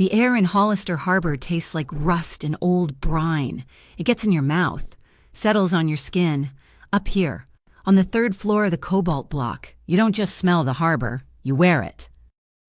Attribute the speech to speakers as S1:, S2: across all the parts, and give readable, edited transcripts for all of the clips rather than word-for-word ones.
S1: The air in Hollister Harbor tastes like rust and old brine. It gets in your mouth, settles on your skin. Up here, on the third floor of the Cobalt block, you don't just smell the harbor, you wear it.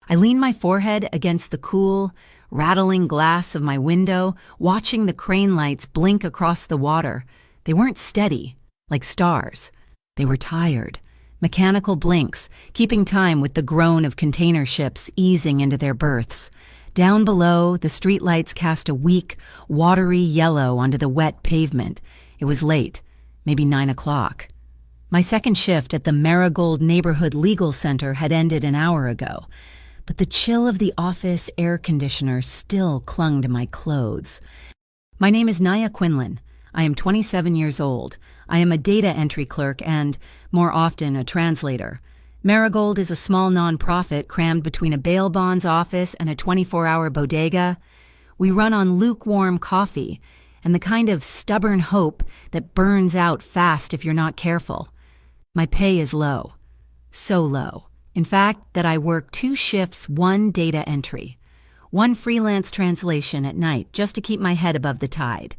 S1: I lean my forehead against the cool, rattling glass of my window, watching the crane lights blink across the water. They weren't steady, like stars. They were tired, mechanical blinks, keeping time with the groan of container ships easing into their berths. Down below, the streetlights cast a weak, watery yellow onto the wet pavement. It was late, maybe 9 o'clock. My second shift at the Marigold Neighborhood Legal Center had ended an hour ago, but the chill of the office air conditioner still clung to my clothes. My name is Naya Quinlan. I am 27 years old. I am a data entry clerk and, more often, a translator. Marigold is a small nonprofit crammed between a bail bonds office and a 24-hour bodega. We run on lukewarm coffee and the kind of stubborn hope that burns out fast if you're not careful. My pay is low. So low. In fact, that I work 2 shifts, 1 data entry, 1 freelance translation at night just to keep my head above the tide.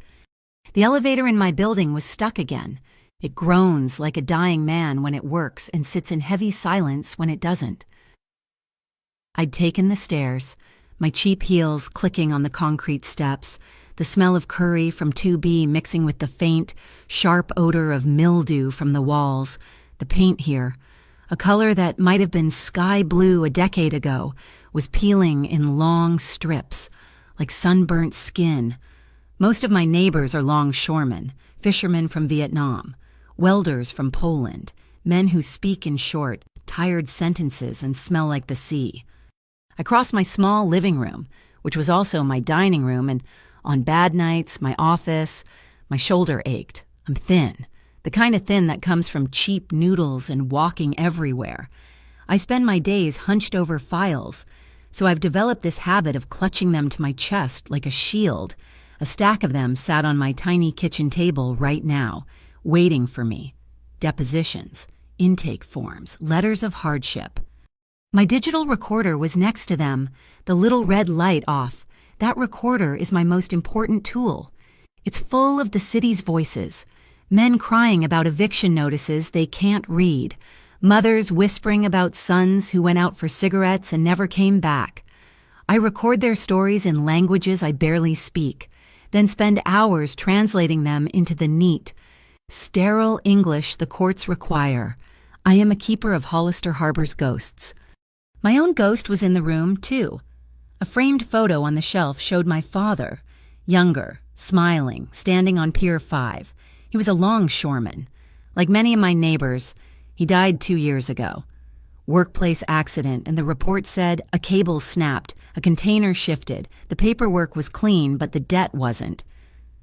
S1: The elevator in my building was stuck again. It groans like a dying man when it works and sits in heavy silence when it doesn't. I'd taken the stairs, my cheap heels clicking on the concrete steps, the smell of curry from 2B mixing with the faint, sharp odor of mildew from the walls. The paint here, a color that might have been sky blue a decade ago, was peeling in long strips, like sunburnt skin. Most of my neighbors are longshoremen, fishermen from Vietnam, welders from Poland, men who speak in short, tired sentences and smell like the sea. I crossed my small living room, which was also my dining room, and on bad nights, my office, my shoulder ached. I'm thin, the kind of thin that comes from cheap noodles and walking everywhere. I spend my days hunched over files, so I've developed this habit of clutching them to my chest like a shield. A stack of them sat on my tiny kitchen table right now, waiting for me. Depositions, intake forms, letters of hardship. My digital recorder was next to them, the little red light off. That recorder is my most important tool. It's full of the city's voices, men crying about eviction notices they can't read, mothers whispering about sons who went out for cigarettes and never came back. I record their stories in languages I barely speak, then spend hours translating them into the neat, sterile English the courts require. I am a keeper of Hollister Harbor's ghosts. My own ghost was in the room, too. A framed photo on the shelf showed my father, younger, smiling, standing on Pier 5. He was a longshoreman. Like many of my neighbors, he died 2 years ago. Workplace accident, and the report said a cable snapped, a container shifted, the paperwork was clean, but the debt wasn't.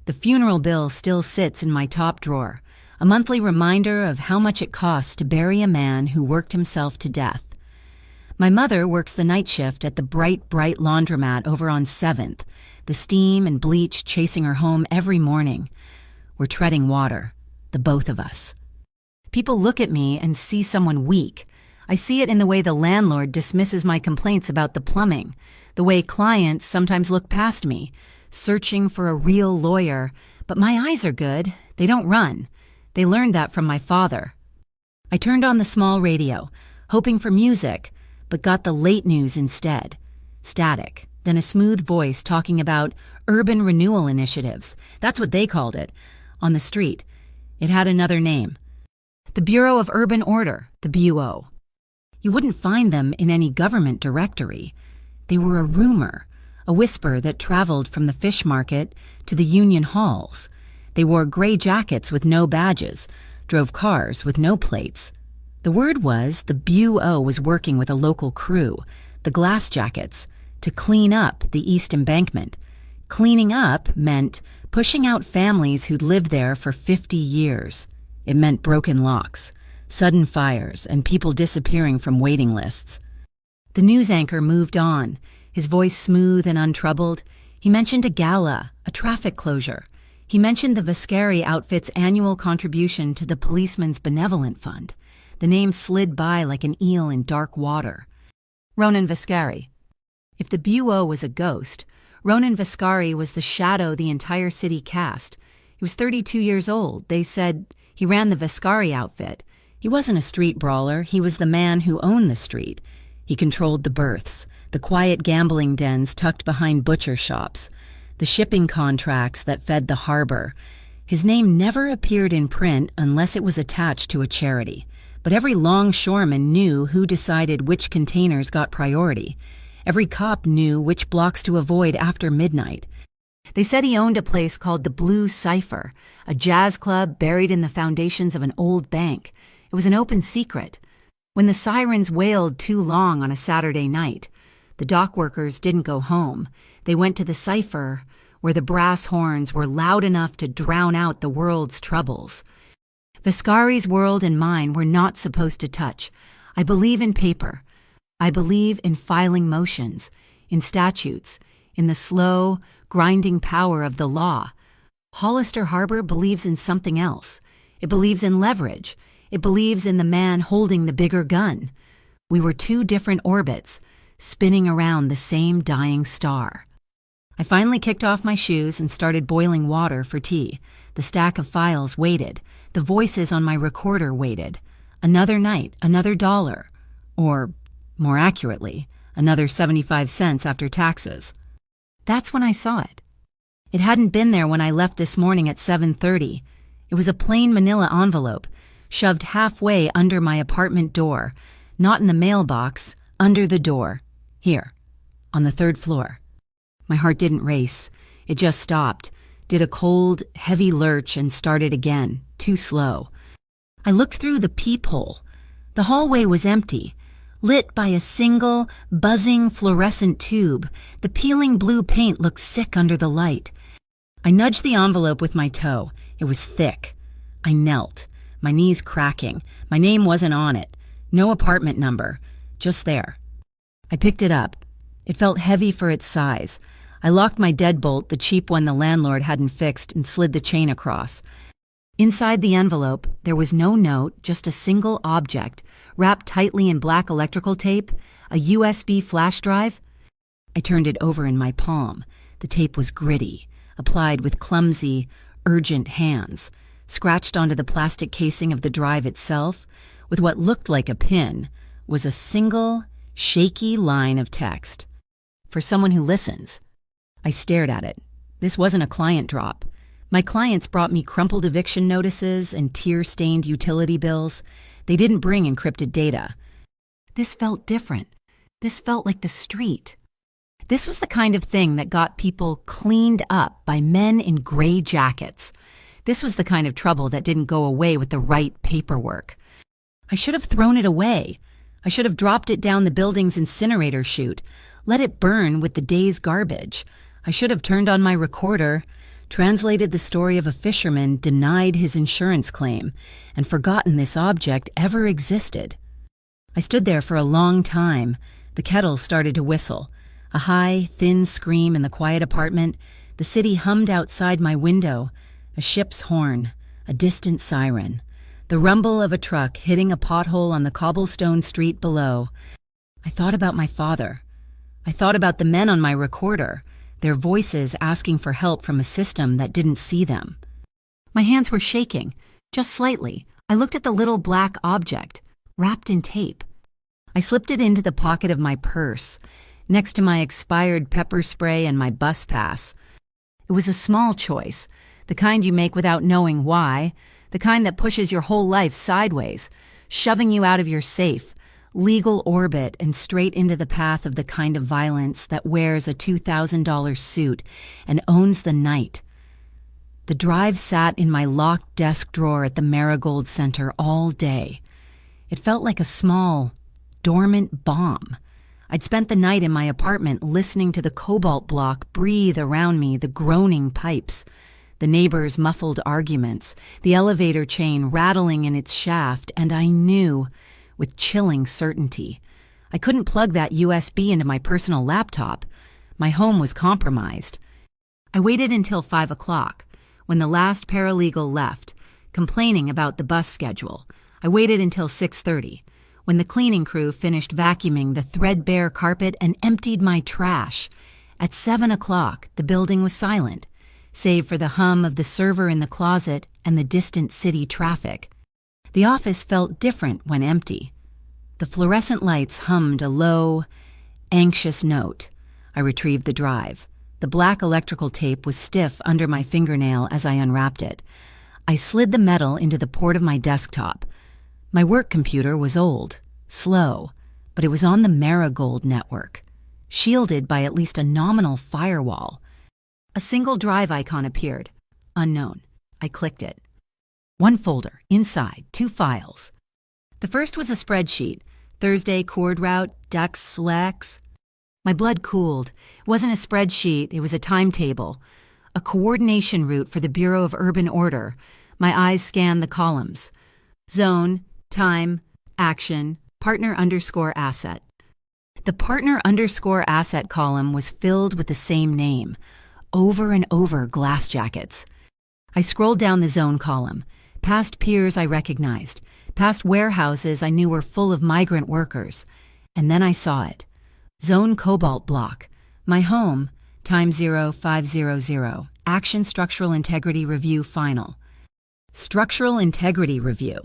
S1: The funeral bill still sits in my top drawer, a monthly reminder of how much it costs to bury a man who worked himself to death. My mother works the night shift at the bright laundromat over on 7th, the steam and bleach chasing her home every morning. We're treading water, the both of us. People look at me and see someone weak. I see it in the way the landlord dismisses my complaints about the plumbing, the way clients sometimes look past me, searching for a real lawyer. But my eyes are good. They don't run. They learned that from my father. I turned on the small radio, hoping for music, but got the late news instead. Static, then a smooth voice talking about urban renewal initiatives. That's what they called it. On the street. It had another name. The Bureau of Urban Order, the BUO. You wouldn't find them in any government directory. They were a rumor, a whisper that traveled from the fish market to the union halls. They wore gray jackets with no badges, drove cars with no plates. The word was the BUO was working with a local crew, the Glass Jackets, to clean up the East Embankment. Cleaning up meant pushing out families who'd lived there for 50 years. It meant broken locks, sudden fires, and people disappearing from waiting lists. The news anchor moved on, his voice smooth and untroubled. He mentioned a gala, a traffic closure. He mentioned the Viscari outfit's annual contribution to the Policeman's Benevolent Fund. The name slid by like an eel in dark water. Ronan Viscari. If the BUO was a ghost, Ronan Viscari was the shadow the entire city cast. He was 32 years old. They said he ran the Viscari outfit. He wasn't a street brawler. He was the man who owned the street. He controlled the berths, the quiet gambling dens tucked behind butcher shops, the shipping contracts that fed the harbor. His name never appeared in print unless it was attached to a charity. But every longshoreman knew who decided which containers got priority. Every cop knew which blocks to avoid after midnight. They said he owned a place called the Blue Cipher, a jazz club buried in the foundations of an old bank. It was an open secret. When the sirens wailed too long on a Saturday night, the dock workers didn't go home. They went to the cipher, where the brass horns were loud enough to drown out the world's troubles. Viscari's world and mine were not supposed to touch. I believe in paper. I believe in filing motions, in statutes, in the slow, grinding power of the law. Hollister Harbor believes in something else. It believes in leverage. It believes in the man holding the bigger gun. We were two different orbits, spinning around the same dying star. I finally kicked off my shoes and started boiling water for tea. The stack of files waited. The voices on my recorder waited. Another night, another $1. Or, more accurately, another 75 cents after taxes. That's when I saw it. It hadn't been there when I left this morning at 7:30. It was a plain manila envelope, shoved halfway under my apartment door, not in the mailbox, under the door. Here, on the 3rd floor. My heart didn't race. It just stopped, did a cold, heavy lurch and started again, too slow. I looked through the peephole. The hallway was empty, lit by a single, buzzing fluorescent tube. The peeling blue paint looked sick under the light. I nudged the envelope with my toe. It was thick. I knelt, my knees cracking. My name wasn't on it. No apartment number. Just there. I picked it up. It felt heavy for its size. I locked my deadbolt, the cheap one the landlord hadn't fixed, and slid the chain across. Inside the envelope, there was no note, just a single object, wrapped tightly in black electrical tape, a USB flash drive. I turned it over in my palm. The tape was gritty, applied with clumsy, urgent hands, scratched onto the plastic casing of the drive itself, with what looked like a pin, was a single, shaky line of text. For someone who listens. I stared at it. This wasn't a client drop. My clients brought me crumpled eviction notices and tear-stained utility bills. They didn't bring encrypted data. This felt different. This felt like the street. This was the kind of thing that got people cleaned up by men in gray jackets. This was the kind of trouble that didn't go away with the right paperwork. I should have thrown it away. I should have dropped it down the building's incinerator chute, let it burn with the day's garbage. I should have turned on my recorder, translated the story of a fisherman denied his insurance claim, and forgotten this object ever existed. I stood there for a long time. The kettle started to whistle. A high, thin scream in the quiet apartment. The city hummed outside my window. A ship's horn, a distant siren. The rumble of a truck hitting a pothole on the cobblestone street below. I thought about my father. I thought about the men on my recorder, their voices asking for help from a system that didn't see them. My hands were shaking, just slightly. I looked at the little black object, wrapped in tape. I slipped it into the pocket of my purse, next to my expired pepper spray and my bus pass. It was a small choice, the kind you make without knowing why, the kind that pushes your whole life sideways, shoving you out of your safe, legal orbit and straight into the path of the kind of violence that wears a $2,000 suit and owns the night. The drive sat in my locked desk drawer at the Marigold Center all day. It felt like a small, dormant bomb. I'd spent the night in my apartment listening to the cobalt block breathe around me, the groaning pipes, the neighbors' muffled arguments, the elevator chain rattling in its shaft, and I knew, with chilling certainty, I couldn't plug that USB into my personal laptop. My home was compromised. I waited until 5 o'clock, when the last paralegal left, complaining about the bus schedule. I waited until 6:30, when the cleaning crew finished vacuuming the threadbare carpet and emptied my trash. At 7 o'clock, the building was silent, save for the hum of the server in the closet and the distant city traffic. The office felt different when empty. The fluorescent lights hummed a low, anxious note. I retrieved the drive. The black electrical tape was stiff under my fingernail as I unwrapped it. I slid the metal into the port of my desktop. My work computer was old, slow, but it was on the Marigold network, shielded by at least a nominal firewall. A single drive icon appeared. Unknown. I clicked it. One folder, inside, 2 files. The first was a spreadsheet. Thursday chord route, ducks, slacks. My blood cooled. It wasn't a spreadsheet, it was a timetable. A coordination route for the Bureau of Urban Order. My eyes scanned the columns. Zone, time, action, partner_asset. The partner_asset column was filled with the same name. Over and over, glass jackets. I scrolled down the zone column. Past peers I recognized. Past warehouses I knew were full of migrant workers. And then I saw it. Zone Cobalt Block. My home, time 0500. Action Structural Integrity Review Final. Structural Integrity Review.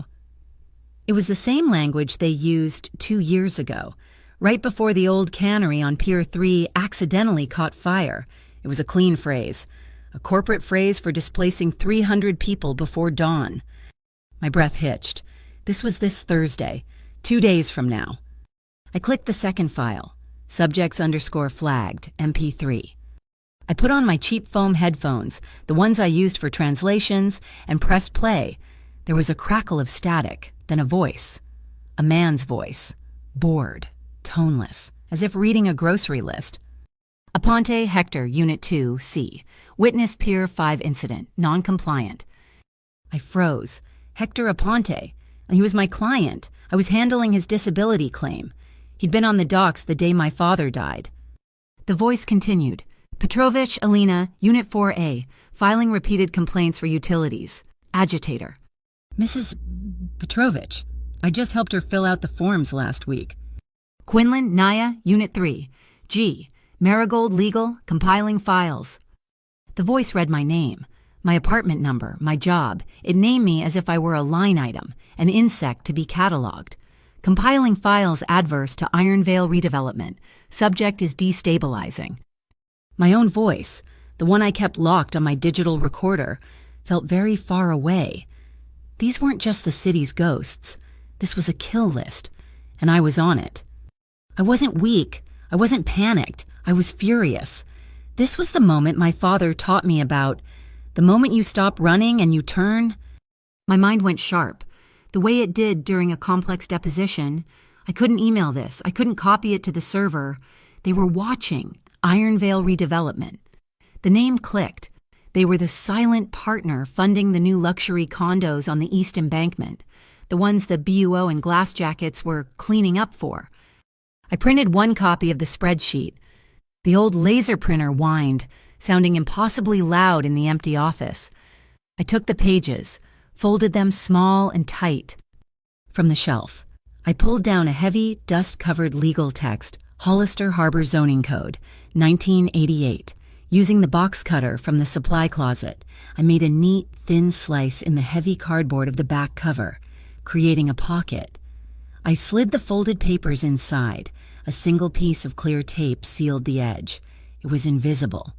S1: It was the same language they used 2 years ago, right before the old cannery on Pier 3 accidentally caught fire. It was a clean phrase, a corporate phrase for displacing 300 people before dawn. My breath hitched. This was this Thursday, 2 days from now. I clicked the second file, subjects_flagged, MP3. I put on my cheap foam headphones, the ones I used for translations, and pressed play. There was a crackle of static, then a voice. A man's voice, bored, toneless, as if reading a grocery list. Aponte Hector, Unit 2, C. Witness Pier 5 incident, non-compliant. I froze. Hector Aponte. He was my client. I was handling his disability claim. He'd been on the docks the day my father died. The voice continued. Petrovich Alina, Unit 4A, filing repeated complaints for utilities. Agitator. Mrs. Petrovich, I just helped her fill out the forms last week. Quinlan, Naya, Unit 3, G, Marigold Legal, compiling files. The voice read my name, my apartment number, my job. It named me as if I were a line item, an insect to be cataloged. Compiling files adverse to Ironvale redevelopment. Subject is destabilizing. My own voice, the one I kept locked on my digital recorder, felt very far away. These weren't just the city's ghosts. This was a kill list, and I was on it. I wasn't weak. I wasn't panicked. I was furious. This was the moment my father taught me about. The moment you stop running and you turn. My mind went sharp, the way it did during a complex deposition. I couldn't email this. I couldn't copy it to the server. They were watching Ironvale redevelopment. The name clicked. They were the silent partner funding the new luxury condos on the East Embankment, the ones the BUO and glass jackets were cleaning up for. I printed one copy of the spreadsheet. The old laser printer whined, sounding impossibly loud in the empty office. I took the pages, folded them small and tight. From the shelf, I pulled down a heavy, dust-covered legal text, Hollister Harbor Zoning Code, 1988. Using the box cutter from the supply closet, I made a neat, thin slice in the heavy cardboard of the back cover, creating a pocket. I slid the folded papers inside. A single piece of clear tape sealed the edge. It was invisible.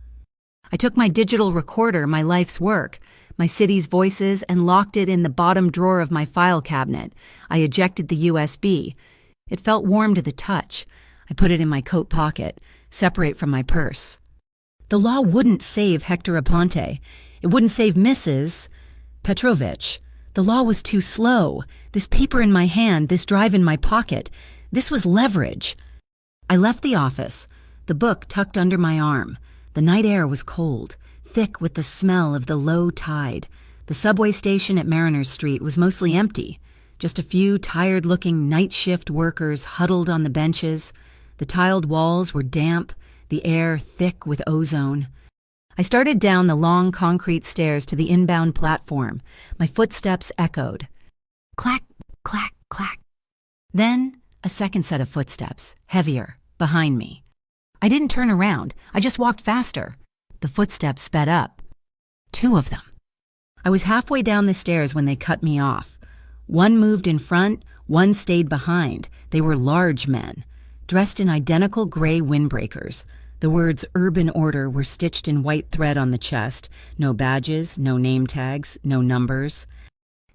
S1: I took my digital recorder, my life's work, my city's voices, and locked it in the bottom drawer of my file cabinet. I ejected the USB. It felt warm to the touch. I put it in my coat pocket, separate from my purse. The law wouldn't save Hector Aponte. It wouldn't save Mrs. Petrovich. The law was too slow. This paper in my hand, this drive in my pocket, this was leverage. I left the office, the book tucked under my arm. The night air was cold, thick with the smell of the low tide. The subway station at Mariners Street was mostly empty. Just a few tired-looking night shift workers huddled on the benches. The tiled walls were damp, the air thick with ozone. I started down the long concrete stairs to the inbound platform. My footsteps echoed. Clack, clack, clack. Then, a second set of footsteps, heavier, behind me. I didn't turn around, I just walked faster. The footsteps sped up. 2 of them. I was halfway down the stairs when they cut me off. One moved in front, one stayed behind. They were large men, dressed in identical gray windbreakers. The words Urban Order were stitched in white thread on the chest. No badges, no name tags, no numbers.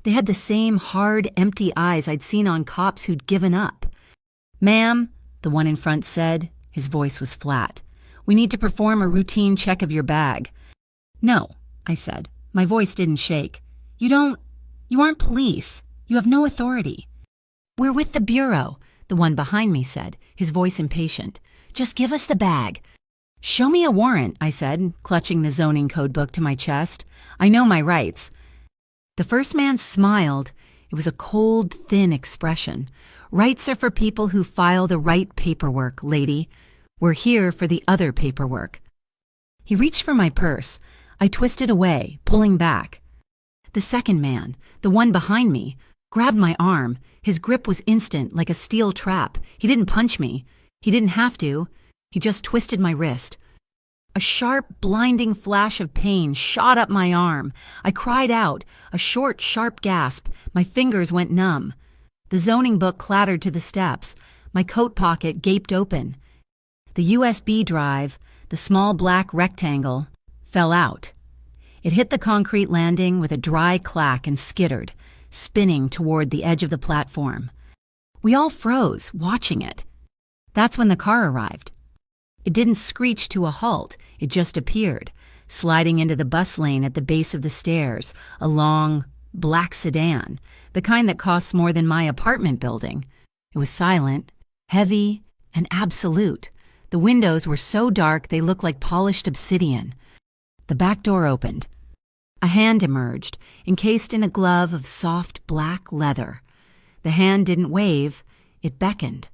S1: They had the same hard, empty eyes I'd seen on cops who'd given up. "Ma'am," the one in front said. His voice was flat. "We need to perform a routine check of your bag." "No," I said. My voice didn't shake. You aren't police. You have no authority." "We're with the Bureau," the one behind me said, his voice impatient. "Just give us the bag." "Show me a warrant," I said, clutching the zoning code book to my chest. "I know my rights." The first man smiled. It was a cold, thin expression. "Rights are for people who file the right paperwork, lady. We're here for the other paperwork." He reached for my purse. I twisted away, pulling back. The second man, the one behind me, grabbed my arm. His grip was instant, like a steel trap. He didn't punch me. He didn't have to. He just twisted my wrist. A sharp, blinding flash of pain shot up my arm. I cried out, a short, sharp gasp. My fingers went numb. The zoning book clattered to the steps. My coat pocket gaped open. The USB drive, the small black rectangle, fell out. It hit the concrete landing with a dry clack and skittered, spinning toward the edge of the platform. We all froze, watching it. That's when the car arrived. It didn't screech to a halt, it just appeared, sliding into the bus lane at the base of the stairs, a long, black sedan, the kind that costs more than my apartment building. It was silent, heavy, and absolute. The windows were so dark they looked like polished obsidian. The back door opened. A hand emerged, encased in a glove of soft black leather. The hand didn't wave, it beckoned.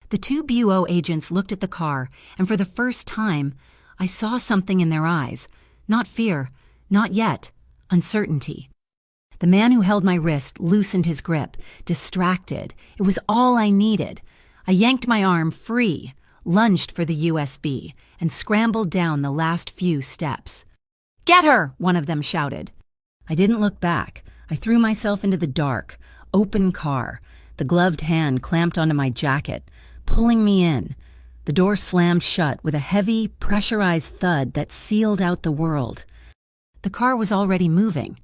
S1: The 2 BUO agents looked at the car, and for the first time, I saw something in their eyes. Not fear, not yet, uncertainty. The man who held my wrist loosened his grip, distracted. It was all I needed. I yanked my arm free, lunged for the USB, and scrambled down the last few steps. "Get her!" one of them shouted. I didn't look back. I threw myself into the dark, open car. The gloved hand clamped onto my jacket, pulling me in. The door slammed shut with a heavy, pressurized thud that sealed out the world. The car was already moving.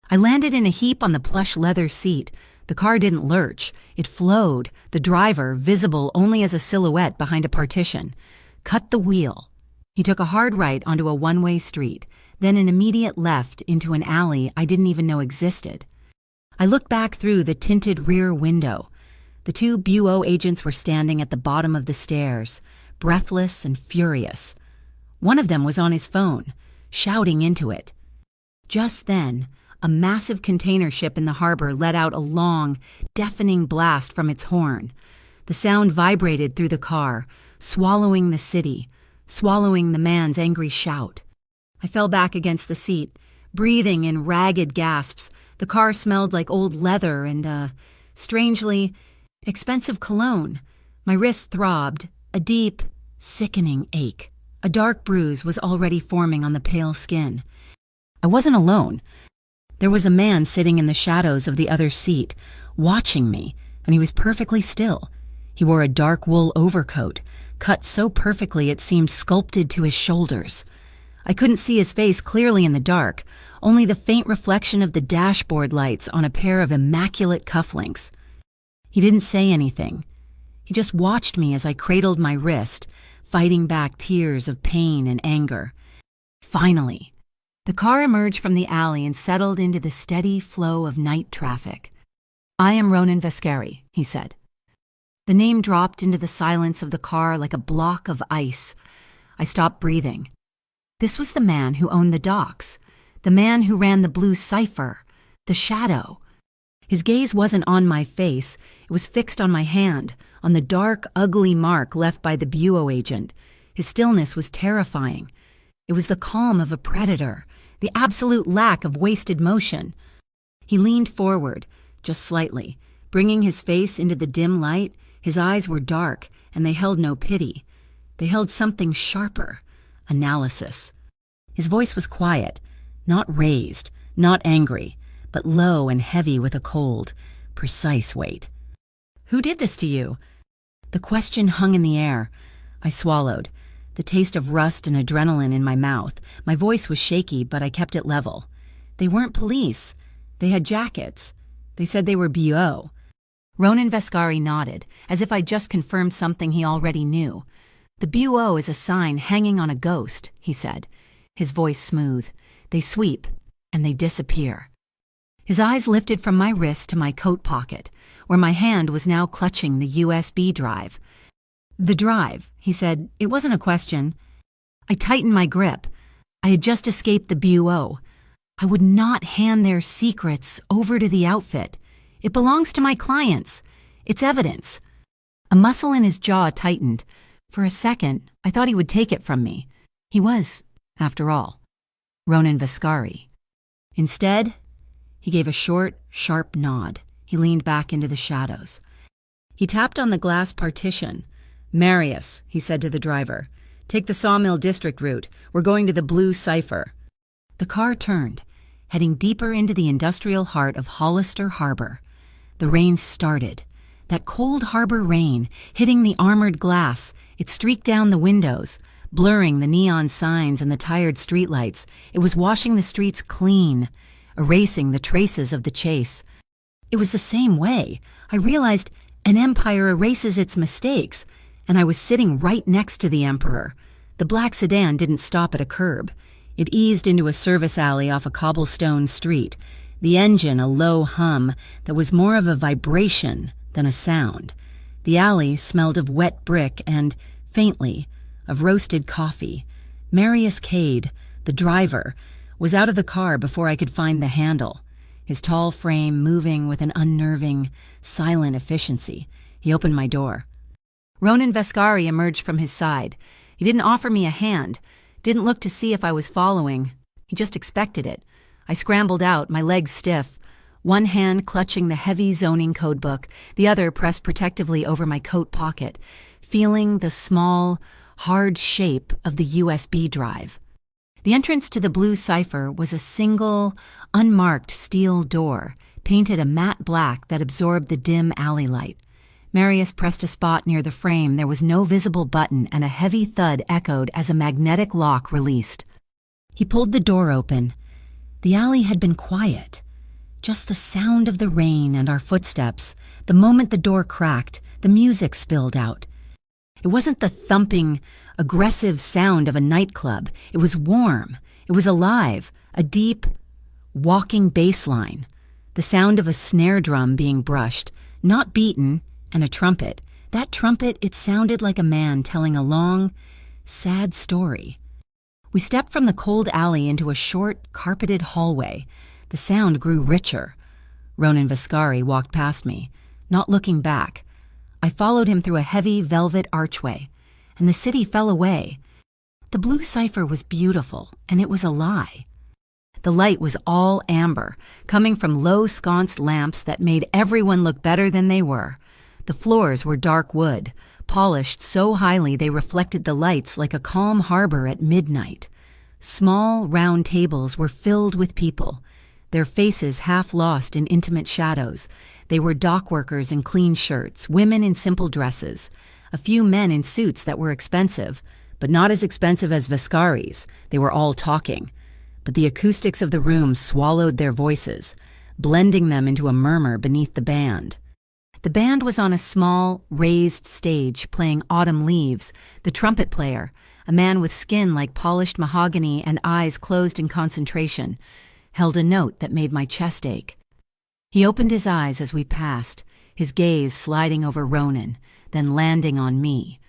S1: I landed in a heap on the plush leather seat. The car didn't lurch. It flowed, the driver, visible only as a silhouette behind a partition, cut the wheel. He took a hard right onto a one-way street, then an immediate left into an alley I didn't even know existed. I looked back through the tinted rear window. The 2 BUO agents were standing at the bottom of the stairs, breathless and furious. One of them was on his phone, shouting into it. Just then, a massive container ship in the harbor let out a long, deafening blast from its horn. The sound vibrated through the car, swallowing the city, swallowing the man's angry shout. I fell back against the seat, breathing in ragged gasps. The car smelled like old leather and, strangely, expensive cologne. My wrist throbbed, a deep, sickening ache. A dark bruise was already forming on the pale skin. I wasn't alone. There was a man sitting in the shadows of the other seat, watching me, and he was perfectly still. He wore a dark wool overcoat, cut so perfectly it seemed sculpted to his shoulders. I couldn't see his face clearly in the dark, only the faint reflection of the dashboard lights on a pair of immaculate cufflinks. He didn't say anything. He just watched me as I cradled my wrist, fighting back tears of pain and anger. Finally, the car emerged from the alley and settled into the steady flow of night traffic. "I am Ronan Vascari," he said. The name dropped into the silence of the car like a block of ice. I stopped breathing. This was the man who owned the docks, the man who ran the blue cipher, the shadow. His gaze wasn't on my face, it was fixed on my hand, on the dark, ugly mark left by the BUO agent. His stillness was terrifying. It was the calm of a predator, the absolute lack of wasted motion. He leaned forward, just slightly, Bringing his face into the dim light, his eyes were dark, and they held no pity. They held something sharper, analysis. His voice was quiet, not raised, not angry, but low and heavy with a cold, precise weight. "Who did this to you?" The question hung in the air. I swallowed, the taste of rust and adrenaline in my mouth. My voice was shaky, but I kept it level. They weren't police. They had jackets. They said they were BO. Ronan Vescari nodded, as if I'd just confirmed something he already knew. "The BO is a sign hanging on a ghost," he said, his voice smooth. "They sweep, and they disappear." His eyes lifted from my wrist to my coat pocket, where my hand was now clutching the USB drive. "The drive," he said. "It wasn't a question." I tightened my grip. I had just escaped the BO. I would not hand their secrets over to the outfit. It belongs to my clients. It's evidence. A muscle in his jaw tightened. For a second, I thought he would take it from me. He was, after all, Ronan Vescari. Instead, he gave a short, sharp nod. He leaned back into the shadows. He tapped on the glass partition. "Marius," he said to the driver, "take the Sawmill District route. We're going to the Blue Cipher." The car turned, heading deeper into the industrial heart of Hollister Harbor. The rain started. That cold harbor rain, hitting the armored glass, it streaked down the windows, blurring the neon signs and the tired streetlights. It was washing the streets clean, erasing the traces of the chase. It was the same way. I realized an empire erases its mistakes, and I was sitting right next to the emperor. The black sedan didn't stop at a curb. It eased into a service alley off a cobblestone street, the engine a low hum that was more of a vibration than a sound. The alley smelled of wet brick and, faintly, of roasted coffee. Marius Cade, the driver, was out of the car before I could find the handle, his tall frame moving with an unnerving, silent efficiency. He opened my door. Ronan Vescari emerged from his side. He didn't offer me a hand, didn't look to see if I was following. He just expected it. I scrambled out, my legs stiff, one hand clutching the heavy zoning codebook, the other pressed protectively over my coat pocket, feeling the small, hard shape of the USB drive. The entrance to the Blue Cipher was a single, unmarked steel door, painted a matte black that absorbed the dim alley light. Marius pressed a spot near the frame. There was no visible button, and a heavy thud echoed as a magnetic lock released. He pulled the door open. The alley had been quiet. Just the sound of the rain and our footsteps. The moment the door cracked, the music spilled out. It wasn't the thumping, aggressive sound of a nightclub. It was warm. It was alive, a deep, walking bass line. The sound of a snare drum being brushed, not beaten, and a trumpet. That trumpet, it sounded like a man telling a long, sad story. We stepped from the cold alley into a short, carpeted hallway. The sound grew richer. Ronan Vescari walked past me, not looking back. I followed him through a heavy velvet archway, and the city fell away. The Blue Cipher was beautiful, and it was a lie. The light was all amber, coming from low sconced lamps that made everyone look better than they were. The floors were dark wood, polished so highly they reflected the lights like a calm harbor at midnight. Small, round tables were filled with people, their faces half lost in intimate shadows. They were dock workers in clean shirts, women in simple dresses, a few men in suits that were expensive, but not as expensive as Vescari's. They were all talking, but the acoustics of the room swallowed their voices, blending them into a murmur beneath the band. The band was on a small, raised stage playing Autumn Leaves. The trumpet player, a man with skin like polished mahogany and eyes closed in concentration, held a note that made my chest ache. He opened his eyes as we passed, his gaze sliding over Ronan, then landing on me.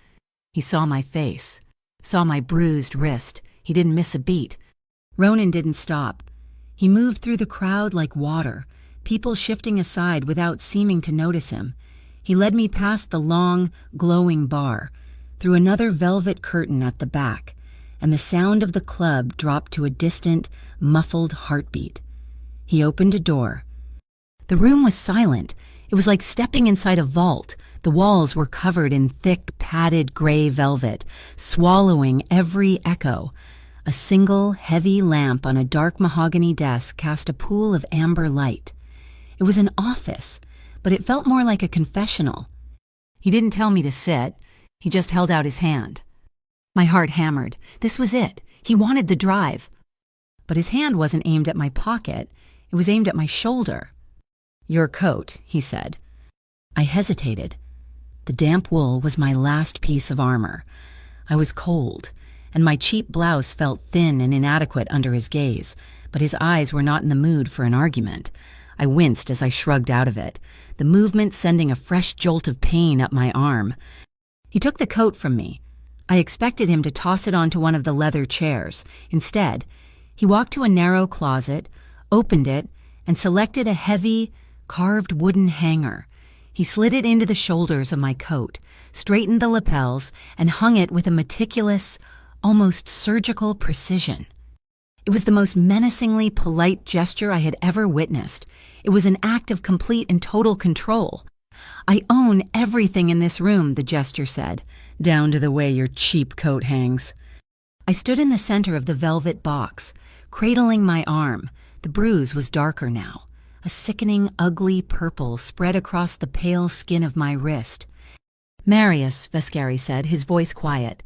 S1: He saw my face, saw my bruised wrist. He didn't miss a beat. Ronan didn't stop. He moved through the crowd like water, people shifting aside without seeming to notice him. He led me past the long, glowing bar, through another velvet curtain at the back, and the sound of the club dropped to a distant, muffled heartbeat. He opened a door. The room was silent. It was like stepping inside a vault. The walls were covered in thick, padded gray velvet, swallowing every echo. A single, heavy lamp on a dark mahogany desk cast a pool of amber light. It was an office, but it felt more like a confessional. He didn't tell me to sit. He just held out his hand. My heart hammered. This was it. He wanted the drive. But his hand wasn't aimed at my pocket. It was aimed at my shoulder. "Your coat," he said. I hesitated. The damp wool was my last piece of armor. I was cold, and my cheap blouse felt thin and inadequate under his gaze, but his eyes were not in the mood for an argument. I winced as I shrugged out of it, the movement sending a fresh jolt of pain up my arm. He took the coat from me. I expected him to toss it onto one of the leather chairs. Instead, he walked to a narrow closet, opened it, and selected a heavy, carved wooden hanger. He slid it into the shoulders of my coat, straightened the lapels, and hung it with a meticulous, almost surgical precision. It was the most menacingly polite gesture I had ever witnessed. It was an act of complete and total control. "I own everything in this room," the gesture said, "down to the way your cheap coat hangs." I stood in the center of the velvet box, cradling my arm. The bruise was darker now. A sickening, ugly purple spread across the pale skin of my wrist. "Marius," Vescari said, his voice quiet.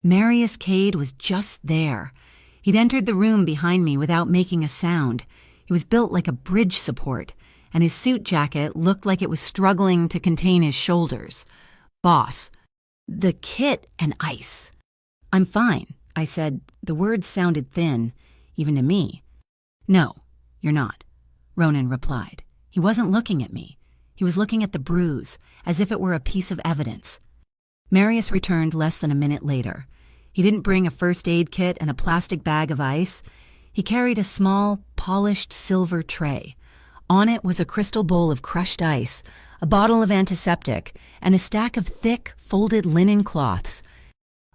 S1: Marius Cade was just there. He'd entered the room behind me without making a sound. He was built like a bridge support, and his suit jacket looked like it was struggling to contain his shoulders. "Boss, the kit and ice." "I'm fine," I said. The words sounded thin, even to me. "No, you're not," Ronan replied. He wasn't looking at me. He was looking at the bruise, as if it were a piece of evidence. Marius returned less than a minute later. He didn't bring a first aid kit and a plastic bag of ice. He carried a small, polished silver tray. On it was a crystal bowl of crushed ice, a bottle of antiseptic, and a stack of thick, folded linen cloths.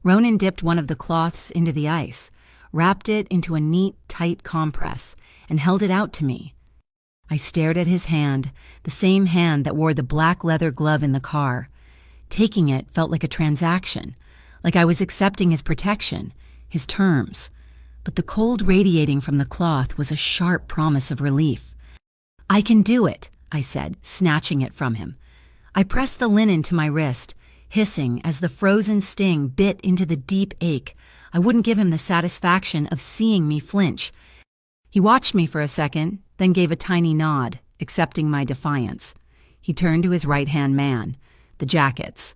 S1: Ronan dipped one of the cloths into the ice, wrapped it into a neat, tight compress, and held it out to me. I stared at his hand, the same hand that wore the black leather glove in the car. Taking it felt like a transaction, like I was accepting his protection, his terms. But the cold radiating from the cloth was a sharp promise of relief. "I can do it," I said, snatching it from him. I pressed the linen to my wrist, hissing as the frozen sting bit into the deep ache. I wouldn't give him the satisfaction of seeing me flinch. He watched me for a second, then gave a tiny nod, accepting my defiance. He turned to his right-hand man, the jackets.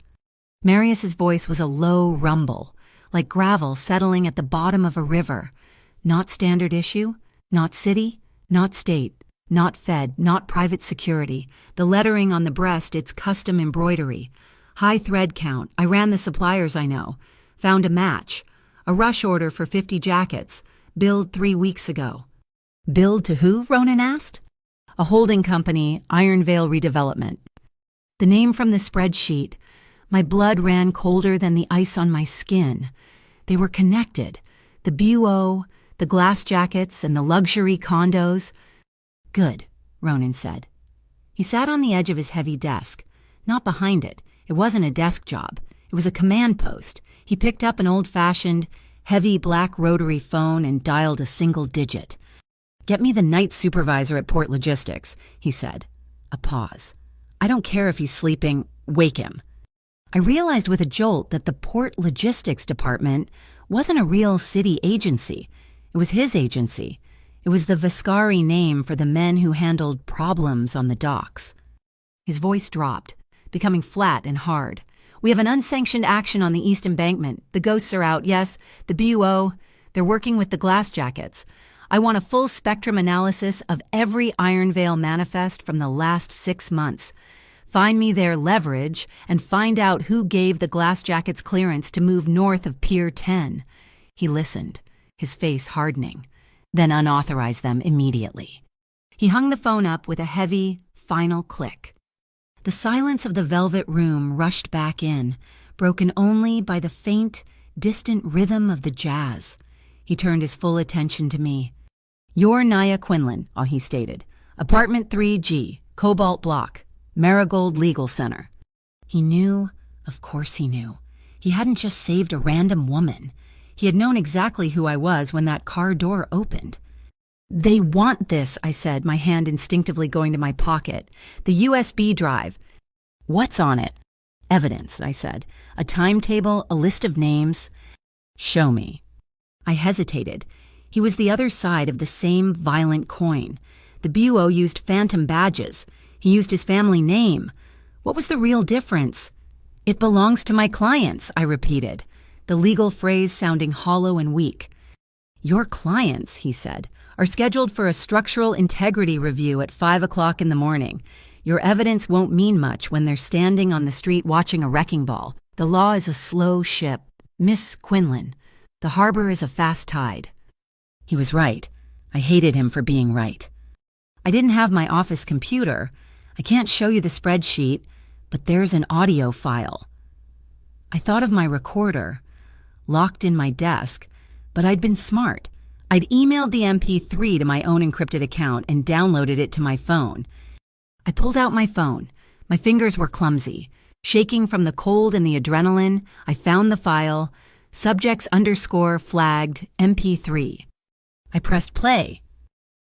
S1: Marius's voice was a low rumble, like gravel settling at the bottom of a river. Not standard issue, not city, not state, not Fed, not private security. The lettering on the breast, its custom embroidery. High thread count. I ran the suppliers I know. Found a match. A rush order for 50 jackets. Billed 3 weeks ago. "Billed to who?" Ronan asked. "A holding company, Iron Vale Redevelopment." The name from the spreadsheet. My blood ran colder than the ice on my skin. They were connected. The BUO, the glass jackets, and the luxury condos. "Good," Ronan said. He sat on the edge of his heavy desk. Not behind it. It wasn't a desk job. It was a command post. He picked up an old-fashioned, heavy black rotary phone and dialed a single digit. "Get me the night supervisor at Port Logistics," he said. A pause. "I don't care if he's sleeping. Wake him." I realized with a jolt that the Port Logistics Department wasn't a real city agency. It was his agency. It was the Vescari name for the men who handled problems on the docks. His voice dropped, becoming flat and hard. "We have an unsanctioned action on the East Embankment. The ghosts are out, yes. The BUO, they're working with the glass jackets. I want a full spectrum analysis of every Iron Vale manifest from the last 6 months. Find me their leverage and find out who gave the glass jackets clearance to move north of Pier 10. He listened, his face hardening, then unauthorized them immediately. He hung the phone up with a heavy, final click. The silence of the velvet room rushed back in, broken only by the faint, distant rhythm of the jazz. He turned his full attention to me. "You're Naya Quinlan," he stated. "Apartment 3G, Cobalt Block. Marigold Legal Center. He knew, of course he knew. He hadn't just saved a random woman. He had known exactly who I was when that car door opened. "They want this," I said, my hand instinctively going to my pocket. "The USB drive." "What's on it?" "Evidence," I said. "A timetable, a list of names." "Show me." I hesitated. He was the other side of the same violent coin. The bureau used phantom badges. He used his family name. What was the real difference? "It belongs to my clients," I repeated, the legal phrase sounding hollow and weak. "Your clients," he said, "are scheduled for a structural integrity review at 5 o'clock in the morning. Your evidence won't mean much when they're standing on the street watching a wrecking ball. The law is a slow ship. Miss Quinlan, the harbor is a fast tide." He was right. I hated him for being right. I didn't have my office computer. I can't show you the spreadsheet, but there's an audio file. I thought of my recorder, locked in my desk, but I'd been smart. I'd emailed the MP3 to my own encrypted account and downloaded it to my phone. I pulled out my phone. My fingers were clumsy. Shaking from the cold and the adrenaline, I found the file, subjects_flagged MP3. I pressed play.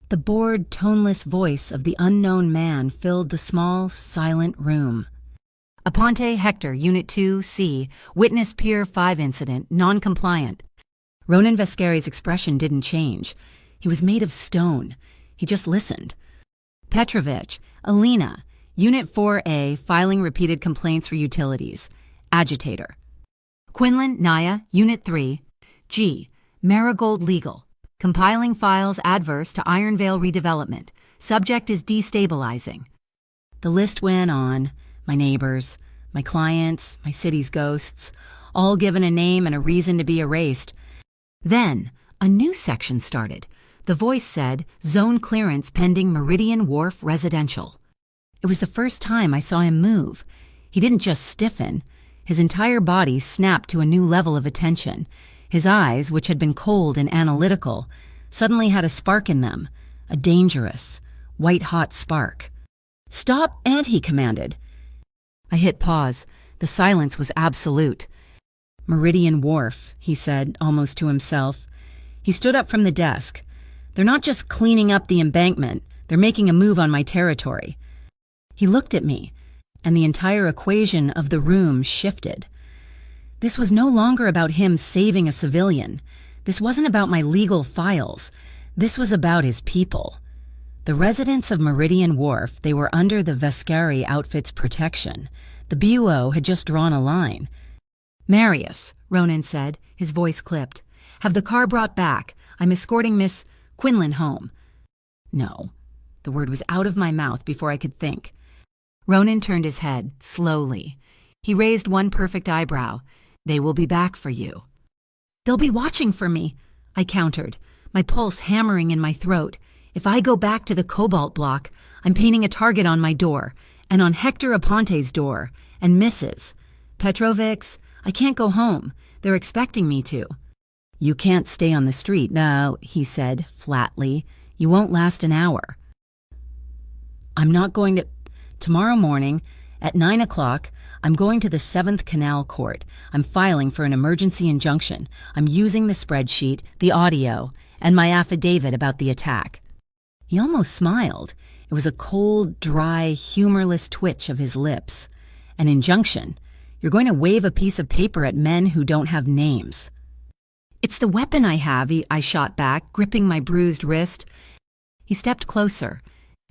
S1: The bored, toneless voice of the unknown man filled the small, silent room. "Aponte Hector, Unit 2C, witness Pier 5 incident, non-compliant." Ronan Vascari's expression didn't change. He was made of stone. He just listened. "Petrovich, Alina, Unit 4A, filing repeated complaints for utilities. Agitator." "Quinlan, Naya, Unit 3, G, Marigold Legal. Compiling files adverse to Iron Vale redevelopment. Subject is destabilizing." The list went on. My neighbors, my clients, my city's ghosts, all given a name and a reason to be erased. Then, a new section started. The voice said, "Zone clearance pending Meridian Wharf Residential." It was the first time I saw him move. He didn't just stiffen. His entire body snapped to a new level of attention. His eyes, which had been cold and analytical, suddenly had a spark in them, a dangerous, white-hot spark. "Stop!" he commanded. I hit pause. The silence was absolute. "Meridian Wharf," he said, almost to himself. He stood up from the desk. "They're not just cleaning up the embankment. They're making a move on my territory." He looked at me, and the entire equation of the room shifted. This was no longer about him saving a civilian. This wasn't about my legal files. This was about his people. The residents of Meridian Wharf, they were under the Vascari outfit's protection. The bureau had just drawn a line. "Marius," Ronan said, his voice clipped. "Have the car brought back. I'm escorting Miss Quinlan home." No. The word was out of my mouth before I could think. Ronan turned his head, slowly. He raised one perfect eyebrow. "They will be back for you." "They'll be watching for me," I countered, my pulse hammering in my throat. If I go back to the Cobalt block, I'm painting a target on my door, and on Hector Aponte's door, and Mrs. Petrovic's. I can't go home. They're expecting me to. "You can't stay on the street." "No," he said, flatly. "You won't last an hour." "I'm not going to—" "Tomorrow morning, at 9 o'clock, I'm going to the 7th Canal Court. I'm filing for an emergency injunction. I'm using the spreadsheet, the audio, and my affidavit about the attack." He almost smiled. It was a cold, dry, humorless twitch of his lips. "An injunction? You're going to wave a piece of paper at men who don't have names." "It's the weapon I have," I shot back, gripping my bruised wrist. He stepped closer.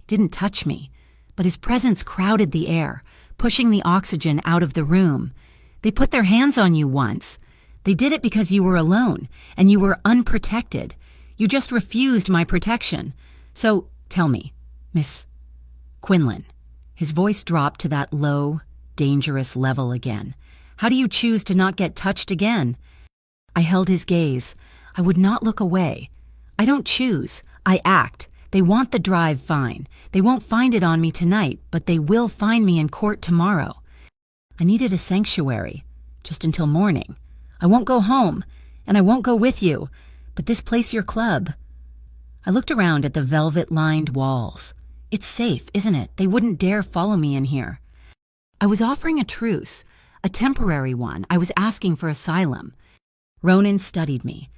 S1: Didn't touch me, but his presence crowded the air, pushing the oxygen out of the room. "They put their hands on you once. They did it because you were alone, and you were unprotected. You just refused my protection. So, tell me, Miss Quinlan." His voice dropped to that low, dangerous level again. "How do you choose to not get touched again?" I held his gaze. I would not look away. "I don't choose. I act. They want the drive fine. They won't find it on me tonight, but they will find me in court tomorrow. I needed a sanctuary, just until morning. I won't go home, and I won't go with you, but this place your club." I looked around at the velvet-lined walls. It's safe, isn't it? They wouldn't dare follow me in here. I was offering a truce, a temporary one. I was asking for asylum. Ronan studied me.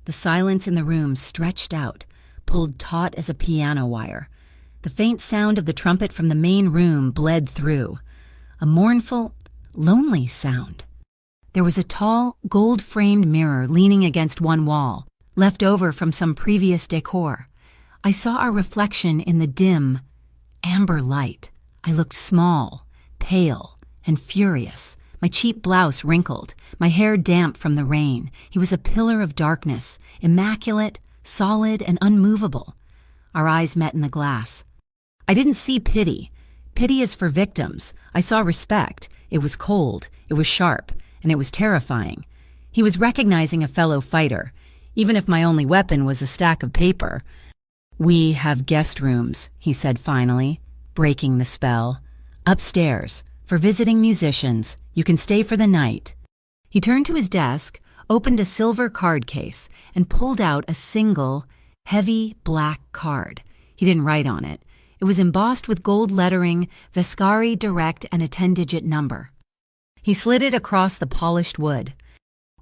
S1: The silence in the room stretched out, pulled taut as a piano wire. The faint sound of the trumpet from the main room bled through. A mournful, lonely sound. There was a tall, gold-framed mirror leaning against one wall, left over from some previous decor. I saw our reflection in the dim, amber light. I looked small, pale, and furious. My cheap blouse wrinkled, my hair damp from the rain. He was a pillar of darkness, immaculate, solid, and unmovable. Our eyes met in the glass. I didn't see pity. Pity is for victims. I saw respect. It was cold, it was sharp, and it was terrifying. He was recognizing a fellow fighter, even if my only weapon was a stack of paper. "We have guest rooms," he said finally, breaking the spell. "Upstairs, for visiting musicians. You can stay for the night." He turned to his desk, opened a silver card case, and pulled out a single, heavy black card. He didn't write on it. It was embossed with gold lettering, Vescari Direct, and a 10-digit number. He slid it across the polished wood.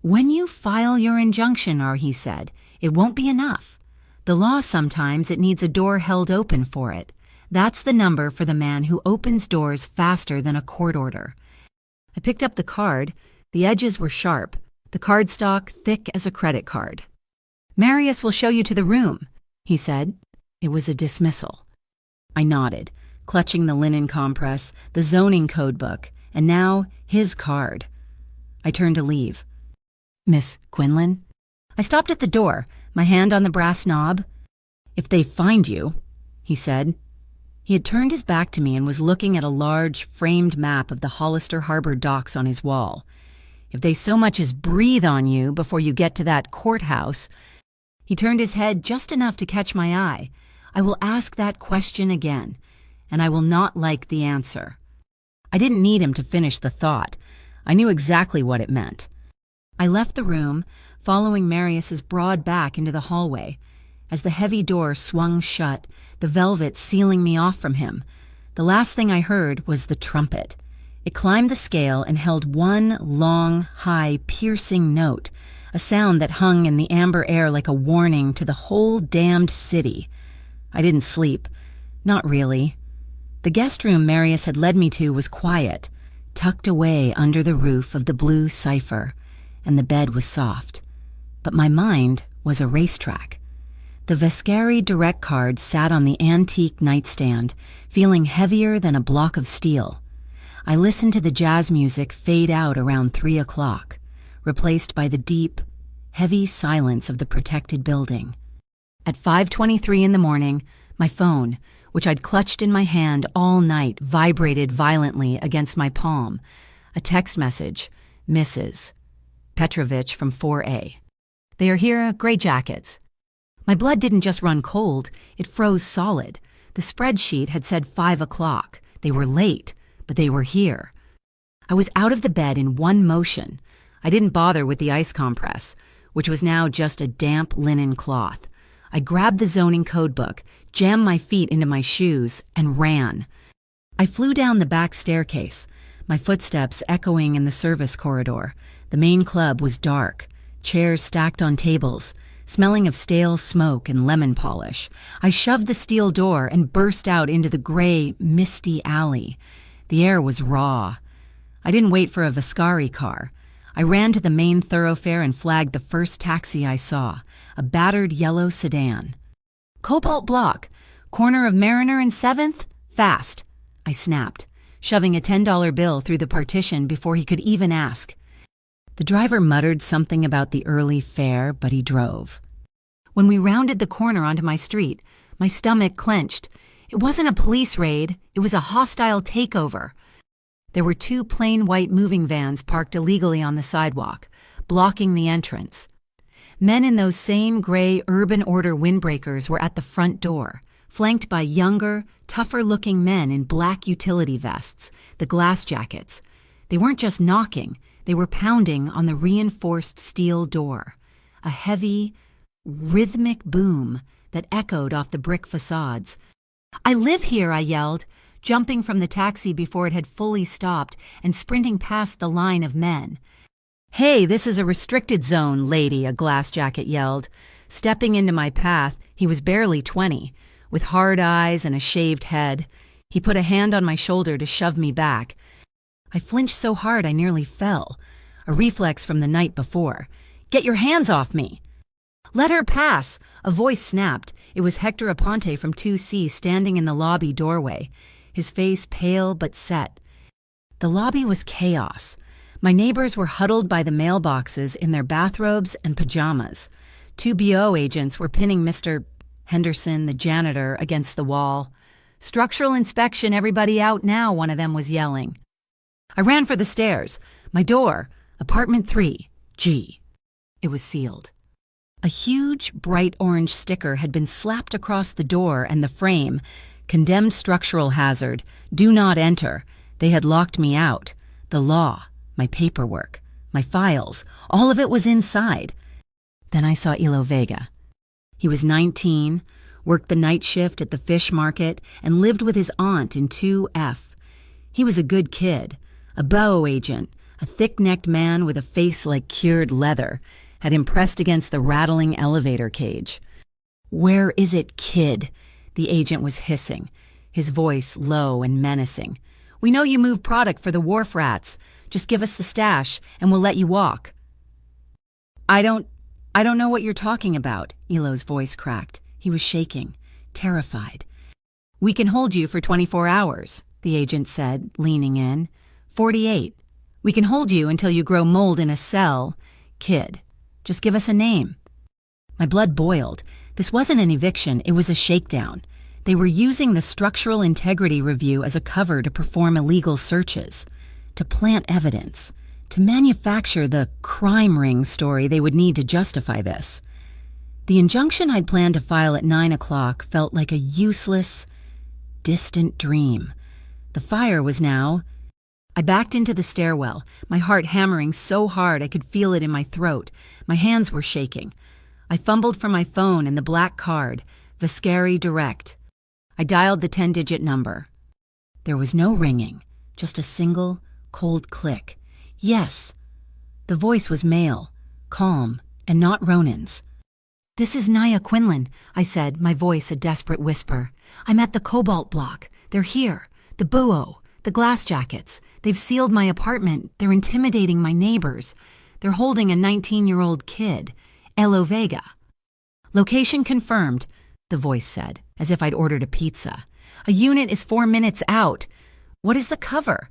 S1: "When you file your injunction," he said, "it won't be enough. The law sometimes it needs a door held open for it. That's the number for the man who opens doors faster than a court order." I picked up the card. The edges were sharp, the cardstock thick as a credit card. "Marius will show you to the room," he said. It was a dismissal. I nodded, clutching the linen compress, the zoning code book, and now his card. I turned to leave. "Miss Quinlan?" I stopped at the door, my hand on the brass knob. "If they find you," he said. He had turned his back to me and was looking at a large, framed map of the Hollister Harbor docks on his wall. "If they so much as breathe on you before you get to that courthouse—" He turned his head just enough to catch my eye. "I will ask that question again, and I will not like the answer." I didn't need him to finish the thought. I knew exactly what it meant. I left the room, following Marius's broad back into the hallway. As the heavy door swung shut, the velvet sealing me off from him, the last thing I heard was the trumpet. It climbed the scale and held one long, high, piercing note, a sound that hung in the amber air like a warning to the whole damned city. I didn't sleep. Not really. The guest room Marius had led me to was quiet, tucked away under the roof of the blue cipher, and the bed was soft. But my mind was a racetrack. The Vescari Direct card sat on the antique nightstand, feeling heavier than a block of steel. I listened to the jazz music fade out around 3 o'clock, replaced by the deep, heavy silence of the protected building. At 5:23 in the morning, my phone, which I'd clutched in my hand all night, vibrated violently against my palm. A text message, Mrs. Petrovich from 4A. "They are here, gray jackets." My blood didn't just run cold, it froze solid. The spreadsheet had said 5 o'clock. They were late, but they were here. I was out of the bed in one motion. I didn't bother with the ice compress, which was now just a damp linen cloth. I grabbed the zoning code book, jammed my feet into my shoes, and ran. I flew down the back staircase, my footsteps echoing in the service corridor. The main club was dark, chairs stacked on tables, smelling of stale smoke and lemon polish. I shoved the steel door and burst out into the gray, misty alley. The air was raw. I didn't wait for a Vescari car. I ran to the main thoroughfare and flagged the first taxi I saw, a battered yellow sedan. "Cobalt block, corner of Mariner and 7th, fast," I snapped, shoving a $10 bill through the partition before he could even ask. The driver muttered something about the early fare, but he drove. When we rounded the corner onto my street, my stomach clenched. It wasn't a police raid, it was a hostile takeover. There were 2 plain white moving vans parked illegally on the sidewalk, blocking the entrance. Men in those same gray urban order windbreakers were at the front door, flanked by younger, tougher-looking men in black utility vests, the glass jackets. They weren't just knocking, they were pounding on the reinforced steel door, a heavy, rhythmic boom that echoed off the brick facades. "I live here," I yelled, jumping from the taxi before it had fully stopped and sprinting past the line of men. "Hey, this is a restricted zone, lady," a glass jacket yelled. Stepping into my path, he was barely 20, with hard eyes and a shaved head. He put a hand on my shoulder to shove me back. I flinched so hard I nearly fell, a reflex from the night before. "Get your hands off me!" "Let her pass!" A voice snapped. It was Hector Aponte from 2C standing in the lobby doorway, his face pale but set. The lobby was chaos. My neighbors were huddled by the mailboxes in their bathrobes and pajamas. 2 BO agents were pinning Mr. Henderson, the janitor, against the wall. "Structural inspection, everybody out now," one of them was yelling. I ran for the stairs. My door, apartment 3, G. It was sealed. A huge, bright orange sticker had been slapped across the door and the frame. "Condemned structural hazard. Do not enter." They had locked me out. The law, my paperwork, my files, all of it was inside. Then I saw Elo Vega. He was 19, worked the night shift at the fish market, and lived with his aunt in 2F. He was a good kid, a BO agent, a thick-necked man with a face like cured leather, had impressed against the rattling elevator cage. "Where is it, kid?" the agent was hissing, his voice low and menacing. "We know you move product for the wharf rats. Just give us the stash, and we'll let you walk." I don't know what you're talking about," Elo's voice cracked. He was shaking, terrified. "We can hold you for 24 hours, the agent said, leaning in. 48. We can hold you until you grow mold in a cell. Kid, just give us a name." My blood boiled. This wasn't an eviction, it was a shakedown. They were using the structural integrity review as a cover to perform illegal searches, to plant evidence, to manufacture the crime ring story they would need to justify this. The injunction I'd planned to file at 9 o'clock felt like a useless, distant dream. The fire was now. I backed into the stairwell, my heart hammering so hard I could feel it in my throat. My hands were shaking. I fumbled for my phone and the black card, Viscari Direct. I dialed the 10-digit number. There was no ringing, just a single, cold click. Yes. The voice was male, calm, and not Ronan's. "This is Naya Quinlan," I said, my voice a desperate whisper. "I'm at the Cobalt block. They're here. The Buo, the glass jackets. They've sealed my apartment. They're intimidating my neighbors. They're holding a 19-year-old kid, Elo Vega." "Location confirmed," the voice said, as if I'd ordered a pizza. "A unit is 4 minutes out. What is the cover?"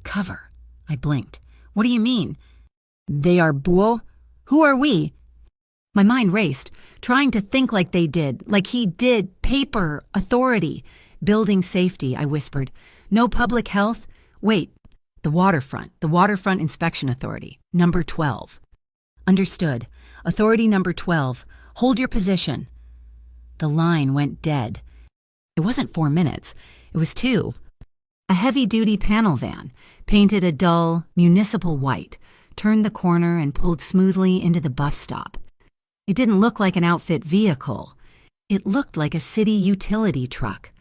S1: "Cover?" I blinked. "What do you mean?" "They are Buo? Who are we?" My mind raced, trying to think like they did, like he did. "Paper, authority, building safety," I whispered. "No public health? Wait, the Waterfront Inspection Authority, number 12. "Understood. Authority number 12. Hold your position." The line went dead. It wasn't 4 minutes. It was 2. A heavy-duty panel van, painted a dull, municipal white, turned the corner and pulled smoothly into the bus stop. It didn't look like an outfit vehicle. It looked like a city utility truck.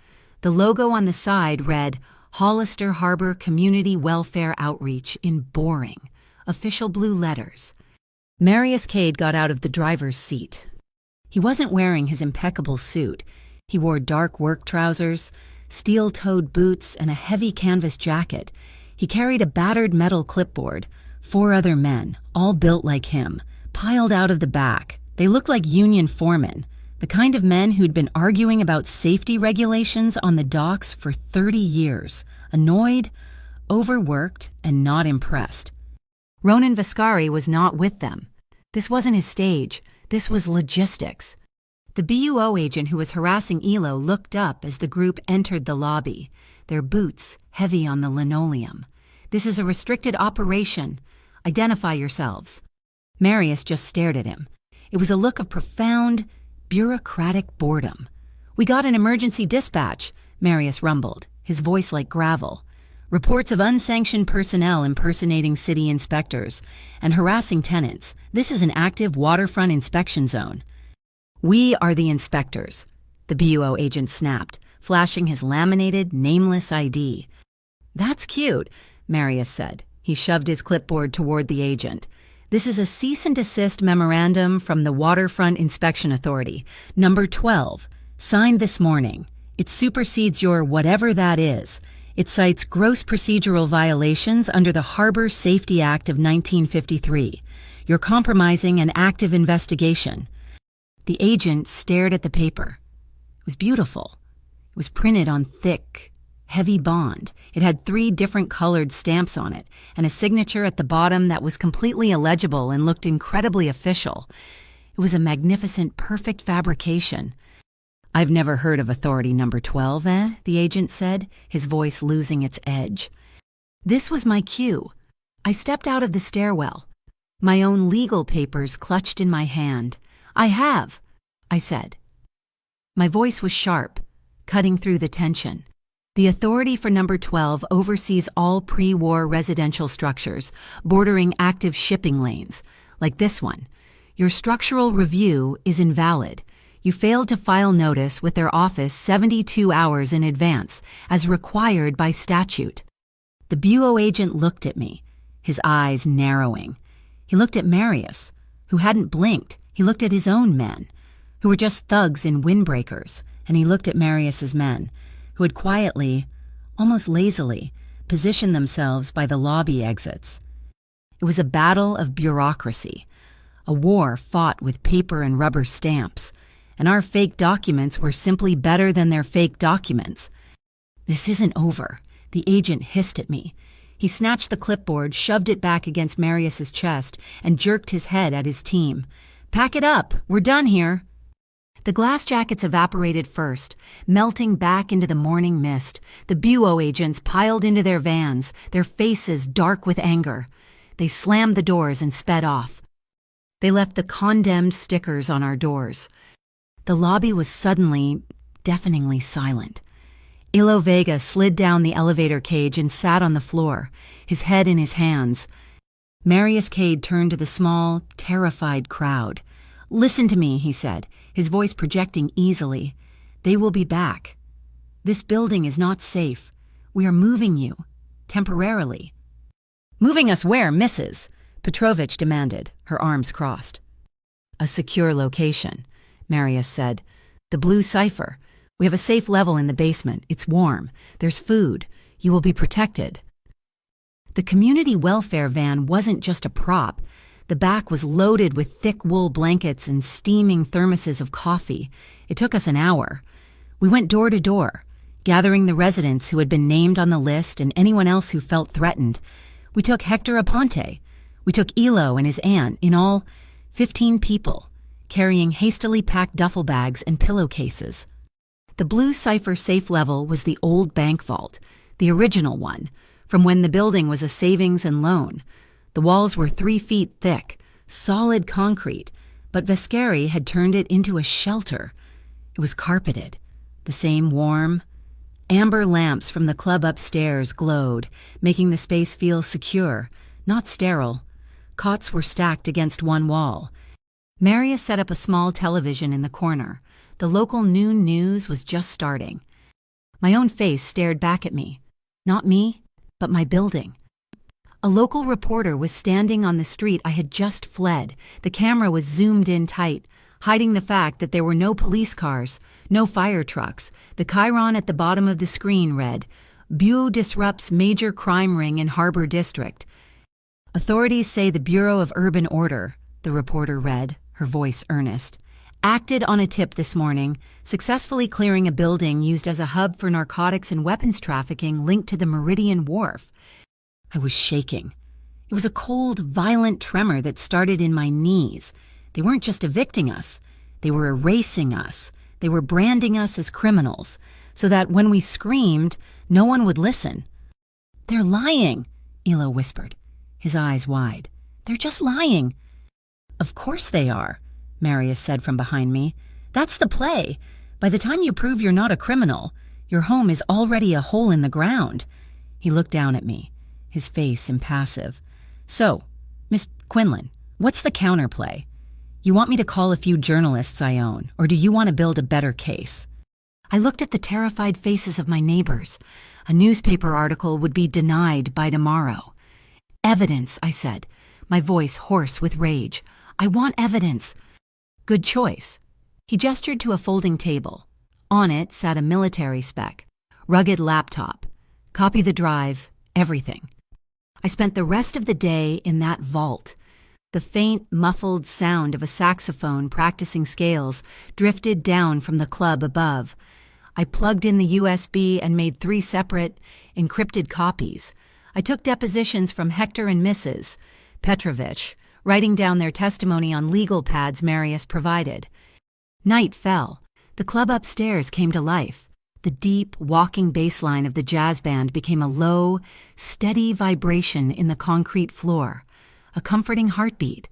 S1: The logo on the side read, "Hollister Harbor Community Welfare Outreach" in boring, official blue letters. Marius Cade got out of the driver's seat. He wasn't wearing his impeccable suit. He wore dark work trousers, steel-toed boots, and a heavy canvas jacket. He carried a battered metal clipboard. 4 other men, all built like him, piled out of the back. They looked like union foremen, the kind of men who'd been arguing about safety regulations on the docks for 30 years, annoyed, overworked, and not impressed. Ronan Viscari was not with them. This wasn't his stage. This was logistics. The BUO agent who was harassing Elo looked up as the group entered the lobby, their boots heavy on the linoleum. "This is a restricted operation. Identify yourselves." Marius just stared at him. It was a look of profound, bureaucratic boredom. "We got an emergency dispatch," Marius rumbled, his voice like gravel. "Reports of unsanctioned personnel impersonating city inspectors and harassing tenants. This is an active waterfront inspection zone." "We are the inspectors," the BUO agent snapped, flashing his laminated, nameless ID. "That's cute," Marius said. He shoved his clipboard toward the agent. "This is a cease and desist memorandum from the Waterfront Inspection Authority, number 12, signed this morning. It supersedes your whatever that is. It cites gross procedural violations under the Harbor Safety Act of 1953. You're compromising an active investigation." The agent stared at the paper. It was beautiful. It was printed on thick, heavy bond. It had 3 different colored stamps on it, and a signature at the bottom that was completely illegible and looked incredibly official. It was a magnificent, perfect fabrication. "I've never heard of Authority Number 12, eh?" the agent said, his voice losing its edge. This was my cue. I stepped out of the stairwell, my own legal papers clutched in my hand. "I have," I said. My voice was sharp, cutting through the tension. "The authority for number 12 oversees all pre-war residential structures bordering active shipping lanes, like this one. Your structural review is invalid. You failed to file notice with their office 72 hours in advance, as required by statute." The bureau agent looked at me, his eyes narrowing. He looked at Marius, who hadn't blinked. He looked at his own men, who were just thugs in windbreakers, and he looked at Marius's men, who had quietly, almost lazily, positioned themselves by the lobby exits. It was a battle of bureaucracy, a war fought with paper and rubber stamps, and our fake documents were simply better than their fake documents. "This isn't over," the agent hissed at me. He snatched the clipboard, shoved it back against Marius's chest, and jerked his head at his team. "Pack it up, we're done here." The glass jackets evaporated first, melting back into the morning mist. The bureau agents piled into their vans, their faces dark with anger. They slammed the doors and sped off. They left the condemned stickers on our doors. The lobby was suddenly, deafeningly silent. Ilo Vega slid down the elevator cage and sat on the floor, his head in his hands. Marius Cade turned to the small, terrified crowd. "Listen to me," he said, his voice projecting easily. "They will be back. This building is not safe. We are moving you, temporarily." "Moving us where, Mrs.?" Petrovich demanded, her arms crossed. "A secure location," Marius said. "The blue cipher. We have a safe level in the basement. It's warm. There's food. You will be protected." The community welfare van wasn't just a prop. The back was loaded with thick wool blankets and steaming thermoses of coffee. It took us an hour. We went door to door, gathering the residents who had been named on the list and anyone else who felt threatened. We took Hector Aponte. We took Elo and his aunt, in all 15 people, carrying hastily packed duffel bags and pillowcases. The blue cipher safe level was the old bank vault, the original one, from when the building was a savings and loan. The walls were 3 feet thick, solid concrete, but Vescari had turned it into a shelter. It was carpeted. The same warm, amber lamps from the club upstairs glowed, making the space feel secure, not sterile. Cots were stacked against one wall. Marius set up a small television in the corner. The local noon news was just starting. My own face stared back at me. Not me, but my building. A local reporter was standing on the street I had just fled. The camera was zoomed in tight, hiding the fact that there were no police cars, no fire trucks. The chyron at the bottom of the screen read, "Bureau disrupts major crime ring in Harbor District." "Authorities say the Bureau of Urban Order," the reporter read, her voice earnest, "acted on a tip this morning, successfully clearing a building used as a hub for narcotics and weapons trafficking linked to the Meridian Wharf." I was shaking. It was a cold, violent tremor that started in my knees. They weren't just evicting us. They were erasing us. They were branding us as criminals, so that when we screamed, no one would listen. "They're lying," Elo whispered, his eyes wide. "They're just lying." "Of course they are," Marius said from behind me. "That's the play. By the time you prove you're not a criminal, your home is already a hole in the ground." He looked down at me, his face impassive. "So, Miss Quinlan, what's the counterplay? You want me to call a few journalists I own, or do you want to build a better case?" I looked at the terrified faces of my neighbors. A newspaper article would be denied by tomorrow. Evidence, I said, my voice hoarse with rage. I want evidence. Good choice. He gestured to a folding table. On it sat a military spec, rugged laptop. Copy the drive, everything. I spent the rest of the day in that vault. The faint, muffled sound of a saxophone practicing scales drifted down from the club above. I plugged in the USB and made 3 separate, encrypted copies. I took depositions from Hector and Mrs. Petrovich, writing down their testimony on legal pads Marius provided. Night fell. The club upstairs came to life. The deep, walking bass line of the jazz band became a low, steady vibration in the concrete floor, a comforting heartbeat.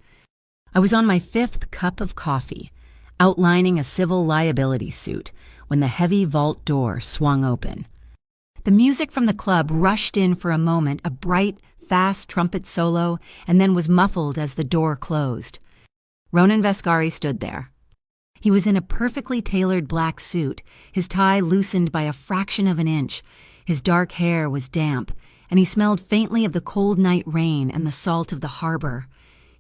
S1: I was on my 5th cup of coffee, outlining a civil liability suit, when the heavy vault door swung open. The music from the club rushed in for a moment, a bright, fast trumpet solo, and then was muffled as the door closed. Ronan Vescari stood there. He was in a perfectly tailored black suit, his tie loosened by a fraction of an inch. His dark hair was damp, and he smelled faintly of the cold night rain and the salt of the harbor.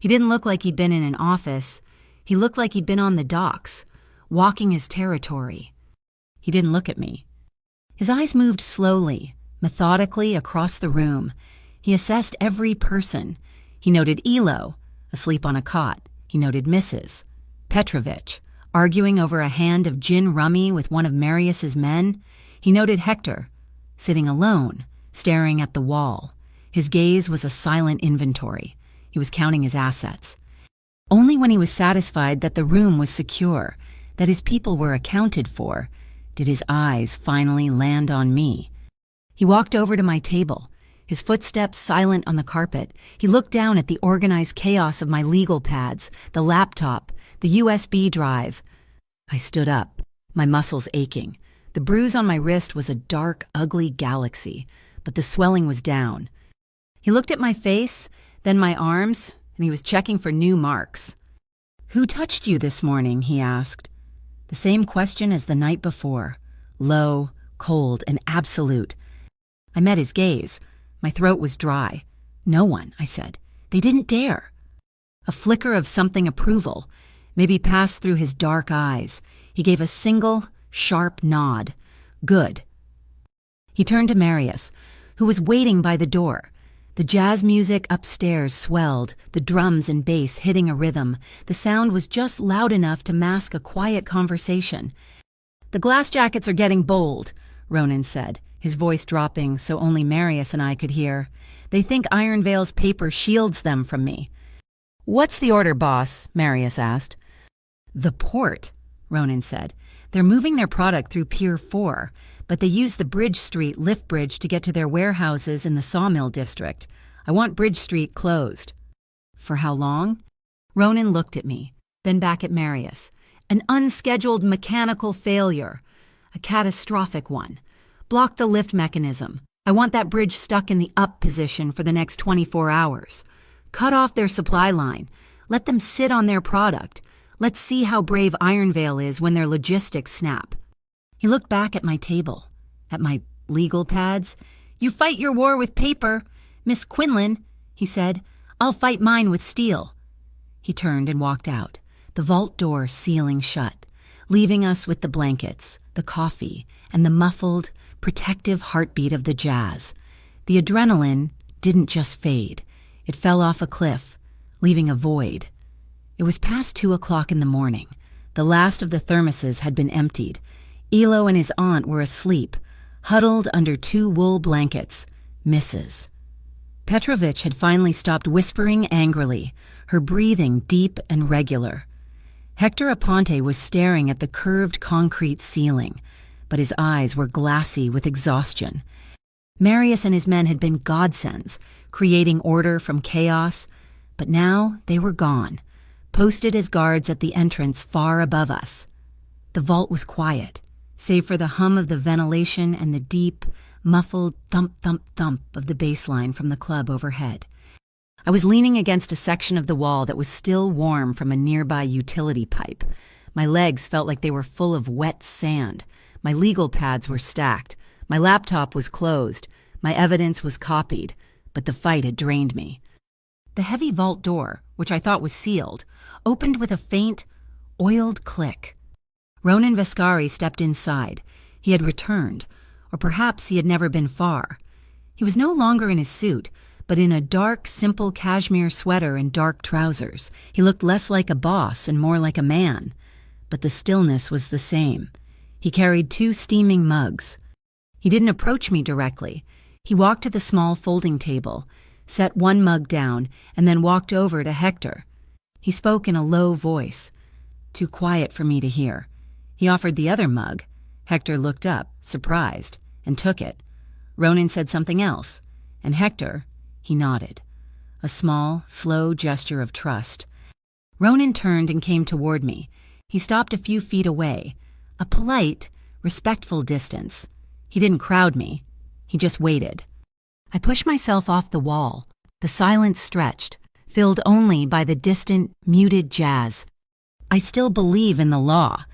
S1: He didn't look like he'd been in an office. He looked like he'd been on the docks, walking his territory. He didn't look at me. His eyes moved slowly, methodically across the room. He assessed every person. He noted Elo, asleep on a cot. He noted Mrs. Petrovich, arguing over a hand of gin rummy with one of Marius's men. He noted Hector, sitting alone, staring at the wall. His gaze was a silent inventory. He was counting his assets. Only when he was satisfied that the room was secure, that his people were accounted for, did his eyes finally land on me. He walked over to my table, his footsteps silent on the carpet. He looked down at the organized chaos of my legal pads, the laptop, the USB drive. I stood up, my muscles aching. The bruise on my wrist was a dark, ugly galaxy, but the swelling was down. He looked at my face, then my arms, and he was checking for new marks. "Who touched you this morning?" he asked. The same question as the night before, low, cold, and absolute. I met his gaze. My throat was dry. "No one," I said. "They didn't dare." A flicker of something approval maybe passed through his dark eyes. He gave a single, sharp nod. "Good." He turned to Marius, who was waiting by the door. The jazz music upstairs swelled, the drums and bass hitting a rhythm. The sound was just loud enough to mask a quiet conversation. "The glass jackets are getting bold," Ronan said, his voice dropping so only Marius and I could hear. "They think Iron Veil's paper shields them from me." "What's the order, boss?" Marius asked. "The port," Ronan said. "They're moving their product through Pier 4, but they use the Bridge Street lift bridge to get to their warehouses in the Sawmill District. I want Bridge Street closed." "For how long?" Ronan looked at me, then back at Marius. "An unscheduled mechanical failure. A catastrophic one. Block the lift mechanism. I want that bridge stuck in the up position for the next 24 hours. Cut off their supply line. Let them sit on their product. Let's see how brave Iron Veil is when their logistics snap." He looked back at my table, at my legal pads. "You fight your war with paper, Miss Quinlan," he said. "I'll fight mine with steel." He turned and walked out, the vault door sealing shut, leaving us with the blankets, the coffee, and the muffled, protective heartbeat of the jazz. The adrenaline didn't just fade. It fell off a cliff, leaving a void. It was past 2 o'clock in the morning. The last of the thermoses had been emptied. Elo and his aunt were asleep, huddled under 2 wool blankets. Mrs. Petrovich had finally stopped whispering angrily, her breathing deep and regular. Hector Aponte was staring at the curved concrete ceiling, but his eyes were glassy with exhaustion. Marius and his men had been godsends, creating order from chaos, but now they were gone, posted as guards at the entrance far above us. The vault was quiet, save for the hum of the ventilation and the deep, muffled thump-thump-thump of the bass line from the club overhead. I was leaning against a section of the wall that was still warm from a nearby utility pipe. My legs felt like they were full of wet sand, My legal pads were stacked. My laptop was closed. My evidence was copied. But the fight had drained me. The heavy vault door, which I thought was sealed, opened with a faint, oiled click. Ronan Vescari stepped inside. He had returned, or perhaps he had never been far. He was no longer in his suit, but in a dark, simple cashmere sweater and dark trousers. He looked less like a boss and more like a man. But the stillness was the same. He carried 2 steaming mugs. He didn't approach me directly. He walked to the small folding table, set one mug down, and then walked over to Hector. He spoke in a low voice, too quiet for me to hear. He offered the other mug. Hector looked up, surprised, and took it. Ronan said something else, and Hector, he nodded. A small, slow gesture of trust. Ronan turned and came toward me. He stopped a few feet away, a polite, respectful distance. He didn't crowd me. He just waited. I pushed myself off the wall. The silence stretched, filled only by the distant, muted jazz. "I still believe in the law,"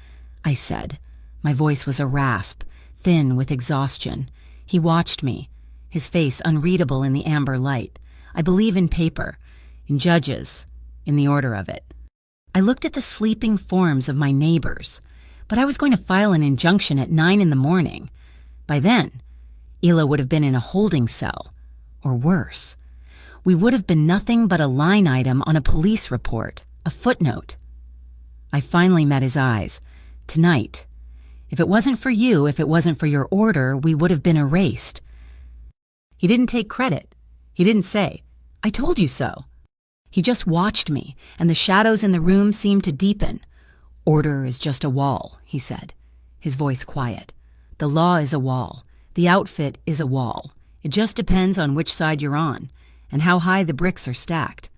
S1: I said. My voice was a rasp, thin with exhaustion. He watched me, his face unreadable in the amber light. "I believe in paper, in judges, in the order of it." I looked at the sleeping forms of my neighbors, but I was going to file an injunction at 9 in the morning. By then, Ela would have been in a holding cell, or worse. We would have been nothing but a line item on a police report, a footnote. I finally met his eyes. "Tonight. If it wasn't for you, if it wasn't for your order, we would have been erased." He didn't take credit. He didn't say, "I told you so." He just watched me, and the shadows in the room seemed to deepen. "Order is just a wall," he said, his voice quiet. "The law is a wall. The outfit is a wall. It just depends on which side you're on, and how high the bricks are stacked."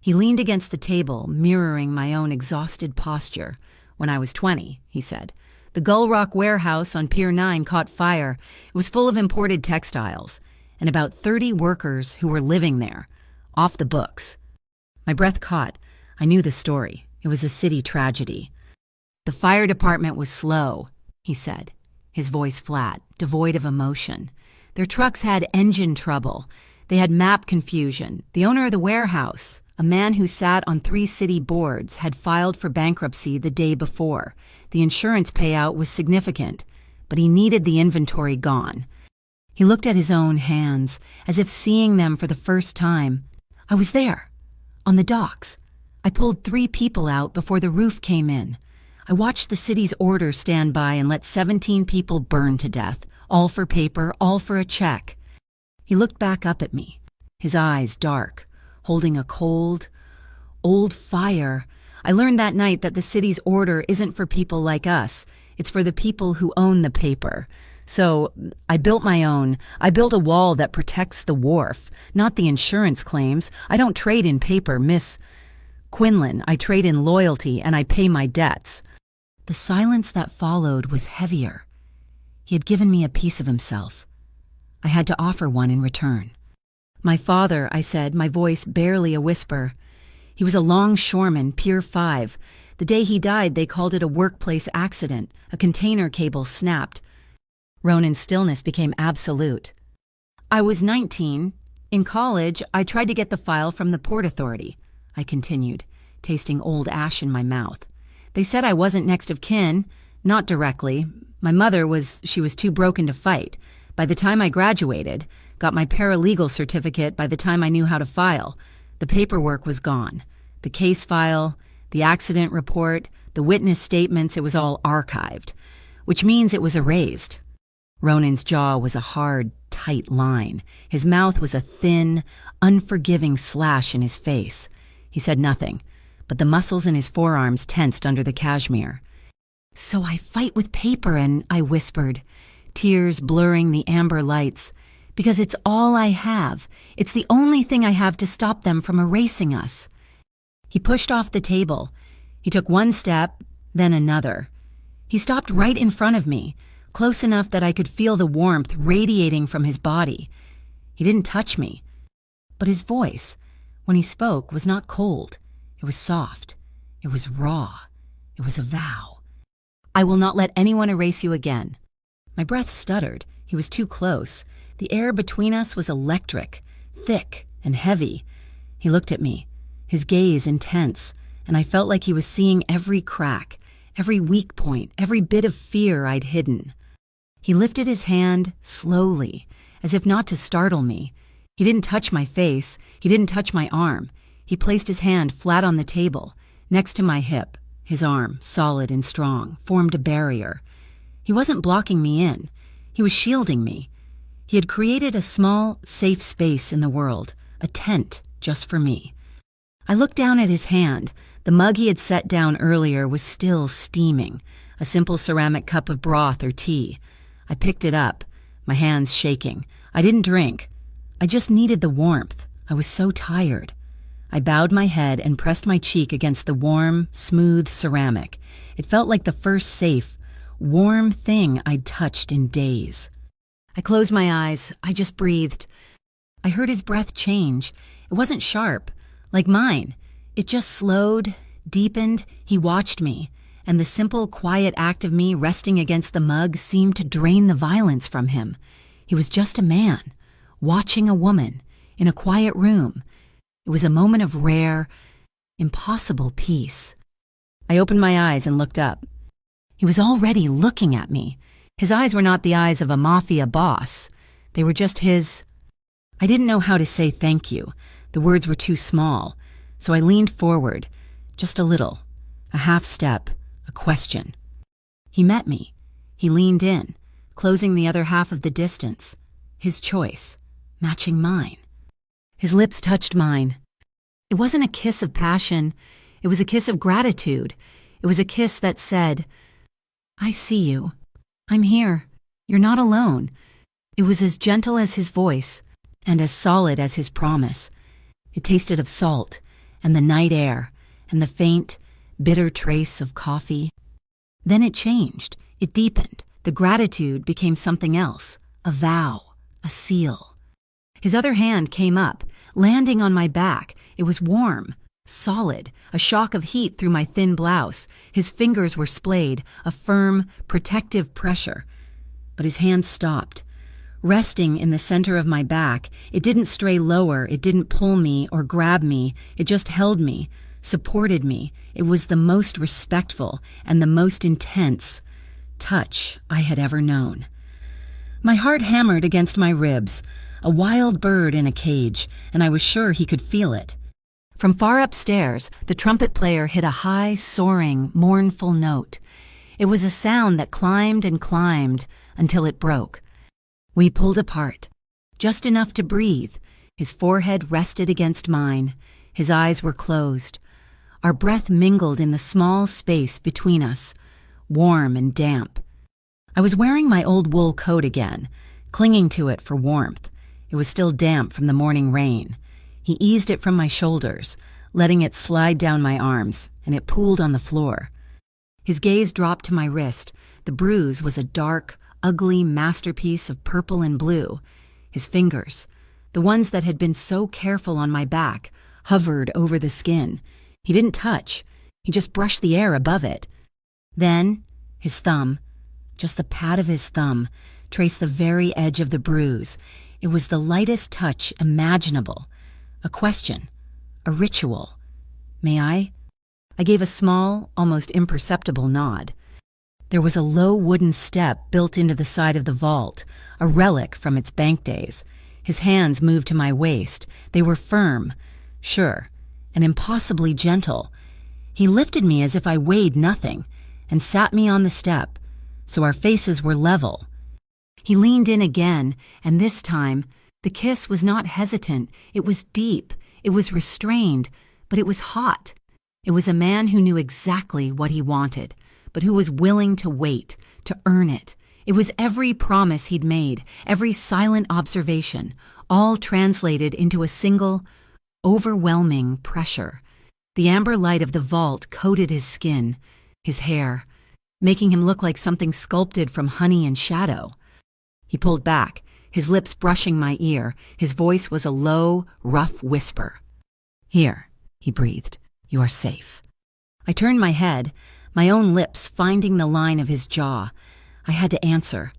S1: He leaned against the table, mirroring my own exhausted posture. "When I was 20, he said, "the Gull Rock warehouse on Pier 9 caught fire. It was full of imported textiles, and about 30 workers who were living there, off the books." My breath caught. I knew the story. It was a city tragedy. "The fire department was slow," he said, his voice flat, devoid of emotion. "Their trucks had engine trouble. They had map confusion. The owner of the warehouse, a man who sat on 3 city boards, had filed for bankruptcy the day before. The insurance payout was significant, but he needed the inventory gone." He looked at his own hands, as if seeing them for the first time. "I was there, on the docks. I pulled 3 people out before the roof came in. I watched the city's order stand by and let 17 people burn to death, all for paper, all for a check." He looked back up at me, his eyes dark, holding a cold, old fire. "I learned that night that the city's order isn't for people like us. It's for the people who own the paper. So I built my own. I built a wall that protects the wharf, not the insurance claims. I don't trade in paper, Miss Quinlan. I trade in loyalty, and I pay my debts." The silence that followed was heavier. He had given me a piece of himself. I had to offer one in return. "My father," I said, my voice barely a whisper. "He was a longshoreman, Pier 5. The day he died, they called it a workplace accident. A container cable snapped." Ronan's stillness became absolute. "I was 19. In college, I tried to get the file from the Port Authority," I continued, tasting old ash in my mouth. "They said I wasn't next of kin, not directly. My mother was too broken to fight. By the time I graduated, got my paralegal certificate by the time I knew how to file, the paperwork was gone. The case file, the accident report, the witness statements, it was all archived, which means it was erased." Ronan's jaw was a hard, tight line. His mouth was a thin, unforgiving slash in his face. He said nothing, but the muscles in his forearms tensed under the cashmere. "So I fight with paper," and I whispered, tears blurring the amber lights, "because it's all I have. It's the only thing I have to stop them from erasing us." He pushed off the table. He took one step, then another. He stopped right in front of me, close enough that I could feel the warmth radiating from his body. He didn't touch me, but his voice, when he spoke, was not cold. It was soft. It was raw. It was a vow. "I will not let anyone erase you again. My breath stuttered. He was too close. The air between us was electric, thick and heavy. He looked at me, his gaze intense, and I felt like he was seeing every crack, every weak point, every bit of fear I'd hidden. He lifted his hand slowly, as if not to startle me. He didn't touch my face. He didn't touch my arm. He placed his hand flat on the table, next to my hip. His arm, solid and strong, formed a barrier. He wasn't blocking me in. He was shielding me. He had created a small, safe space in the world, a tent just for me. I looked down at his hand. The mug he had set down earlier was still steaming, a simple ceramic cup of broth or tea. I picked it up, my hands shaking. I didn't drink. I just needed the warmth. I was so tired. I bowed my head and pressed my cheek against the warm, smooth ceramic. It felt like the first safe, warm thing I'd touched in days. I closed my eyes. I just breathed. I heard his breath change. It wasn't sharp, like mine. It just slowed, deepened. He watched me, and the simple, quiet act of me resting against the mug seemed to drain the violence from him. He was just a man, watching a woman, in a quiet room. It was a moment of rare, impossible peace. I opened my eyes and looked up. He was already looking at me. His eyes were not the eyes of a Mafia boss. They were just his. I didn't know how to say thank you. The words were too small. So I leaned forward, just a little, a half step, a question. He met me. He leaned in, closing the other half of the distance. His choice, matching mine. His lips touched mine. It wasn't a kiss of passion. It was a kiss of gratitude. It was a kiss that said, "I see you. I'm here. You're not alone." It was as gentle as his voice and as solid as his promise. It tasted of salt and the night air and the faint, bitter trace of coffee. Then it changed. It deepened. The gratitude became something else, a vow, a seal. His other hand came up, landing on my back. It was warm, solid, a shock of heat through my thin blouse. His fingers were splayed, a firm, protective pressure. But his hand stopped. Resting in the center of my back, it didn't stray lower, it didn't pull me or grab me, it just held me, supported me. It was the most respectful and the most intense touch I had ever known. My heart hammered against my ribs, a wild bird in a cage, and I was sure he could feel it. From far upstairs, the trumpet player hit a high, soaring, mournful note. It was a sound that climbed and climbed until it broke. We pulled apart, just enough to breathe. His forehead rested against mine. His eyes were closed. Our breath mingled in the small space between us, warm and damp. I was wearing my old wool coat again, clinging to it for warmth. It was still damp from the morning rain. He eased it from my shoulders, letting it slide down my arms, and it pooled on the floor. His gaze dropped to my wrist. The bruise was a dark, ugly masterpiece of purple and blue. His fingers, the ones that had been so careful on my back, hovered over the skin. He didn't touch. He just brushed the air above it. Then, his thumb, just the pad of his thumb, traced the very edge of the bruise. It was the lightest touch imaginable. A question, a ritual. May I? I gave a small, almost imperceptible nod. There was a low wooden step built into the side of the vault, a relic from its bank days. His hands moved to my waist. They were firm, sure, and impossibly gentle. He lifted me as if I weighed nothing and sat me on the step, so our faces were level. He leaned in again, and this time, the kiss was not hesitant. It was deep. It was restrained, but it was hot. It was a man who knew exactly what he wanted, but who was willing to wait, to earn it. It was every promise he'd made, every silent observation, all translated into a single, overwhelming pressure. The amber light of the vault coated his skin, his hair, making him look like something sculpted from honey and shadow. He pulled back, his lips brushing my ear. His voice was a low, rough whisper. "Here," he breathed. "You are safe." I turned my head, my own lips finding the line of his jaw. I had to answer.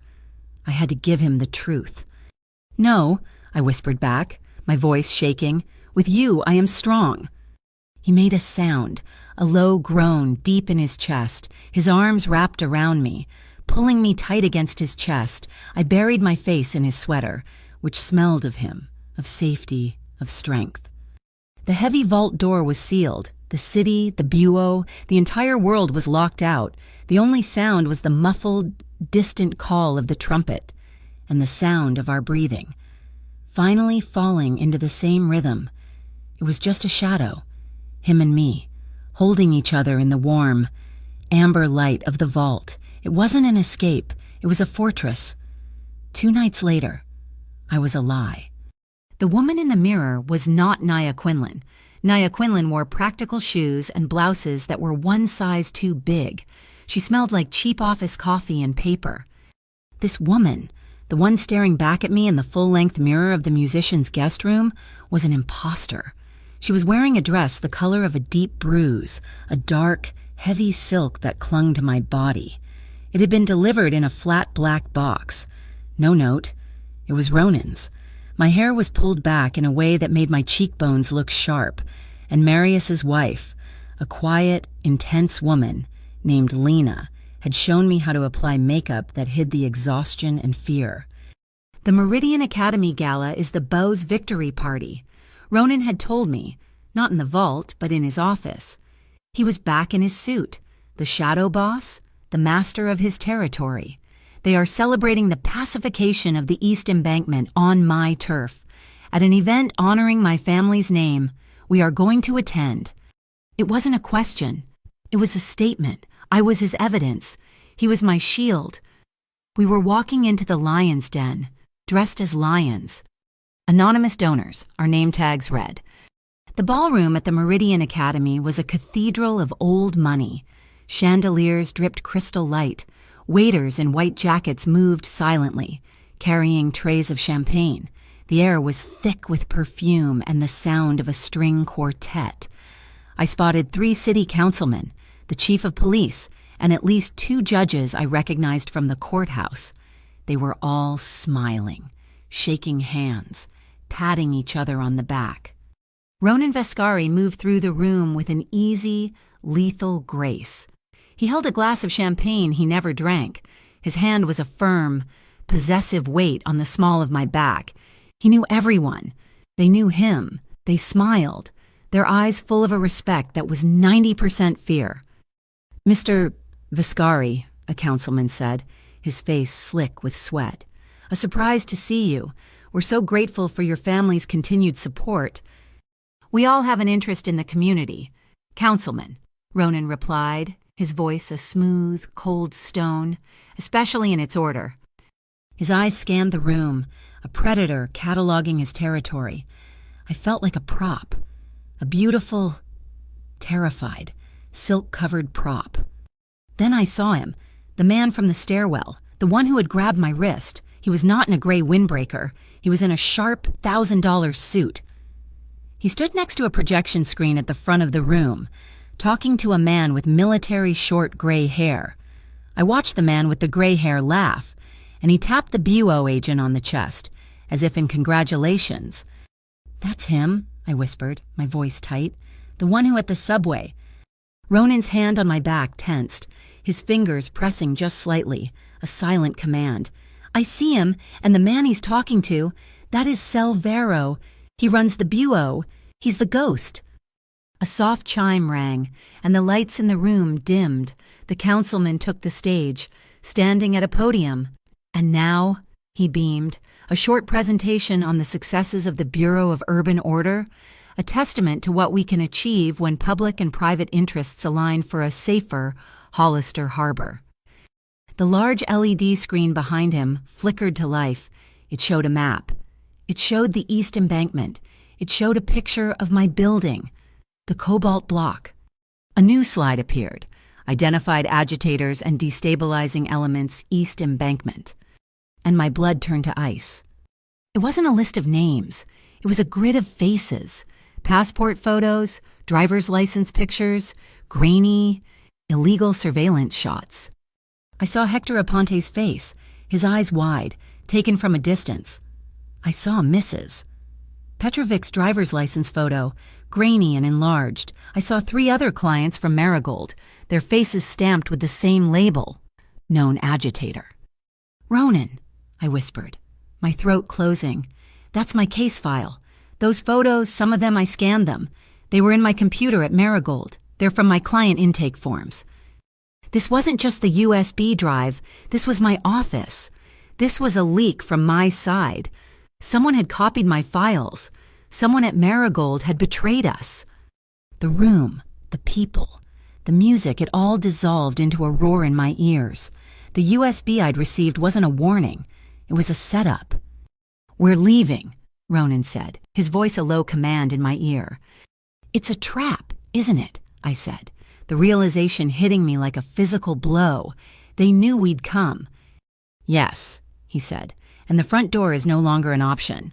S1: I had to give him the truth. "No," I whispered back, my voice shaking. "With you, I am strong." He made a sound, a low groan deep in his chest, his arms wrapped around me. Pulling me tight against his chest, I buried my face in his sweater, which smelled of him, of safety, of strength. The heavy vault door was sealed. The city, the bureau, the entire world was locked out. The only sound was the muffled, distant call of the trumpet, and the sound of our breathing, finally falling into the same rhythm. It was just a shadow, him and me, holding each other in the warm, amber light of the vault. It wasn't an escape, it was a fortress. 2 nights later, I was a lie. The woman in the mirror was not Nia Quinlan. Nia Quinlan wore practical shoes and blouses that were one size too big. She smelled like cheap office coffee and paper. This woman, the one staring back at me in the full-length mirror of the musician's guest room, was an imposter. She was wearing a dress the color of a deep bruise, a dark, heavy silk that clung to my body. It had been delivered in a flat black box. No note. It was Ronan's. My hair was pulled back in a way that made my cheekbones look sharp, and Marius's wife, a quiet, intense woman named Lena, had shown me how to apply makeup that hid the exhaustion and fear. The Meridian Academy Gala is the Beau's victory party. Ronan had told me, not in the vault, but in his office. He was back in his suit, the shadow boss, the master of his territory. They are celebrating the pacification of the East Embankment on my turf. At an event honoring my family's name, we are going to attend. It wasn't a question. It was a statement. I was his evidence. He was my shield. We were walking into the lion's den, dressed as lions. Anonymous donors, our name tags read. The ballroom at the Meridian Academy was a cathedral of old money. Chandeliers dripped crystal light. Waiters in white jackets moved silently, carrying trays of champagne. The air was thick with perfume and the sound of a string quartet. I spotted 3 city councilmen, the chief of police, and at least 2 judges I recognized from the courthouse. They were all smiling, shaking hands, patting each other on the back. Ronan Vescari moved through the room with an easy, lethal grace. He held a glass of champagne he never drank. His hand was a firm, possessive weight on the small of my back. He knew everyone. They knew him. They smiled, their eyes full of a respect that was 90% fear. "Mr. Vescari," a councilman said, his face slick with sweat. "A surprise to see you. We're so grateful for your family's continued support." "We all have an interest in the community, Councilman," Ronan replied, his voice a smooth, cold stone, especially in its order. His eyes scanned the room, a predator cataloging his territory. I felt like a prop, a beautiful, terrified, silk-covered prop. Then I saw him, the man from the stairwell, the one who had grabbed my wrist. He was not in a gray windbreaker. He was in a sharp $1,000 suit. He stood next to a projection screen at the front of the room, talking to a man with military short gray hair. I watched the man with the gray hair laugh, and he tapped the bureau agent on the chest, as if in congratulations. "That's him," I whispered, my voice tight. "The one who at the subway." Ronan's hand on my back tensed, his fingers pressing just slightly, a silent command. "I see him, and the man he's talking to, that is Selvero. He runs the bureau. He's the ghost." A soft chime rang, and the lights in the room dimmed. The councilman took the stage, standing at a podium. "And now," he beamed, "a short presentation on the successes of the Bureau of Urban Order, a testament to what we can achieve when public and private interests align for a safer Hollister Harbor." The large LED screen behind him flickered to life. It showed a map. It showed the East Embankment. It showed a picture of my building, the Cobalt Block. A new slide appeared, identified agitators and destabilizing elements East Embankment. And my blood turned to ice. It wasn't a list of names. It was a grid of faces, passport photos, driver's license pictures, grainy, illegal surveillance shots. I saw Hector Aponte's face, his eyes wide, taken from a distance. I saw Mrs. Petrovic's driver's license photo, grainy and enlarged. I saw 3 other clients from Marigold, their faces stamped with the same label, known agitator. "Ronan," I whispered, my throat closing. "That's my case file. Those photos, some of them I scanned them. They were in my computer at Marigold. They're from my client intake forms. This wasn't just the USB drive. This was my office. This was a leak from my side. Someone had copied my files. Someone at Marigold had betrayed us." The room, the people, the music, it all dissolved into a roar in my ears. The USB I'd received wasn't a warning. It was a setup. "We're leaving," Ronan said, his voice a low command in my ear. "It's a trap, isn't it?" I said, the realization hitting me like a physical blow. They knew we'd come. "Yes," he said, "and the front door is no longer an option."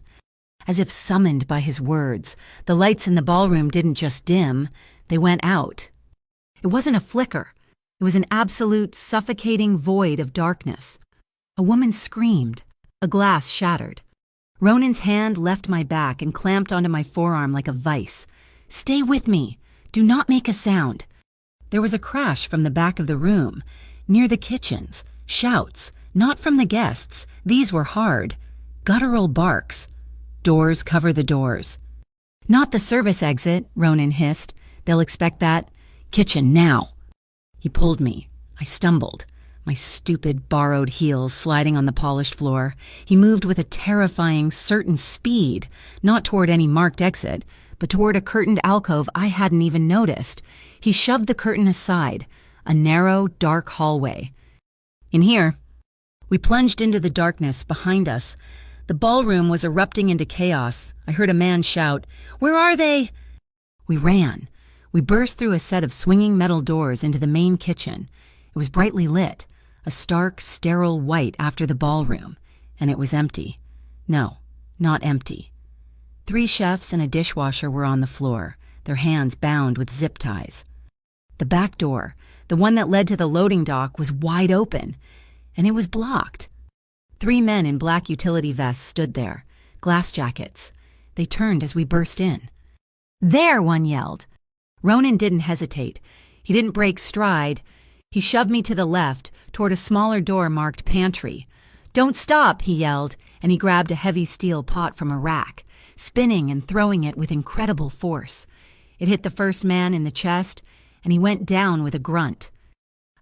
S1: As if summoned by his words, the lights in the ballroom didn't just dim, they went out. It wasn't a flicker. It was an absolute, suffocating void of darkness. A woman screamed. A glass shattered. Ronan's hand left my back and clamped onto my forearm like a vice. "Stay with me. Do not make a sound." There was a crash from the back of the room, near the kitchens. Shouts, not from the guests. These were hard. Guttural barks. "Doors cover the doors." "Not the service exit," Ronan hissed. "They'll expect that. Kitchen, now." He pulled me. I stumbled, my stupid, borrowed heels sliding on the polished floor. He moved with a terrifying, certain speed, not toward any marked exit, but toward a curtained alcove I hadn't even noticed. He shoved the curtain aside, a narrow, dark hallway. In here, we plunged into the darkness behind us. The ballroom was erupting into chaos. I heard a man shout, "Where are they?" We ran. We burst through a set of swinging metal doors into the main kitchen. It was brightly lit, a stark, sterile white after the ballroom, and it was empty. No, not empty. 3 chefs and a dishwasher were on the floor, their hands bound with zip ties. The back door, the one that led to the loading dock, was wide open, and it was blocked. 3 men in black utility vests stood there, glass jackets. They turned as we burst in. "There!" one yelled. Ronan didn't hesitate. He didn't break stride. He shoved me to the left, toward a smaller door marked pantry. "Don't stop," he yelled, and he grabbed a heavy steel pot from a rack, spinning and throwing it with incredible force. It hit the first man in the chest, and he went down with a grunt.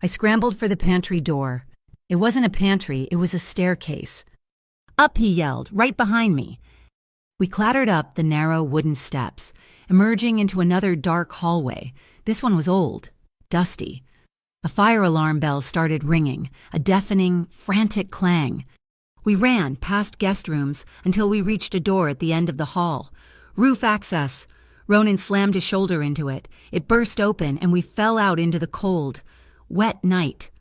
S1: I scrambled for the pantry door. It wasn't a pantry, it was a staircase. "Up," he yelled, "right behind me." We clattered up the narrow wooden steps, emerging into another dark hallway. This one was old, dusty. A fire alarm bell started ringing, a deafening, frantic clang. We ran past guest rooms until we reached a door at the end of the hall. "Roof access." Ronan slammed his shoulder into it. It burst open, and we fell out into the cold, wet night.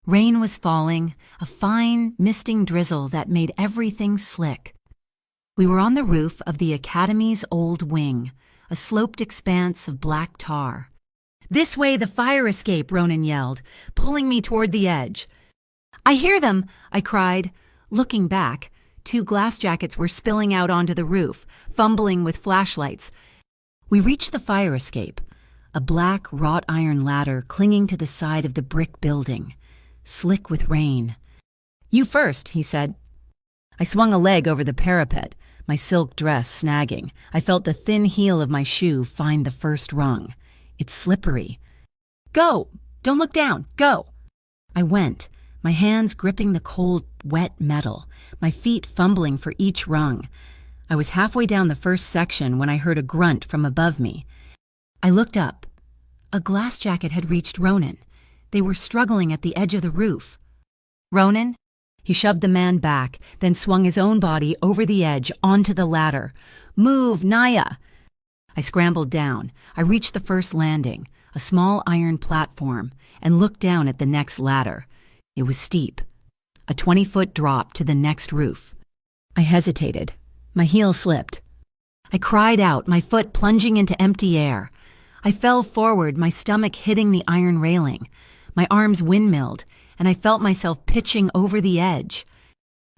S1: Rain was falling, a fine, misting drizzle that made everything slick. We were on the roof of the Academy's old wing, a sloped expanse of black tar. "This way, the fire escape," Ronan yelled, pulling me toward the edge. "I hear them," I cried. Looking back, 2 glass jackets were spilling out onto the roof, fumbling with flashlights. We reached the fire escape, a black wrought iron ladder clinging to the side of the brick building, slick with rain. "You first," he said. I swung a leg over the parapet, my silk dress snagging. I felt the thin heel of my shoe find the first rung. It's slippery. "Go! Don't look down! Go!" I went, my hands gripping the cold, wet metal, my feet fumbling for each rung. I was halfway down the first section when I heard a grunt from above me. I looked up. A glass jacket had reached Ronan. They were struggling at the edge of the roof. "Ronan?" He shoved the man back, then swung his own body over the edge onto the ladder. "Move, Naya!" I scrambled down. I reached the first landing, a small iron platform, and looked down at the next ladder. It was steep, a 20-foot drop to the next roof. I hesitated. My heel slipped. I cried out, my foot plunging into empty air. I fell forward, my stomach hitting the iron railing. My arms windmilled, and I felt myself pitching over the edge.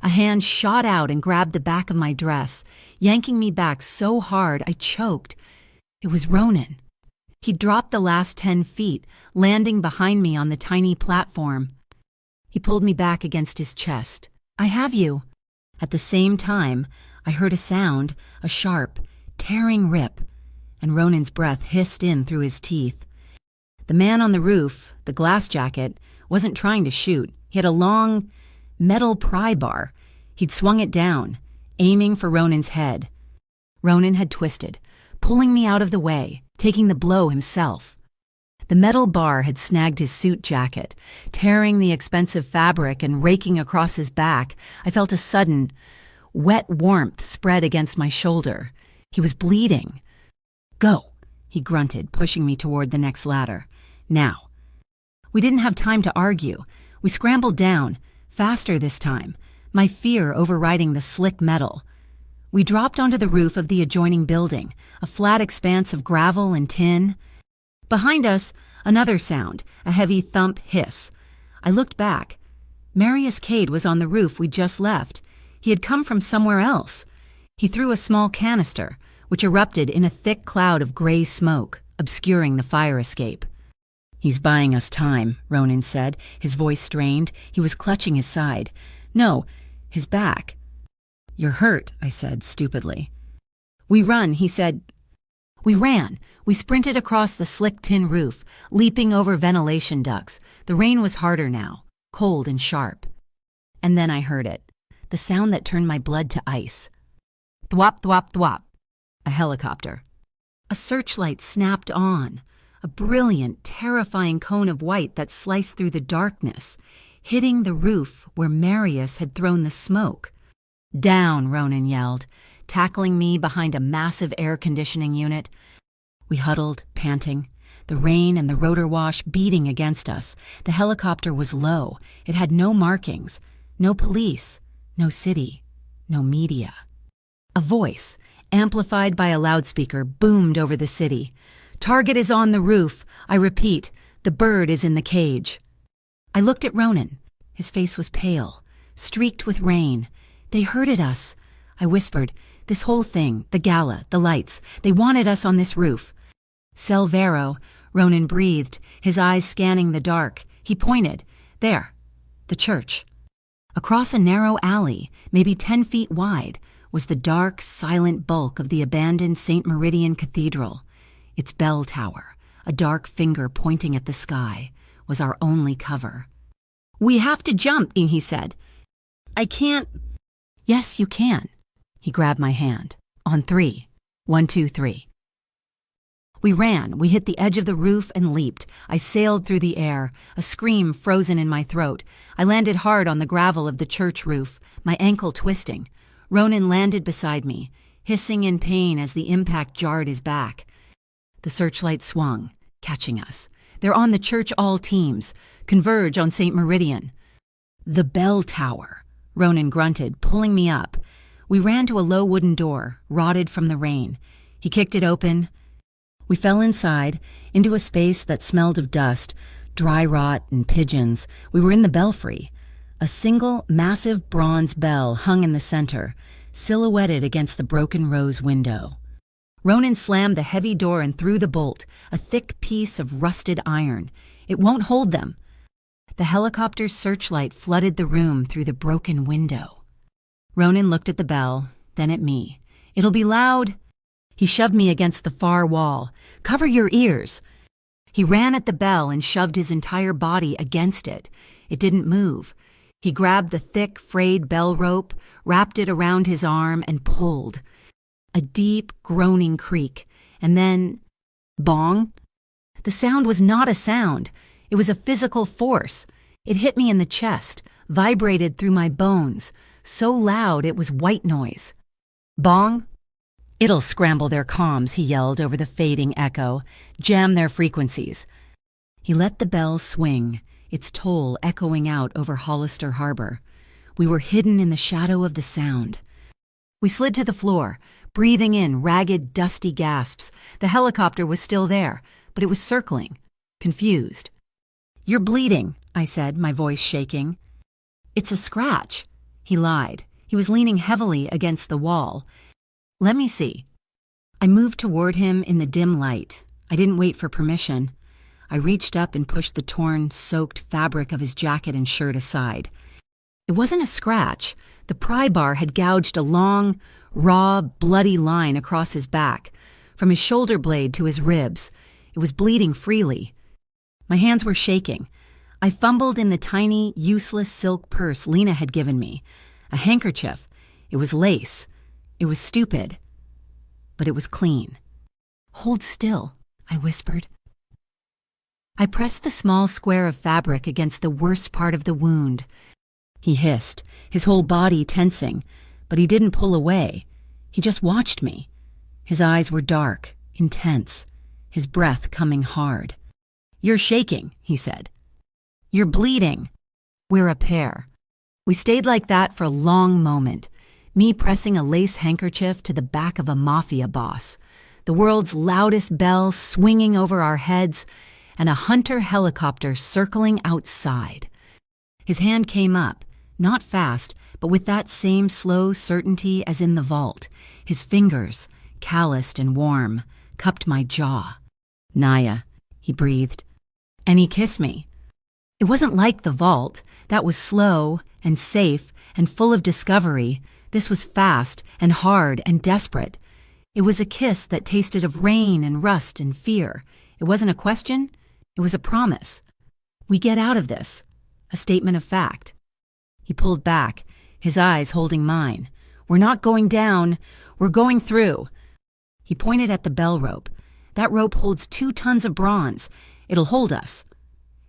S1: A hand shot out and grabbed the back of my dress, yanking me back so hard I choked. It was Ronan. He dropped the last 10 feet, landing behind me on the tiny platform. He pulled me back against his chest. "I have you." At the same time, I heard a sound, a sharp, tearing rip, and Ronan's breath hissed in through his teeth. The man on the roof, the glass jacket, wasn't trying to shoot. He had a long, metal pry bar. He'd swung it down, aiming for Ronan's head. Ronan had twisted, pulling me out of the way, taking the blow himself. The metal bar had snagged his suit jacket, tearing the expensive fabric and raking across his back. I felt a sudden, wet warmth spread against my shoulder. He was bleeding. "Go," he grunted, pushing me toward the next ladder. "Now." We didn't have time to argue. We scrambled down, faster this time, my fear overriding the slick metal. We dropped onto the roof of the adjoining building, a flat expanse of gravel and tin. Behind us, another sound, a heavy thump hiss. I looked back. Marius Cade was on the roof we'd just left. He had come from somewhere else. He threw a small canister, which erupted in a thick cloud of gray smoke, obscuring the fire escape. "He's buying us time," Ronan said, his voice strained. He was clutching his side. No, his back. "You're hurt," I said stupidly. "We run," he said. We ran. We sprinted across the slick tin roof, leaping over ventilation ducts. The rain was harder now, cold and sharp. And then I heard it, the sound that turned my blood to ice. Thwop, thwop, thwop. A helicopter. A searchlight snapped on, a brilliant, terrifying cone of white that sliced through the darkness, hitting the roof where Marius had thrown the smoke. "Down," Ronan yelled, tackling me behind a massive air conditioning unit. We huddled, panting, the rain and the rotor wash beating against us. The helicopter was low. It had no markings, no police, no city, no media. A voice, amplified by a loudspeaker, boomed over the city. "Target is on the roof. I repeat, the bird is in the cage." I looked at Ronan. His face was pale, streaked with rain. "They herded us," I whispered. "This whole thing, the gala, the lights, they wanted us on this roof." "Selvero," Ronan breathed, his eyes scanning the dark. He pointed. "There, the church." Across a narrow alley, maybe 10 feet wide, was the dark, silent bulk of the abandoned St. Meridian Cathedral. Its bell tower, a dark finger pointing at the sky, was our only cover. "We have to jump," he said. "I can't." "Yes, you can." He grabbed my hand. "On 3. 1, 2, 3. We ran. We hit the edge of the roof and leaped. I sailed through the air, a scream frozen in my throat. I landed hard on the gravel of the church roof, my ankle twisting. Ronan landed beside me, hissing in pain as the impact jarred his back. The searchlight swung, catching us. "They're on the church, all teams. Converge on St. Meridian." "The bell tower," Ronan grunted, pulling me up. We ran to a low wooden door, rotted from the rain. He kicked it open. We fell inside, into a space that smelled of dust, dry rot and pigeons. We were in the belfry. A single, massive bronze bell hung in the center, silhouetted against the broken rose window. Ronan slammed the heavy door and threw the bolt, a thick piece of rusted iron. "It won't hold them." The helicopter's searchlight flooded the room through the broken window. Ronan looked at the bell, then at me. "It'll be loud." He shoved me against the far wall. "Cover your ears." He ran at the bell and shoved his entire body against it. It didn't move. He grabbed the thick, frayed bell rope, wrapped it around his arm, and pulled. A deep, groaning creak, and then... bong? The sound was not a sound. It was a physical force. It hit me in the chest, vibrated through my bones, so loud it was white noise. "Bong? It'll scramble their comms," he yelled over the fading echo. "Jam their frequencies." He let the bell swing, its toll echoing out over Hollister Harbor. We were hidden in the shadow of the sound. We slid to the floor, breathing in ragged, dusty gasps. The helicopter was still there, but it was circling, confused. "You're bleeding," I said, my voice shaking. It's a scratch. He lied. He was leaning heavily against the wall. Let me see. I moved toward him in the dim light. I didn't wait for permission. I reached up and pushed the torn, soaked fabric of his jacket and shirt aside. It wasn't a scratch. The pry bar had gouged a long, raw, bloody line across his back, from his shoulder blade to his ribs. It was bleeding freely. My hands were shaking. I fumbled in the tiny, useless silk purse Lena had given me. A handkerchief. It was lace. It was stupid. But it was clean. Hold still, I whispered. I pressed the small square of fabric against the worst part of the wound. He hissed, his whole body tensing, but he didn't pull away. He just watched me. His eyes were dark, intense, his breath coming hard. You're shaking, he said. You're bleeding. We're a pair. We stayed like that for a long moment, me pressing a lace handkerchief to the back of a Mafia boss, the world's loudest bell swinging over our heads, and a Hunter helicopter circling outside. His hand came up, not fast, but with that same slow certainty as in the vault. His fingers, calloused and warm, cupped my jaw. Naya, he breathed. And he kissed me. It wasn't like the vault. That was slow and safe and full of discovery. This was fast and hard and desperate. It was a kiss that tasted of rain and rust and fear. It wasn't a question. It was a promise. We get out of this. A statement of fact. He pulled back, his eyes holding mine. We're not going down. We're going through. He pointed at the bell rope. That rope holds 2 tons of bronze. It'll hold us.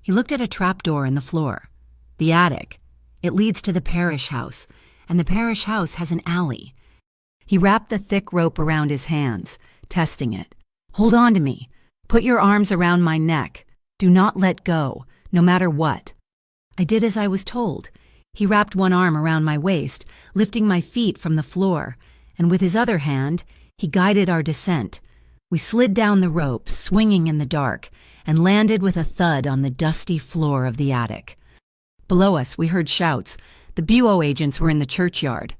S1: He looked at a trapdoor in the floor. The attic. It leads to the parish house, and the parish house has an alley. He wrapped the thick rope around his hands, testing it. Hold on to me. Put your arms around my neck. Do not let go, no matter what. I did as I was told. He wrapped one arm around my waist, lifting my feet from the floor, and with his other hand, he guided our descent. We slid down the rope, swinging in the dark, and landed with a thud on the dusty floor of the attic. Below us, we heard shouts. The bureau agents were in the churchyard.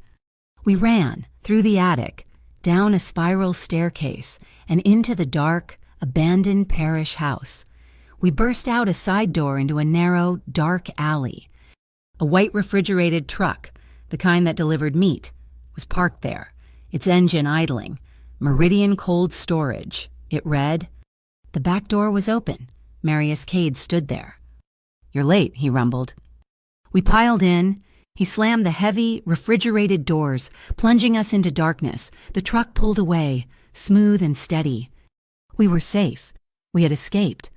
S1: We ran, through the attic, down a spiral staircase, and into the dark, abandoned parish house. We burst out a side door into a narrow, dark alley. A white refrigerated truck, the kind that delivered meat, was parked there, its engine idling. Meridian Cold Storage, it read. The back door was open. Marius Cade stood there. You're late, he rumbled. We piled in. He slammed the heavy, refrigerated doors, plunging us into darkness. The truck pulled away, smooth and steady. We were safe. We had escaped.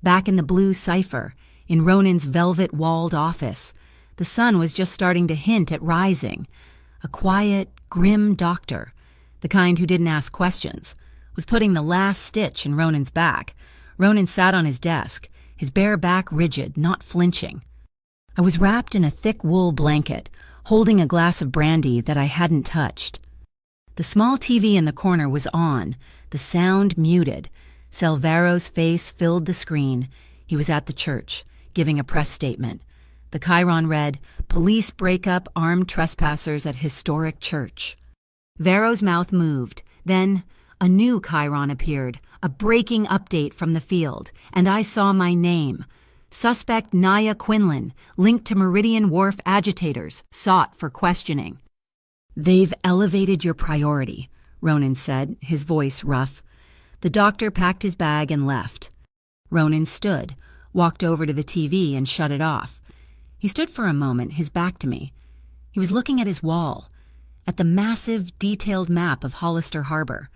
S1: Back in the blue cipher, in Ronan's velvet-walled office, the sun was just starting to hint at rising. A quiet, grim doctor, the kind who didn't ask questions, was putting the last stitch in Ronan's back. Ronan sat on his desk, his bare back rigid, not flinching. I was wrapped in a thick wool blanket, holding a glass of brandy that I hadn't touched. The small TV in the corner was on, the sound muted. Salvero's face filled the screen. He was at the church, giving a press statement. The chyron read, "Police break up armed trespassers at historic church." Vero's mouth moved. Then a new chyron appeared, a breaking update from the field, and I saw my name. Suspect Naya Quinlan, linked to Meridian Wharf agitators, sought for questioning. They've elevated your priority, Ronan said, his voice rough. The doctor packed his bag and left. Ronan stood, walked over to the TV and shut it off. He stood for a moment, his back to me. He was looking at his wall, at the massive, detailed map of Hollister Harbor.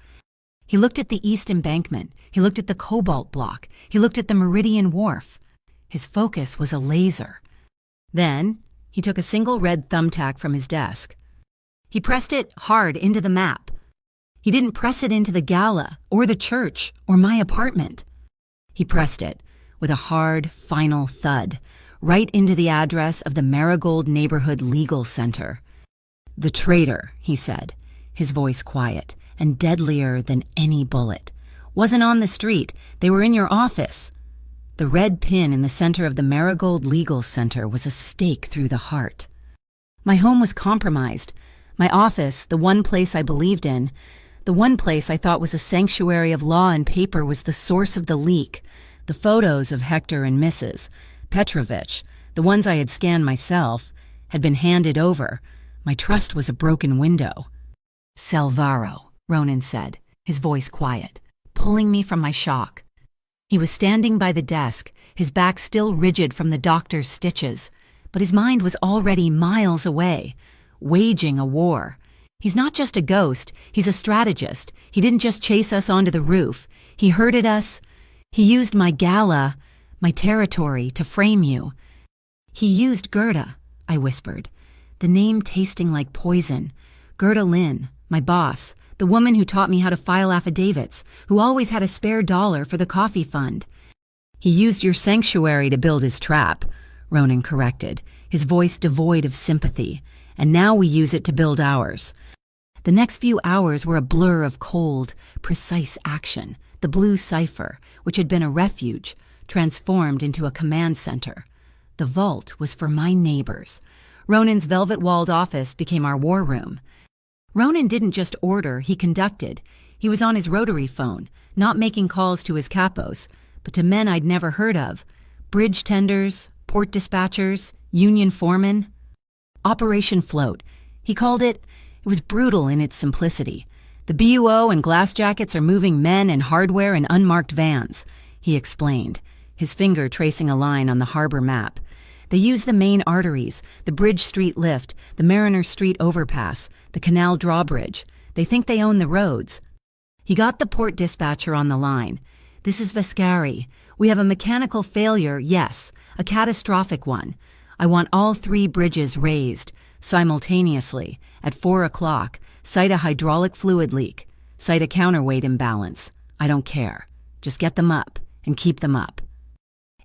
S1: He looked at the East Embankment. He looked at the Cobalt Block. He looked at the Meridian Wharf. His focus was a laser. Then, he took a single red thumbtack from his desk. He pressed it hard into the map. He didn't press it into the gala, or the church, or my apartment. He pressed it, with a hard, final thud, right into the address of the Marigold Neighborhood Legal Center. The traitor, he said, his voice quiet and deadlier than any bullet. Wasn't on the street. They were in your office. The red pin in the center of the Marigold Legal Center was a stake through the heart. My home was compromised. My office, the one place I believed in, the one place I thought was a sanctuary of law and paper, was the source of the leak. The photos of Hector and Mrs. Petrovich, the ones I had scanned myself, had been handed over. My trust was a broken window. "Salvaro," Ronan said, his voice quiet, pulling me from my shock. He was standing by the desk, his back still rigid from the doctor's stitches, but his mind was already miles away, waging a war. He's not just a ghost, he's a strategist. He didn't just chase us onto the roof. He herded us. He used my gala, my territory, to frame you. He used Gerda, I whispered, the name tasting like poison. Gerda Lynn, my boss, the woman who taught me how to file affidavits, who always had a spare dollar for the coffee fund. "He used your sanctuary to build his trap," Ronan corrected, his voice devoid of sympathy, "and now we use it to build ours." The next few hours were a blur of cold, precise action. The blue cipher, which had been a refuge, transformed into a command center. The vault was for my neighbors. Ronan's velvet-walled office became our war room. Ronan didn't just order, he conducted. He was on his rotary phone, not making calls to his capos, but to men I'd never heard of. Bridge tenders, port dispatchers, union foremen. Operation Float. He called it. It was brutal in its simplicity. "The BUO and glass jackets are moving men and hardware in unmarked vans," he explained, his finger tracing a line on the harbor map. "They use the main arteries, the Bridge Street lift, the Mariner Street overpass, the Canal drawbridge. They think they own the roads." He got the port dispatcher on the line. "This is Vascari. We have a mechanical failure, yes, a catastrophic one. I want all 3 bridges raised, simultaneously, at 4 o'clock. Cite a hydraulic fluid leak. Cite a counterweight imbalance. I don't care. Just get them up, and keep them up."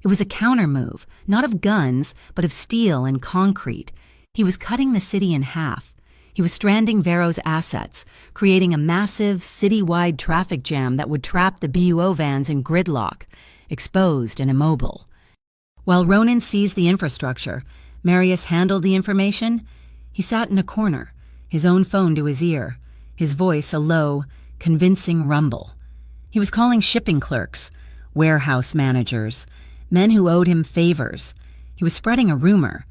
S1: It was a counter move, not of guns, but of steel and concrete. He was cutting the city in half. He was stranding Vero's assets, creating a massive, city-wide traffic jam that would trap the BUO vans in gridlock, exposed and immobile. While Ronan seized the infrastructure, Marius handled the information. He sat in a corner, his own phone to his ear, his voice a low, convincing rumble. He was calling shipping clerks, warehouse managers, men who owed him favors. He was spreading a rumor.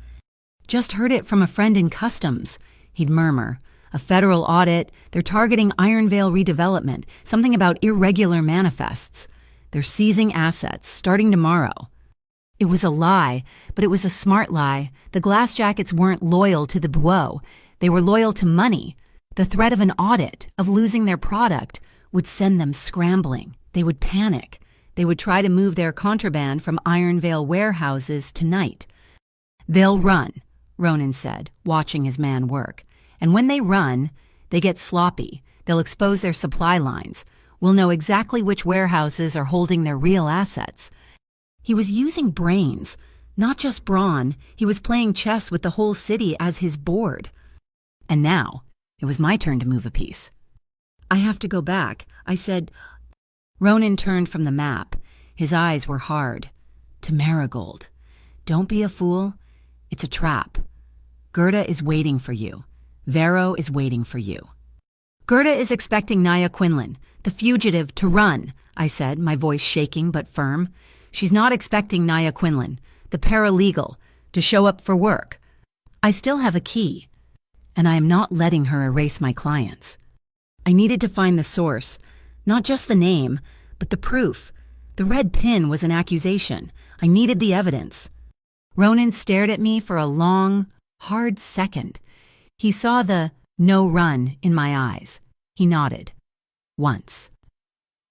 S1: "Just heard it from a friend in customs," he'd murmur. "A federal audit. They're targeting Ironvale redevelopment. Something about irregular manifests. They're seizing assets, starting tomorrow." It was a lie, but it was a smart lie. The glass jackets weren't loyal to the BUO. They were loyal to money. The threat of an audit, of losing their product, would send them scrambling. They would panic. They would try to move their contraband from Ironvale warehouses tonight. "They'll run," Ronan said, watching his man work. "And when they run, they get sloppy. They'll expose their supply lines. We'll know exactly which warehouses are holding their real assets." He was using brains, not just brawn. He was playing chess with the whole city as his board. And now, it was my turn to move a piece. "I have to go back," I said. Ronan turned from the map. His eyes were hard. "To Marigold. Don't be a fool. It's a trap. Gerda is waiting for you. Vero is waiting for you." "Gerda is expecting Naya Quinlan, the fugitive, to run," I said, my voice shaking but firm. "She's not expecting Naya Quinlan, the paralegal, to show up for work. I still have a key, and I am not letting her erase my clients." I needed to find the source, not just the name, but the proof. The red pin was an accusation. I needed the evidence. Ronan stared at me for a long, hard second. He saw the "no run" in my eyes. He nodded. "Once.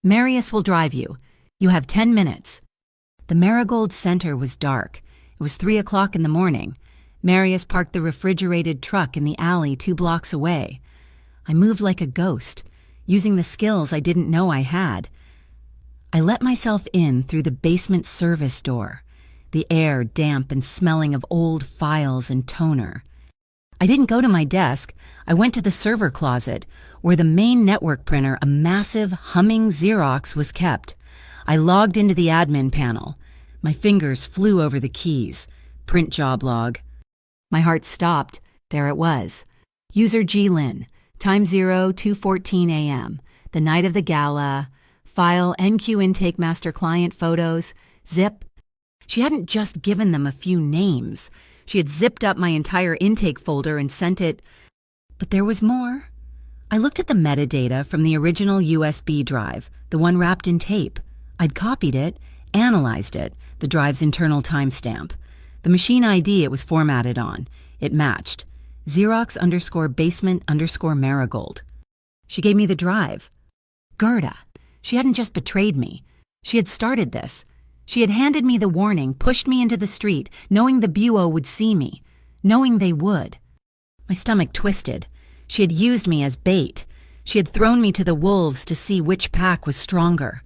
S1: Marius will drive you. You have 10 minutes. The Marigold Center was dark. It was 3 o'clock in the morning. Marius parked the refrigerated truck in the alley 2 blocks away. I moved like a ghost, using the skills I didn't know I had. I let myself in through the basement service door, the air damp and smelling of old files and toner. I didn't go to my desk. I went to the server closet, where the main network printer, a massive, humming Xerox, was kept. I logged into the admin panel. My fingers flew over the keys. Print job log. My heart stopped. There it was. User G. Lin. Time 02:14 a.m. The night of the gala. File NQ intake master client photos. Zip. She hadn't just given them a few names. She had zipped up my entire intake folder and sent it. But there was more. I looked at the metadata from the original USB drive, the one wrapped in tape. I'd copied it, analyzed it, the drive's internal timestamp. The machine ID it was formatted on. It matched. Xerox_basement_marigold. She gave me the drive. Gerda. She hadn't just betrayed me. She had started this. She had handed me the warning, pushed me into the street, knowing the bureau would see me, knowing they would. My stomach twisted. She had used me as bait. She had thrown me to the wolves to see which pack was stronger.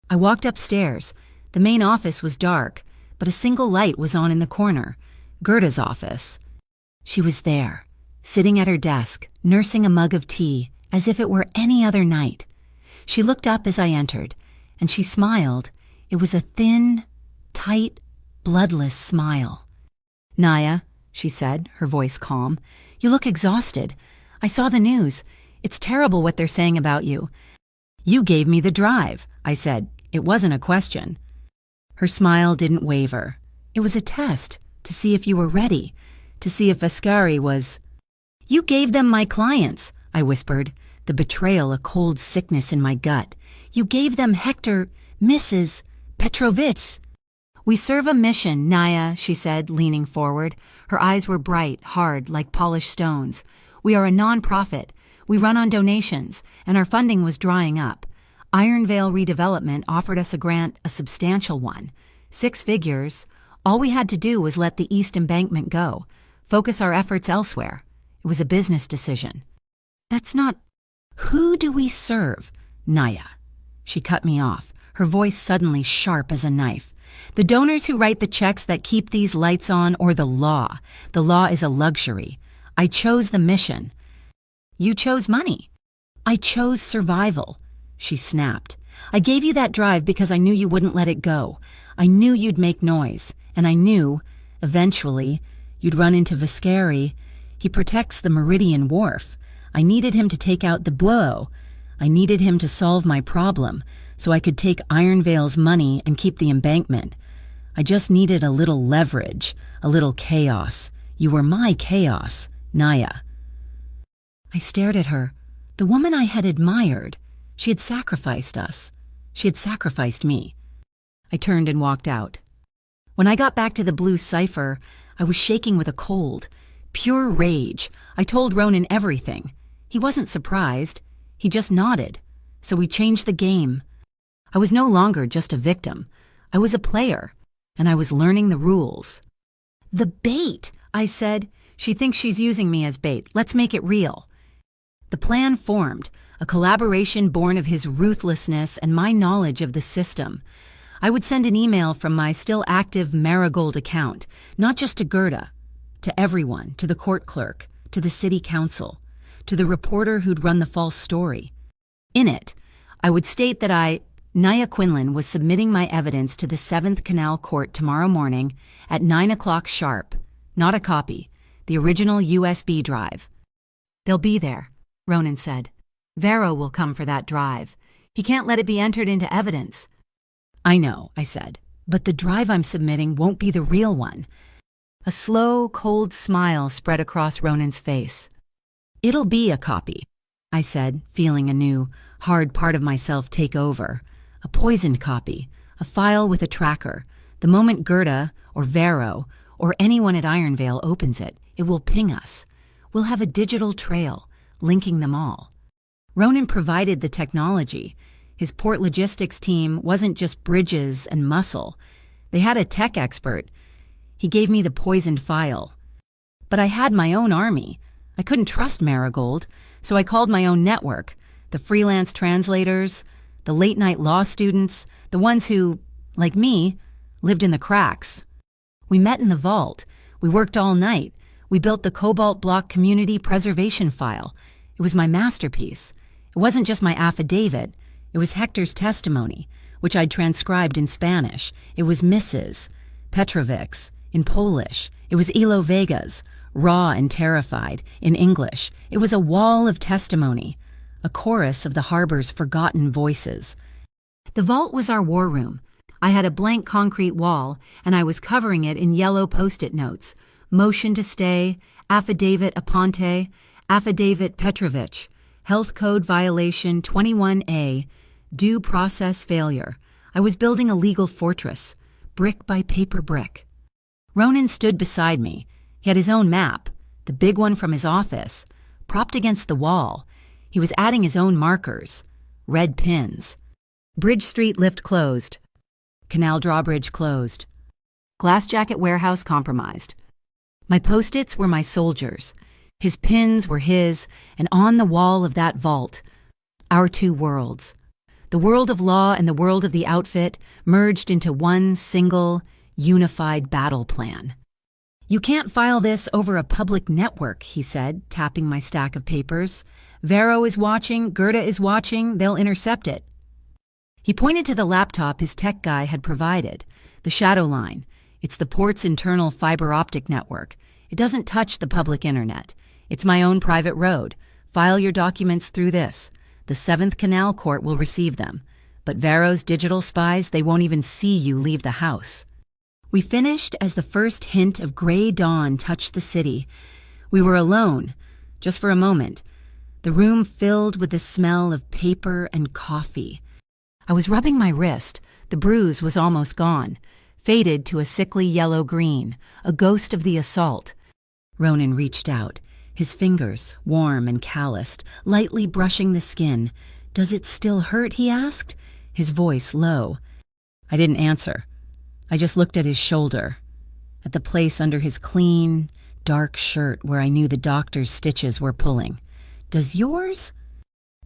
S1: I walked upstairs. The main office was dark, but a single light was on in the corner. Gerda's office. She was there, sitting at her desk, nursing a mug of tea, as if it were any other night. She looked up as I entered, and she smiled. It was a thin, tight, bloodless smile. "Naya," she said, her voice calm, "you look exhausted. I saw the news. It's terrible what they're saying about you." "You gave me the drive," I said. It wasn't a question. Her smile didn't waver. It was a test, to see if you were ready, to see if Ascari was... "You gave them my clients," I whispered, the betrayal a cold sickness in my gut. "You gave them Hector, Mrs. Petrovich." "We serve a mission, Naya," she said, leaning forward. Her eyes were bright, hard, like polished stones. "We are a non-profit. We run on donations, and our funding was drying up. Iron Vale Redevelopment offered us a grant, a substantial one. 6 figures. All we had to do was let the East Embankment go, focus our efforts elsewhere. It was a business decision." "That's not... Who do we serve, Naya?" She cut me off, her voice suddenly sharp as a knife. "The donors who write the checks that keep these lights on, or the law? The law is a luxury. I chose the mission." "You chose money." "I chose survival," she snapped. "I gave you that drive because I knew you wouldn't let it go. I knew you'd make noise, and I knew, eventually, you'd run into Viscari. He protects the Meridian Wharf. I needed him to take out the bureau. I needed him to solve my problem, so I could take Iron Vale's money and keep the embankment. I just needed a little leverage, a little chaos. You were my chaos, Naya." I stared at her, the woman I had admired. She had sacrificed us. She had sacrificed me. I turned and walked out. When I got back to the blue cipher, I was shaking with a cold. Pure rage. I told Ronan everything. He wasn't surprised. He just nodded. So we changed the game. I was no longer just a victim. I was a player, and I was learning the rules. "The bait," I said. "She thinks she's using me as bait. Let's make it real." The plan formed, a collaboration born of his ruthlessness and my knowledge of the system. I would send an email from my still active Marigold account, not just to Gerda, to everyone, to the court clerk, to the city council, to the reporter who'd run the false story. In it, I would state that Naya Quinlan, was submitting my evidence to the 7th Canal Court tomorrow morning at 9 o'clock sharp. Not a copy, the original USB drive. "They'll be there," Ronan said. "Vero will come for that drive. He can't let it be entered into evidence." "I know," I said, "but the drive I'm submitting won't be the real one." A slow, cold smile spread across Ronan's face. "It'll be a copy," I said, feeling a new, hard part of myself take over. "A poisoned copy, a file with a tracker. The moment Gerda, or Vero, or anyone at Iron Vale opens it, it will ping us. We'll have a digital trail, linking them all." Ronan provided the technology. His port logistics team wasn't just bridges and muscle. They had a tech expert. He gave me the poisoned file. But I had my own army. I couldn't trust Marigold, so I called my own network, the freelance translators, the late-night law students, the ones who, like me, lived in the cracks. We met in the vault. We worked all night. We built the Cobalt Block Community Preservation File. It was my masterpiece. It wasn't just my affidavit. It was Hector's testimony. which I'd transcribed in Spanish. It was Mrs. Petrovic's in Polish. It was Elo Vega's, raw and terrified, in English. It was a wall of testimony, a chorus of the harbor's forgotten voices. The vault was our war room. I had a blank concrete wall, and I was covering it in yellow Post-it notes. Motion to stay, affidavit Aponte, affidavit Petrovich, health code violation 21A, due process failure. I was building a legal fortress, brick by paper brick. Ronan stood beside me. He had his own map, the big one from his office, propped against the wall. He was adding his own markers, red pins. Bridge Street lift closed. Canal drawbridge closed. Glass jacket warehouse compromised. My Post-its were my soldiers. His pins were his, and on the wall of that vault, our two worlds. The world of law and the world of the outfit merged into one single, unified battle plan. "You can't file this over a public network," he said, tapping my stack of papers. "Vero is watching, Gerda is watching, they'll intercept it." He pointed to the laptop his tech guy had provided, the Shadow Line. It's the port's internal fiber optic network. It doesn't touch the public internet. It's my own private road. File your documents through this. The 7th Canal Court will receive them. But Vero's digital spies, they won't even see you leave the house. We finished as the first hint of gray dawn touched the city. We were alone, just for a moment. The room filled with the smell of paper and coffee. I was rubbing my wrist. The bruise was almost gone, faded to a sickly yellow-green, a ghost of the assault. Ronan reached out, his fingers, warm and calloused, lightly brushing the skin. "Does it still hurt?" he asked, his voice low. I didn't answer. I just looked at his shoulder, at the place under his clean, dark shirt where I knew the doctor's stitches were pulling. "Does yours?"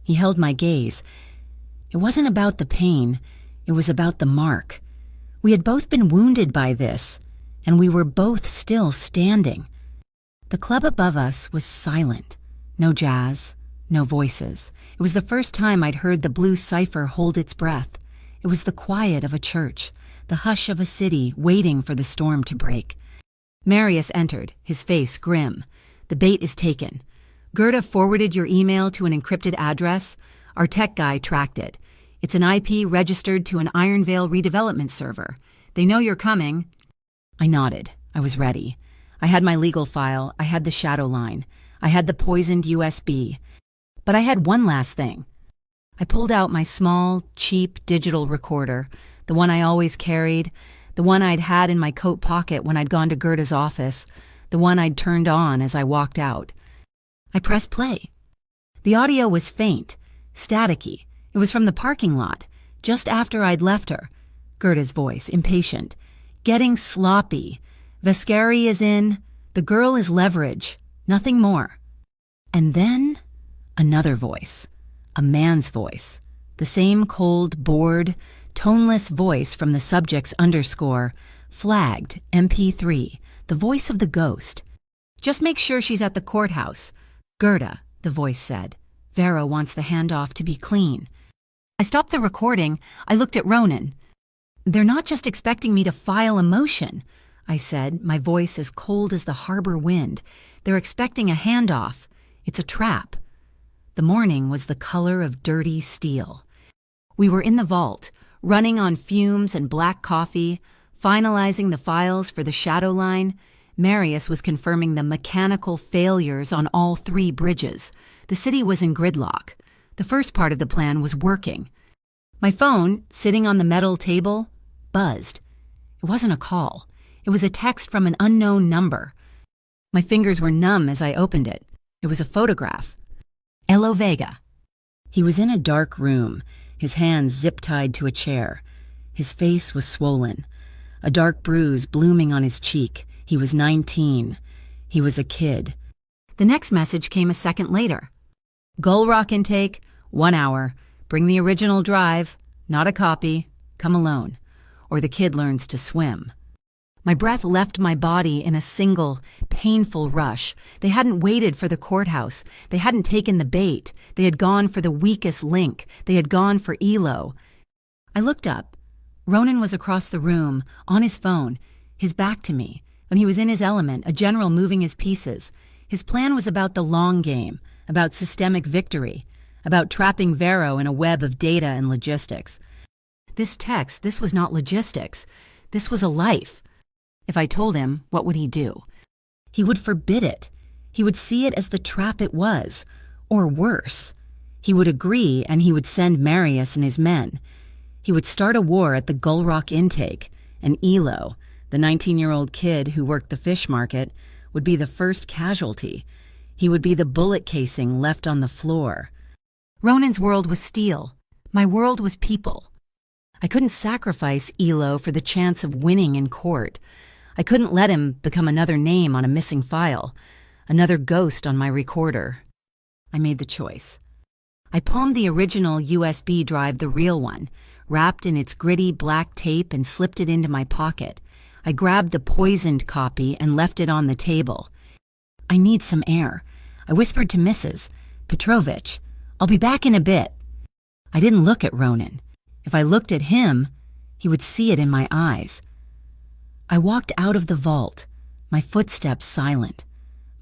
S1: He held my gaze. It wasn't about the pain, it was about the mark. We had both been wounded by this, and we were both still standing. The club above us was silent. No jazz, no voices. It was the first time I'd heard the blue cipher hold its breath. It was the quiet of a church, the hush of a city waiting for the storm to break. Marius entered, his face grim. "The bait is taken. Gerda forwarded your email to an encrypted address. Our tech guy tracked it. It's an IP registered to an Iron Veil redevelopment server. They know you're coming." I nodded. I was ready. I had my legal file. I had the Shadow Line. I had the poisoned USB. But I had one last thing. I pulled out my small, cheap digital recorder, the one I always carried, the one I'd had in my coat pocket when I'd gone to Gerda's office, the one I'd turned on as I walked out. I pressed play. The audio was faint, staticky. It was from the parking lot, just after I'd left her. Gerda's voice, impatient. "Getting sloppy. Vescari is in. The girl is leverage. Nothing more." And then another voice. A man's voice. The same cold, bored, toneless voice from the subject's underscore, flagged, MP3, the voice of the ghost. "Just make sure she's at the courthouse. Gerda," the voice said. "Vero wants the handoff to be clean." I stopped the recording. I looked at Ronan. "They're not just expecting me to file a motion," I said, my voice as cold as the harbor wind. "They're expecting a handoff. It's a trap." The morning was the color of dirty steel. We were in the vault, running on fumes and black coffee, finalizing the files for the Shadow Line. Marius was confirming the mechanical failures on all 3 bridges. The city was in gridlock. The first part of the plan was working. My phone, sitting on the metal table, buzzed. It wasn't a call. It was a text from an unknown number. My fingers were numb as I opened it. It was a photograph. Elo Vega. He was in a dark room, his hands zip-tied to a chair. His face was swollen, a dark bruise blooming on his cheek. He was 19. He was a kid. The next message came a second later. "Gull Rock intake, 1 hour. Bring the original drive, not a copy. Come alone, or the kid learns to swim." My breath left my body in a single, painful rush. They hadn't waited for the courthouse. They hadn't taken the bait. They had gone for the weakest link. They had gone for Elo. I looked up. Ronan was across the room, on his phone, his back to me. When he was in his element, a general moving his pieces. His plan was about the long game, about systemic victory, about trapping Vero in a web of data and logistics. This was not logistics. This was a life. If I told him, what would he do? He would forbid it. He would see it as the trap it was, or worse. He would agree, and he would send Marius and his men. He would start a war at the Gull Rock intake, and Elo, the 19-year-old kid who worked the fish market, would be the first casualty. He would be the bullet casing left on the floor. Ronan's world was steel. My world was people. I couldn't sacrifice Elo for the chance of winning in court. I couldn't let him become another name on a missing file, another ghost on my recorder. I made the choice. I palmed the original USB drive, the real one, wrapped in its gritty black tape, and slipped it into my pocket. I grabbed the poisoned copy and left it on the table. I need some air. I whispered to Mrs. Petrovich, I'll be back in a bit. I didn't look at Ronan. If I looked at him, he would see it in my eyes. I walked out of the vault, my footsteps silent,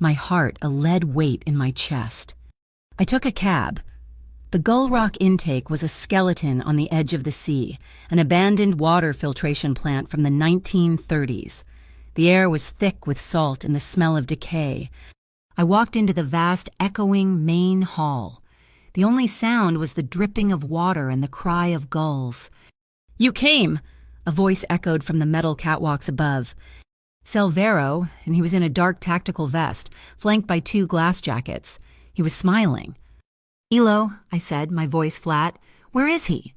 S1: my heart a lead weight in my chest. I took a cab. The Gull Rock intake was a skeleton on the edge of the sea, an abandoned water filtration plant from the 1930s. The air was thick with salt and the smell of decay. I walked into the vast, echoing main hall. The only sound was the dripping of water and the cry of gulls. "You came!" a voice echoed from the metal catwalks above. Vero, and he was in a dark tactical vest, flanked by 2 glass jackets. He was smiling. "Elo," I said, my voice flat. "Where is he?"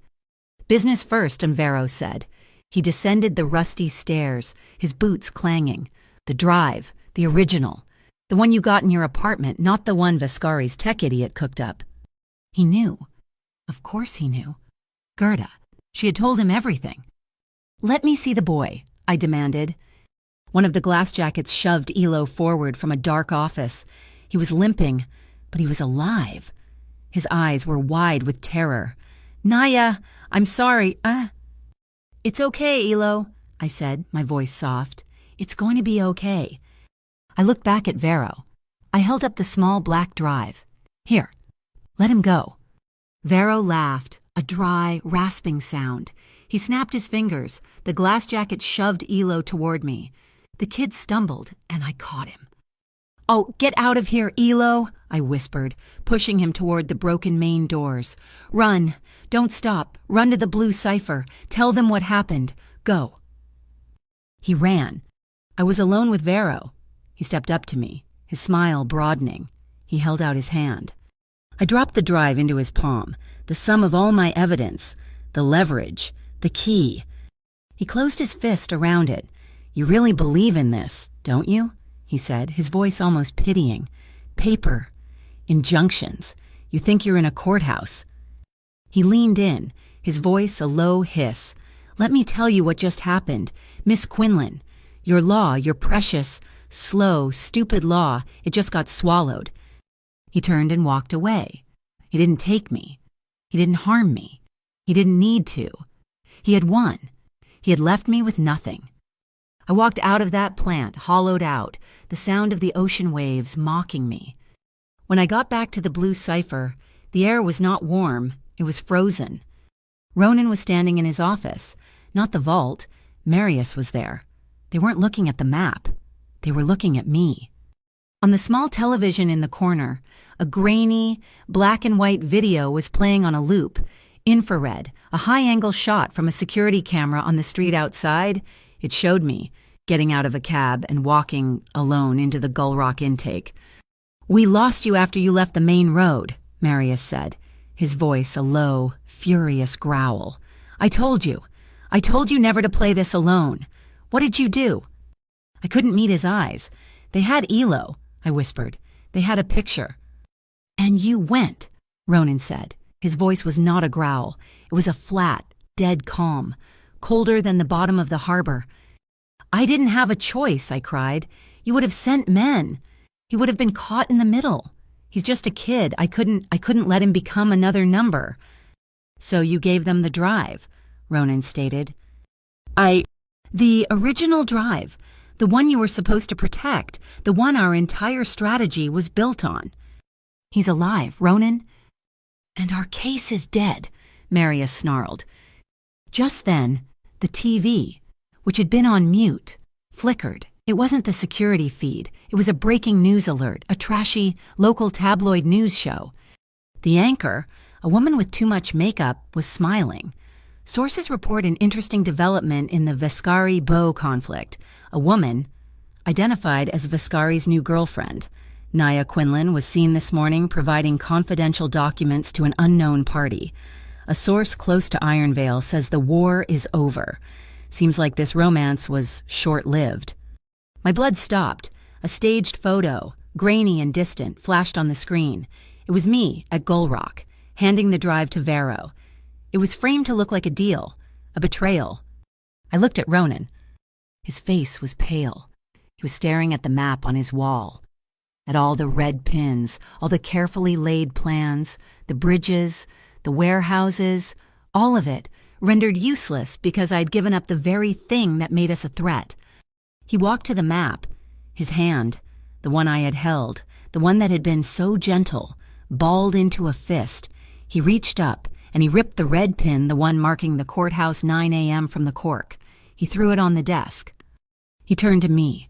S1: "Business first," Vero said. He descended the rusty stairs, his boots clanging. "The drive, the original. The one you got in your apartment, not the one Vascari's tech idiot cooked up." He knew. Of course he knew. Gerda. She had told him everything. "Let me see the boy," I demanded. One of the glass jackets shoved Elo forward from a dark office. He was limping, but he was alive. His eyes were wide with terror. "Naya, I'm sorry, It's okay, Elo," I said, my voice soft. "It's going to be okay." I looked back at Vero. I held up the small black drive. "Here, let him go." Vero laughed, a dry, rasping sound. He snapped his fingers. The glass jacket shoved Elo toward me. The kid stumbled, and I caught him. "Oh, get out of here, Elo," I whispered, pushing him toward the broken main doors. "Run. Don't stop. Run to the blue cipher. Tell them what happened. Go." He ran. I was alone with Vero. He stepped up to me, his smile broadening. He held out his hand. I dropped the drive into his palm, the sum of all my evidence, the leverage, the key. He closed his fist around it. "You really believe in this, don't you?" he said, his voice almost pitying. "Paper. Injunctions. You think you're in a courthouse." He leaned in, his voice a low hiss. "Let me tell you what just happened. Miss Quinlan. Your law, your precious, slow, stupid law, it just got swallowed." He turned and walked away. He didn't take me. He didn't harm me. He didn't need to. He had won. He had left me with nothing. I walked out of that plant, hollowed out, the sound of the ocean waves mocking me. When I got back to the blue cipher, the air was not warm, it was frozen. Ronan was standing in his office, not the vault. Marius was there. They weren't looking at the map. They were looking at me. On the small television in the corner, a grainy, black and white video was playing on a loop, infrared, a high-angle shot from a security camera on the street outside. It showed me, getting out of a cab and walking alone into the Gull Rock intake. "We lost you after you left the main road," Marius said, his voice a low, furious growl. I told you never to play this alone. What did you do?" I couldn't meet his eyes. "They had Elo," I whispered. "They had a picture." "And you went," Ronan said. His voice was not a growl. It was a flat, dead calm, colder than the bottom of the harbor. "I didn't have a choice," I cried. "You would have sent men. He would have been caught in the middle. He's just a kid. I couldn't let him become another number." "So you gave them the drive," Ronan stated. The original drive, the one you were supposed to protect, the one our entire strategy was built on. He's alive, Ronan. And our case is dead, Marius snarled. Just then, the TV, which had been on mute, flickered. It wasn't the security feed. It was a breaking news alert, a trashy, local tabloid news show. The anchor, a woman with too much makeup, was smiling. Sources report an interesting development in the Vascari-Beau conflict. A woman, identified as Vascari's new girlfriend, Naya Quinlan, was seen this morning providing confidential documents to an unknown party. A source close to Iron Vale says the war is over. Seems like this romance was short-lived. My blood stopped. A staged photo, grainy and distant, flashed on the screen. It was me at Gull Rock, handing the drive to Vero. It was framed to look like a deal, a betrayal. I looked at Ronan. His face was pale. He was staring at the map on his wall, at all the red pins, all the carefully laid plans, the bridges, the warehouses, all of it, rendered useless because I'd given up the very thing that made us a threat. He walked to the map, his hand, the one I had held, the one that had been so gentle, balled into a fist. He reached up, and he ripped the red pin, the one marking the courthouse 9 a.m. from the cork. He threw it on the desk. He turned to me.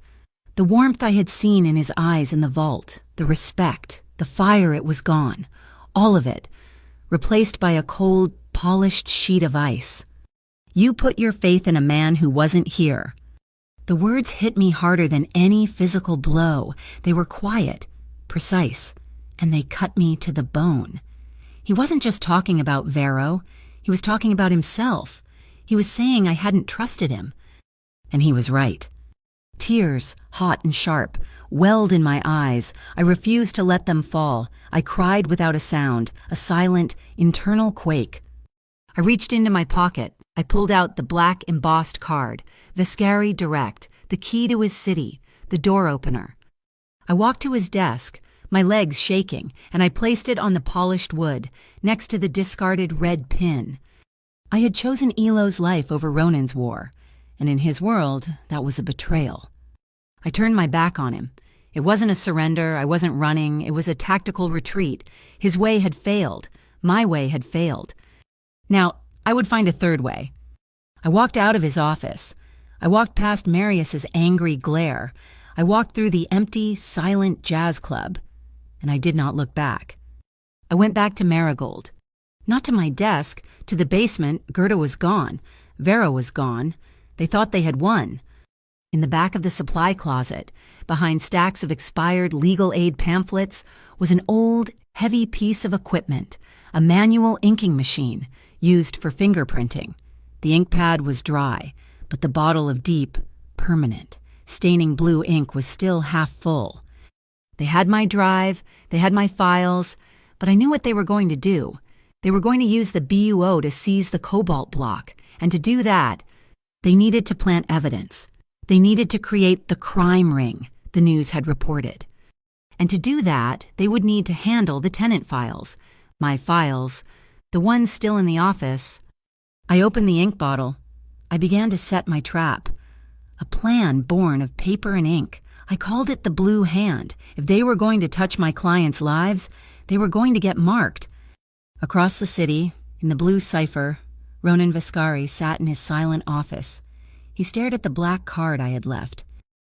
S1: The warmth I had seen in his eyes in the vault, the respect, the fire, it was gone. All of it, replaced by a cold, polished sheet of ice. You put your faith in a man who wasn't here. The words hit me harder than any physical blow. They were quiet, precise, and they cut me to the bone. He wasn't just talking about Vero. He was talking about himself. He was saying I hadn't trusted him. And he was right. Tears, hot and sharp, welled in my eyes. I refused to let them fall. I cried without a sound, a silent, internal quake. I reached into my pocket. I pulled out the black embossed card, Vascari Direct, the key to his city, the door opener. I walked to his desk, my legs shaking, and I placed it on the polished wood, next to the discarded red pin. I had chosen Elo's life over Ronan's war, and in his world, that was a betrayal. I turned my back on him. It wasn't a surrender, I wasn't running, it was a tactical retreat. His way had failed. My way had failed. Now, I would find a third way. I walked out of his office. I walked past Marius's angry glare. I walked through the empty, silent jazz club, and I did not look back. I went back to Marigold. Not to my desk, to the basement. Gerda was gone. Vera was gone. They thought they had won. In the back of the supply closet, behind stacks of expired legal aid pamphlets, was an old, heavy piece of equipment, a manual inking machine used for fingerprinting. The ink pad was dry, but the bottle of deep, permanent, staining blue ink was still half full. They had my drive, they had my files, but I knew what they were going to do. They were going to use the BUO to seize the cobalt block, and to do that, they needed to plant evidence. They needed to create the crime ring, the news had reported. And to do that, they would need to handle the tenant files. My files, the ones still in the office. I opened the ink bottle. I began to set my trap. A plan born of paper and ink. I called it the Blue Hand. If they were going to touch my clients' lives, they were going to get marked. Across the city, in the blue cipher, Ronan Vascari sat in his silent office. He stared at the black card I had left.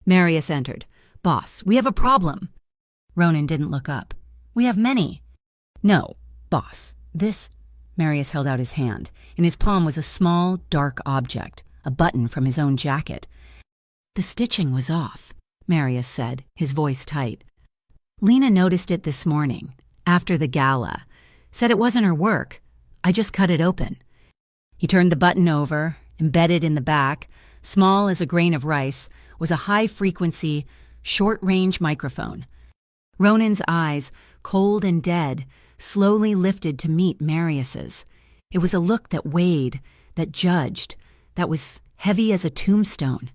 S1: Marius entered. "Boss, we have a problem." Ronan didn't look up. "We have many." "No, boss, this..." Marius held out his hand. In his palm was a small, dark object, a button from his own jacket. "The stitching was off," Marius said, his voice tight. "Lena noticed it this morning, after the gala. Said it wasn't her work. I just cut it open." He turned the button over. Embedded in the back, small as a grain of rice, was a high-frequency, short-range microphone. Ronan's eyes, cold and dead, slowly lifted to meet Marius's. It was a look that weighed, that judged, that was heavy as a tombstone.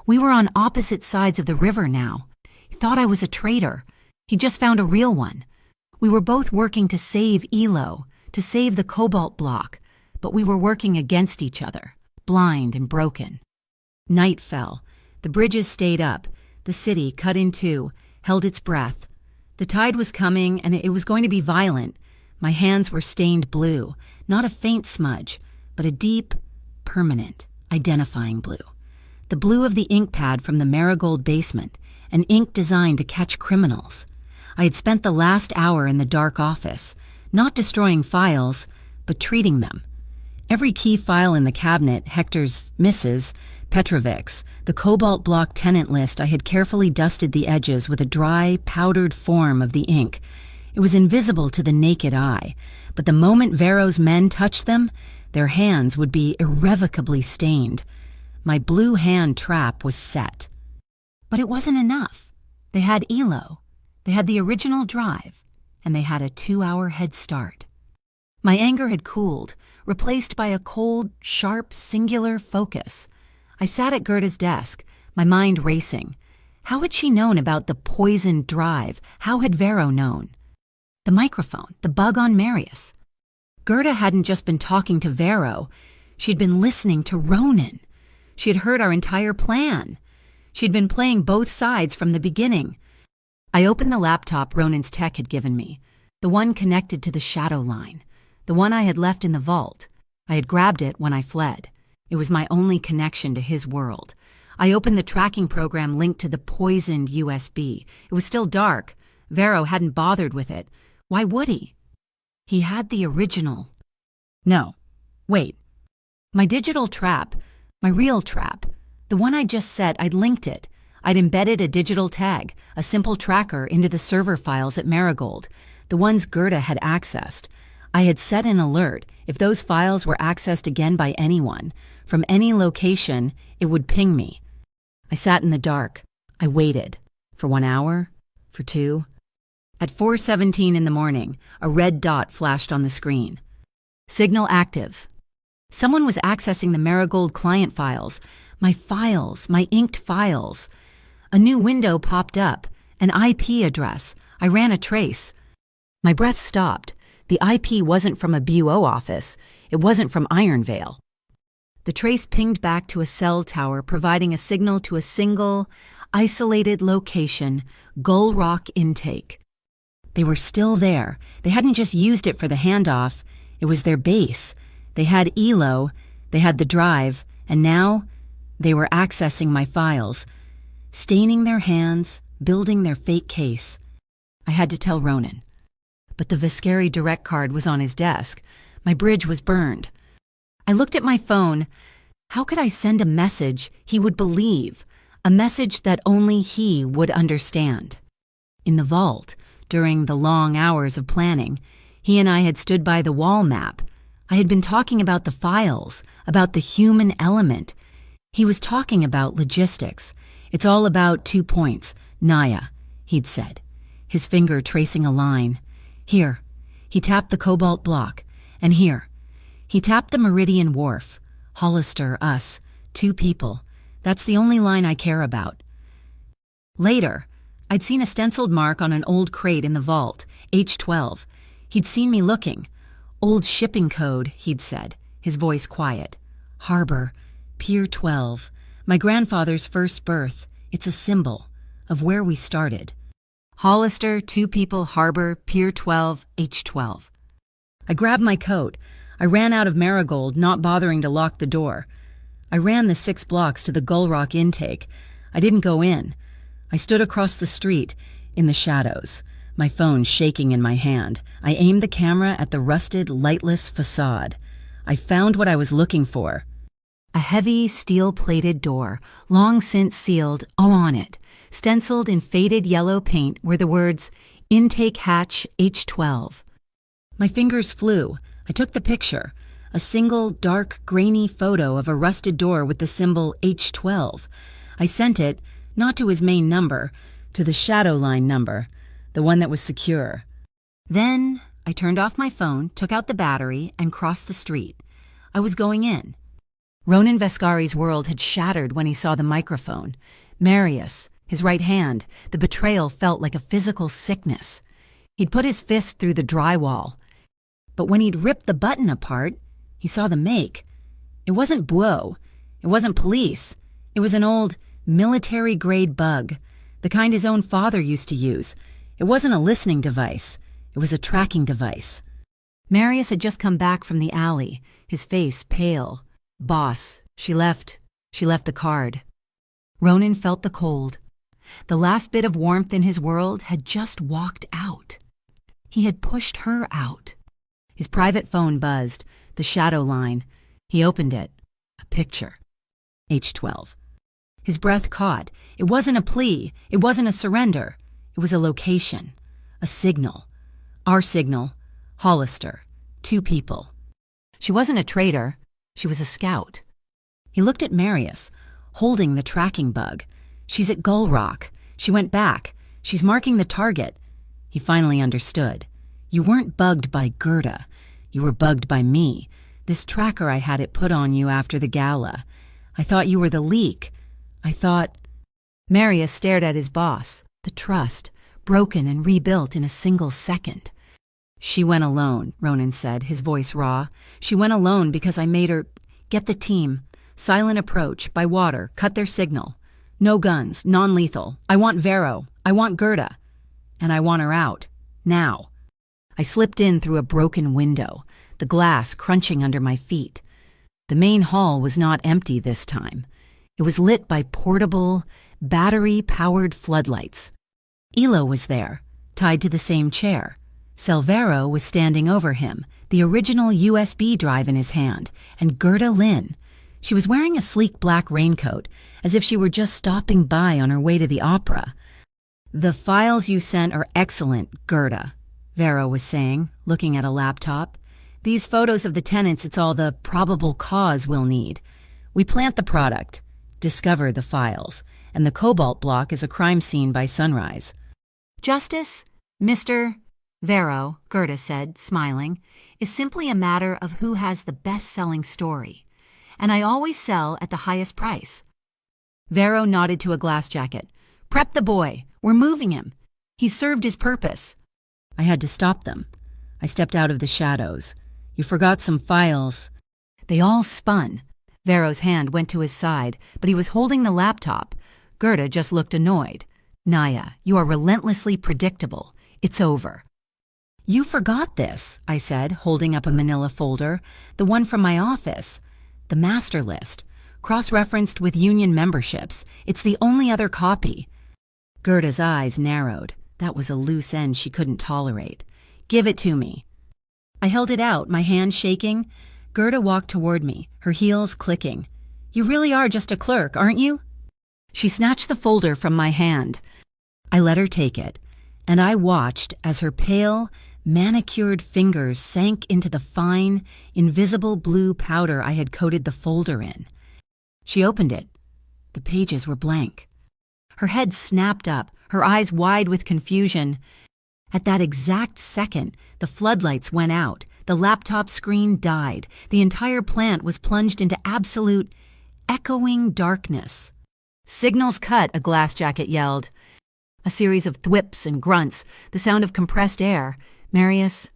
S1: We were on opposite sides of the river now. He thought I was a traitor. He just found a real one. We were both working to save Elo, to save the cobalt block, but we were working against each other, blind and broken. Night fell. The bridges stayed up. The city, cut in two, held its breath. The tide was coming, and it was going to be violent. My hands were stained blue, not a faint smudge, but a deep, permanent, identifying blue. The blue of the ink pad from the Marigold basement, an ink designed to catch criminals. I had spent the last hour in the dark office, not destroying files, but treating them. Every key file in the cabinet, Hector's misses, Petrovic's, the cobalt block tenant list, I had carefully dusted the edges with a dry, powdered form of the ink. It was invisible to the naked eye, but the moment Vero's men touched them, their hands would be irrevocably stained. My blue hand trap was set. But it wasn't enough. They had ELO, they had the original drive, and they had a 2-hour head start. My anger had cooled, replaced by a cold, sharp, singular focus. I sat at Gerda's desk, my mind racing. How had she known about the poisoned drive? How had Vero known? The microphone, the bug on Marius. Gerda hadn't just been talking to Vero. She'd been listening to Ronan. She had heard our entire plan. She'd been playing both sides from the beginning. I opened the laptop Ronan's tech had given me, the one connected to the shadow line, the one I had left in the vault. I had grabbed it when I fled. It was my only connection to his world. I opened the tracking program linked to the poisoned USB. It was still dark. Vero hadn't bothered with it. Why would he? He had the original. No, wait. My digital trap, my real trap, the one I just set, I'd linked it. I'd embedded a digital tag, a simple tracker, into the server files at Marigold, the ones Gerda had accessed. I had set an alert. If those files were accessed again by anyone, from any location, it would ping me. I sat in the dark. I waited. For 1 hour? For 2? At 4:17 in the morning, a red dot flashed on the screen. Signal active. Someone was accessing the Marigold client files, my inked files. A new window popped up, an IP address. I ran a trace. My breath stopped. The IP wasn't from a BUO office. It wasn't from Ironvale. The trace pinged back to a cell tower providing a signal to a single, isolated location, Gull Rock intake. They were still there. They hadn't just used it for the handoff. It was their base. They had ELO, they had the drive, and now they were accessing my files, staining their hands, building their fake case. I had to tell Ronan. But the Viscari direct card was on his desk. My bridge was burned. I looked at my phone. How could I send a message he would believe, a message that only he would understand? In the vault, during the long hours of planning, he and I had stood by the wall map. I had been talking about the files, about the human element. He was talking about logistics. It's all about 2 points. Naya, he'd said, his finger tracing a line. Here, he tapped the cobalt block, and here, he tapped the Meridian Wharf. Hollister, us, 2 people. That's the only line I care about. Later, I'd seen a stenciled mark on an old crate in the vault, H12. He'd seen me looking. Old shipping code, he'd said, his voice quiet. Harbor, Pier 12. My grandfather's first birth. It's a symbol of where we started. Hollister, 2 people, Harbor, Pier 12, H12. I grabbed my coat. I ran out of Marigold, not bothering to lock the door. I ran the 6 blocks to the Gull Rock intake. I didn't go in. I stood across the street, in the shadows, my phone shaking in my hand. I aimed the camera at the rusted, lightless facade. I found what I was looking for. A heavy, steel-plated door, long since sealed, on it, stenciled in faded yellow paint, were the words, Intake Hatch H12. My fingers flew. I took the picture, a single, dark, grainy photo of a rusted door with the symbol H12. I sent it, not to his main number, to the shadow line number, the one that was secure. Then I turned off my phone, took out the battery, and crossed the street. I was going in. Ronan Vescari's world had shattered when he saw the microphone. Marius, his right hand, the betrayal felt like a physical sickness. He'd put his fist through the drywall. But when he'd ripped the button apart, He saw the make. It wasn't Buo. It wasn't police. It was an old military-grade bug, the kind his own father used to use. It wasn't a listening device. It was a tracking device. Marius had just come back from the alley, his face pale. "Boss, she left the card." Ronan felt the cold. The last bit of warmth in his world had just walked out. He had pushed her out. His private phone buzzed, the shadow line. He opened it. A picture. H12. His breath caught. It wasn't a plea. It wasn't a surrender. It was a location. A signal. Our signal. Hollister. 2 people. She wasn't a traitor. She was a scout. He looked at Marius, holding the tracking bug. She's at Gull Rock. She went back. She's marking the target. He finally understood. You weren't bugged by Gerda. You were bugged by me. This tracker I had it put on you after the gala. I thought you were the leak. I thought... Marius stared at his boss. The trust, broken and rebuilt in a single second. She went alone, Ronan said, his voice raw. She went alone because I made her... Get the team. Silent approach, by water, cut their signal. No guns, non-lethal. I want Vero. I want Gerda. And I want her out. Now. I slipped in through a broken window, the glass crunching under my feet. The main hall was not empty this time. It was lit by portable, battery-powered floodlights. Elo was there, tied to the same chair. Selvero was standing over him, the original USB drive in his hand, and Gerda Lynn. She was wearing a sleek black raincoat, as if she were just stopping by on her way to the opera. "The files you sent are excellent, Gerda," Vero was saying, looking at a laptop. "These photos of the tenants, it's all the probable cause we'll need. We plant the product, discover the files, and the cobalt block is a crime scene by sunrise." "Justice, Mr. Vero," Gerda said, smiling, "is simply a matter of who has the best-selling story. And I always sell at the highest price." Vero nodded to a glass jacket. "Prep the boy. We're moving him. He's served his purpose." I had to stop them. I stepped out of the shadows. "You forgot some files." They all spun. Vero's hand went to his side, but he was holding the laptop. Gerda just looked annoyed. "Naya, you are relentlessly predictable. It's over." "You forgot this," I said, holding up a manila folder, "the one from my office. The master list, cross-referenced with union memberships. It's the only other copy." Gerda's eyes narrowed. That was a loose end she couldn't tolerate. "Give it to me." I held it out, my hand shaking. Gerda walked toward me, her heels clicking. "You really are just a clerk, aren't you?" She snatched the folder from my hand. I let her take it, and I watched as her pale, manicured fingers sank into the fine, invisible blue powder I had coated the folder in. She opened it. The pages were blank. Her head snapped up, her eyes wide with confusion. At that exact second, the floodlights went out, the laptop screen died, the entire plant was plunged into absolute, echoing darkness. "Signals cut," a glass jacket yelled. A series of thwips and grunts, the sound of compressed air. "Marius."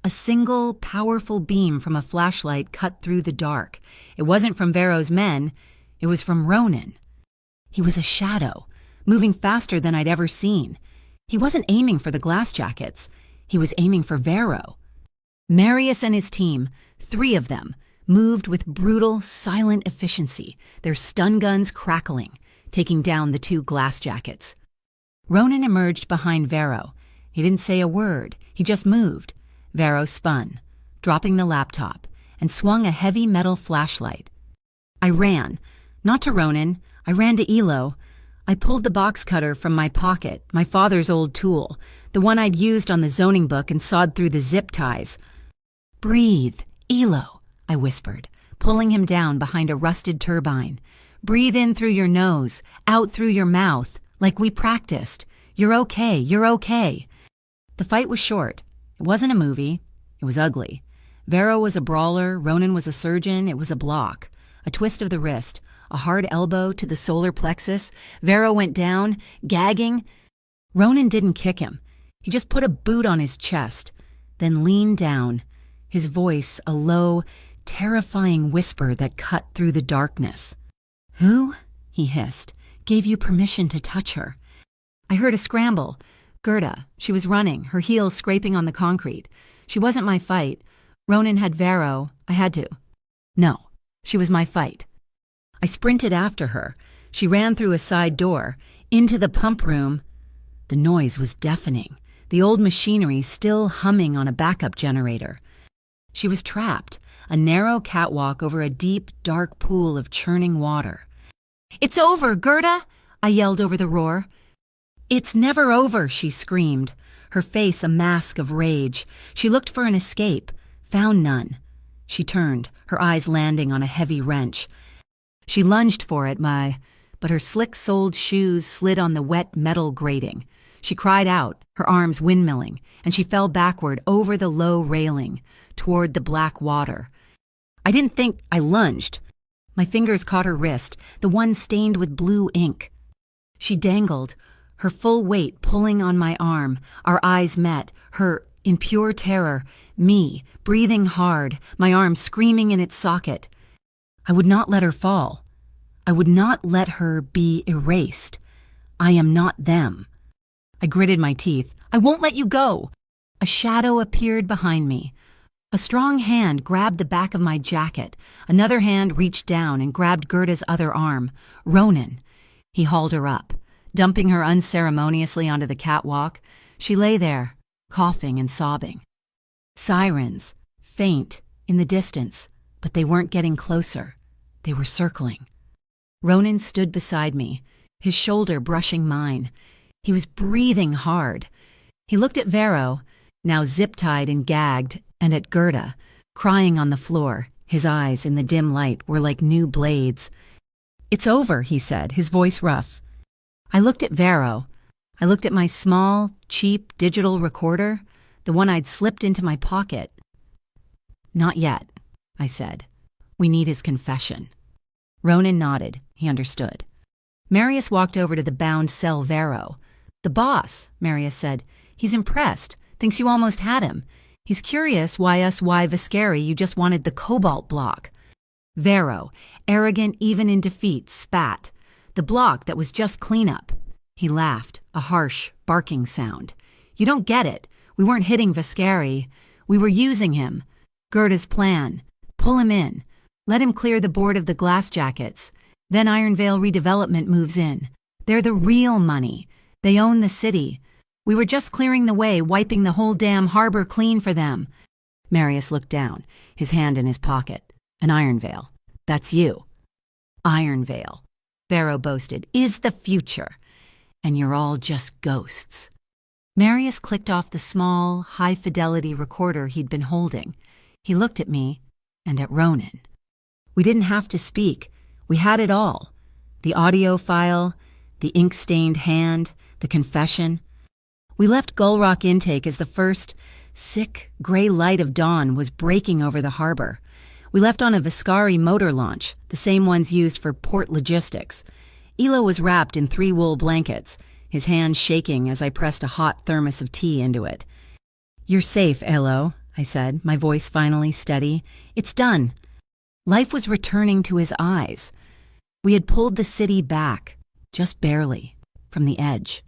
S1: A single, powerful beam from a flashlight cut through the dark. It wasn't from Vero's men. It was from Ronan. He was a shadow, moving faster than I'd ever seen. He wasn't aiming for the glass jackets. He was aiming for Vero. Marius and his team, 3 of them, moved with brutal, silent efficiency, their stun guns crackling, taking down the 2 glass jackets. Ronan emerged behind Vero. He didn't say a word. He just moved. Vero spun, dropping the laptop, and swung a heavy metal flashlight. I ran. Not to Ronan. I ran to Elo. I pulled the box cutter from my pocket, my father's old tool, the one I'd used on the zoning book and sawed through the zip ties. "Breathe, Elo," I whispered, pulling him down behind a rusted turbine. "Breathe in through your nose, out through your mouth, like we practiced. You're okay, you're okay." The fight was short. It wasn't a movie. It was ugly. Vero was a brawler, Ronan was a surgeon, it was a block. A twist of the wrist, a hard elbow to the solar plexus. Vero went down, gagging. Ronan didn't kick him. He just put a boot on his chest, then leaned down, his voice a low, terrifying whisper that cut through the darkness. "Who," he hissed, "gave you permission to touch her?" I heard a scramble. Gerda. She was running, her heels scraping on the concrete. She wasn't my fight. Ronan had Vero. I had to. No, she was my fight. I sprinted after her. She ran through a side door, into the pump room. The noise was deafening, the old machinery still humming on a backup generator. She was trapped, a narrow catwalk over a deep, dark pool of churning water. "It's over, Gerda!" I yelled over the roar. "It's never over," she screamed, her face a mask of rage. She looked for an escape, found none. She turned, her eyes landing on a heavy wrench. She lunged for it, but her slick-soled shoes slid on the wet metal grating. She cried out, her arms windmilling, and she fell backward over the low railing, toward the black water. I didn't think I lunged. My fingers caught her wrist, the one stained with blue ink. She dangled, her full weight pulling on my arm. Our eyes met, her in pure terror, me, breathing hard, my arm screaming in its socket. I would not let her fall. I would not let her be erased. I am not them. I gritted my teeth. "I won't let you go!" A shadow appeared behind me. A strong hand grabbed the back of my jacket. Another hand reached down and grabbed Gerda's other arm. Ronan. He hauled her up, dumping her unceremoniously onto the catwalk. She lay there, coughing and sobbing. Sirens, faint, in the distance, but they weren't getting closer. They were circling. Ronan stood beside me, his shoulder brushing mine. He was breathing hard. He looked at Vero, now zip-tied and gagged, and at Gerda, crying on the floor. His eyes, in the dim light, were like new blades. "It's over," he said, his voice rough. I looked at Vero. I looked at my small, cheap digital recorder, the one I'd slipped into my pocket. "Not yet," I said. "We need his confession." Ronan nodded. He understood. Marius walked over to the bound cell Vero. "The boss," Marius said. "He's impressed, thinks you almost had him. He's curious why Visceri, you just wanted the cobalt block." Vero, arrogant even in defeat, spat. "The block that was just cleanup." He laughed, a harsh, barking sound. "You don't get it. We weren't hitting Visceri. We were using him. Gerda's plan. Pull him in. Let him clear the board of the glass jackets. Then Ironvale redevelopment moves in. They're the real money. They own the city. We were just clearing the way, wiping the whole damn harbor clean for them." Marius looked down, his hand in his pocket. "An Ironvale. That's you." "Ironvale," Vero boasted, "is the future. And you're all just ghosts." Marius clicked off the small, high-fidelity recorder he'd been holding. He looked at me and at Ronan. We didn't have to speak. We had it all. The audio file, the ink-stained hand, the confession. We left Gull Rock Intake as the first, sick, gray light of dawn was breaking over the harbor. We left on a Viscari motor launch, the same ones used for port logistics. Elo was wrapped in 3 wool blankets, his hand shaking as I pressed a hot thermos of tea into it. "You're safe, Elo," I said, my voice finally steady. "It's done." Life was returning to his eyes. We had pulled the city back, just barely, from the edge.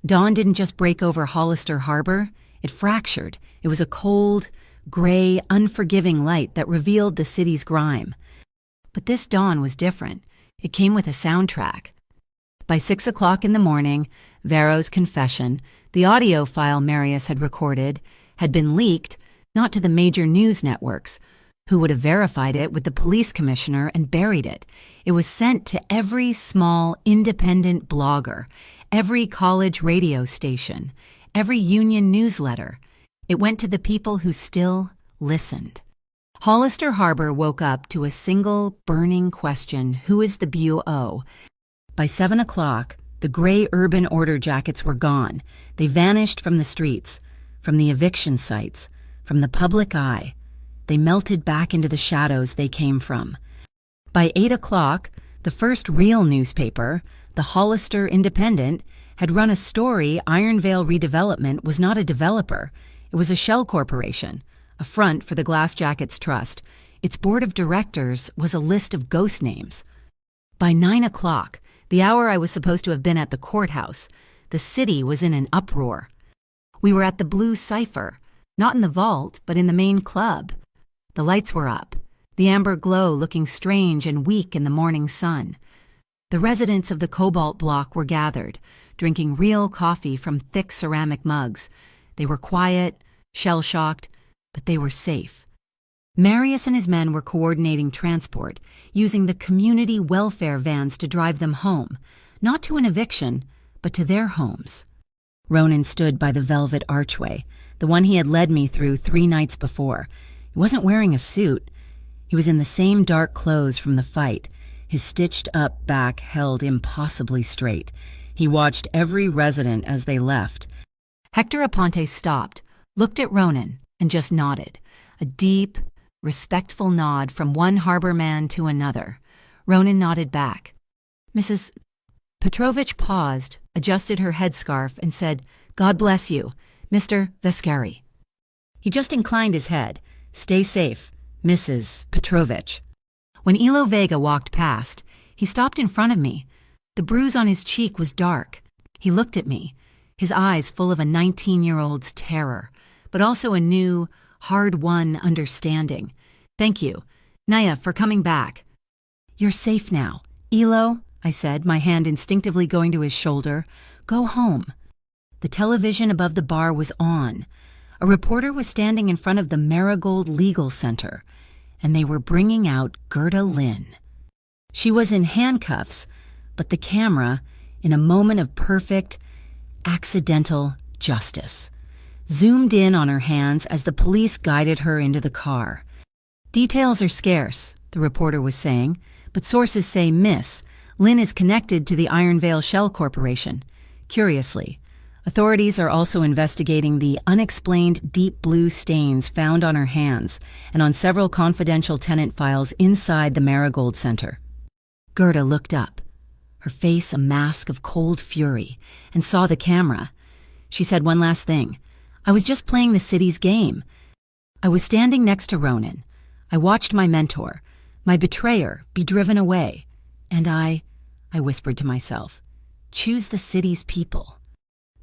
S1: Dawn didn't just break over Hollister Harbor, it fractured. It was a cold, gray, unforgiving light that revealed the city's grime. But this dawn was different. It came with a soundtrack. By 6 o'clock in the morning, Vero's confession, the audio file Marius had recorded, had been leaked, not to the major news networks, who would have verified it with the police commissioner and buried it. It was sent to every small, independent blogger, every college radio station, every union newsletter. It went to the people who still listened. Hollister Harbor woke up to a single, burning question: who is the BUO? By 7 o'clock, the gray urban order jackets were gone. They vanished from the streets, from the eviction sites, from the public eye. They melted back into the shadows they came from. By 8 o'clock, the first real newspaper, the Hollister Independent, had run a story Ironvale Redevelopment was not a developer. It was a shell corporation, a front for the Glass Jackets Trust. Its board of directors was a list of ghost names. By 9 o'clock, the hour I was supposed to have been at the courthouse, the city was in an uproar. We were at the Blue Cipher, not in the vault, but in the main club. The lights were up, the amber glow looking strange and weak in the morning sun. The residents of the Cobalt block were gathered, drinking real coffee from thick ceramic mugs. They were quiet, shell-shocked, but they were safe. Marius and his men were coordinating transport, using the community welfare vans to drive them home, not to an eviction, but to their homes. Ronan stood by the velvet archway, the one he had led me through 3 nights before. He wasn't wearing a suit. He was in the same dark clothes from the fight, his stitched-up back held impossibly straight. He watched every resident as they left. Hector Aponte stopped, looked at Ronan, and just nodded, a deep, respectful nod from one harbor man to another. Ronan nodded back. Mrs. Petrovich paused, adjusted her headscarf, and said, "God bless you, Mr. Vescari." He just inclined his head. "Stay safe, Mrs. Petrovich." When Elo Vega walked past, he stopped in front of me. The bruise on his cheek was dark. He looked at me, his eyes full of a 19-year-old's terror, but also a new, hard-won understanding. "Thank you, Naya, for coming back." "You're safe now. Elo," I said, my hand instinctively going to his shoulder, "go home." The television above the bar was on. A reporter was standing in front of the Marigold Legal Center, and they were bringing out Gerda Lynn. She was in handcuffs, but the camera, in a moment of perfect, accidental justice, zoomed in on her hands as the police guided her into the car. "Details are scarce," the reporter was saying, "but sources say Miss Lynn is connected to the Iron Veil Shell Corporation. Curiously, authorities are also investigating the unexplained deep blue stains found on her hands and on several confidential tenant files inside the Marigold Center." Gerda looked up, her face a mask of cold fury, and saw the camera. She said one last thing. "I was just playing the city's game. I was standing next to Ronan. I watched my mentor, my betrayer, be driven away. And I whispered to myself, choose the city's people."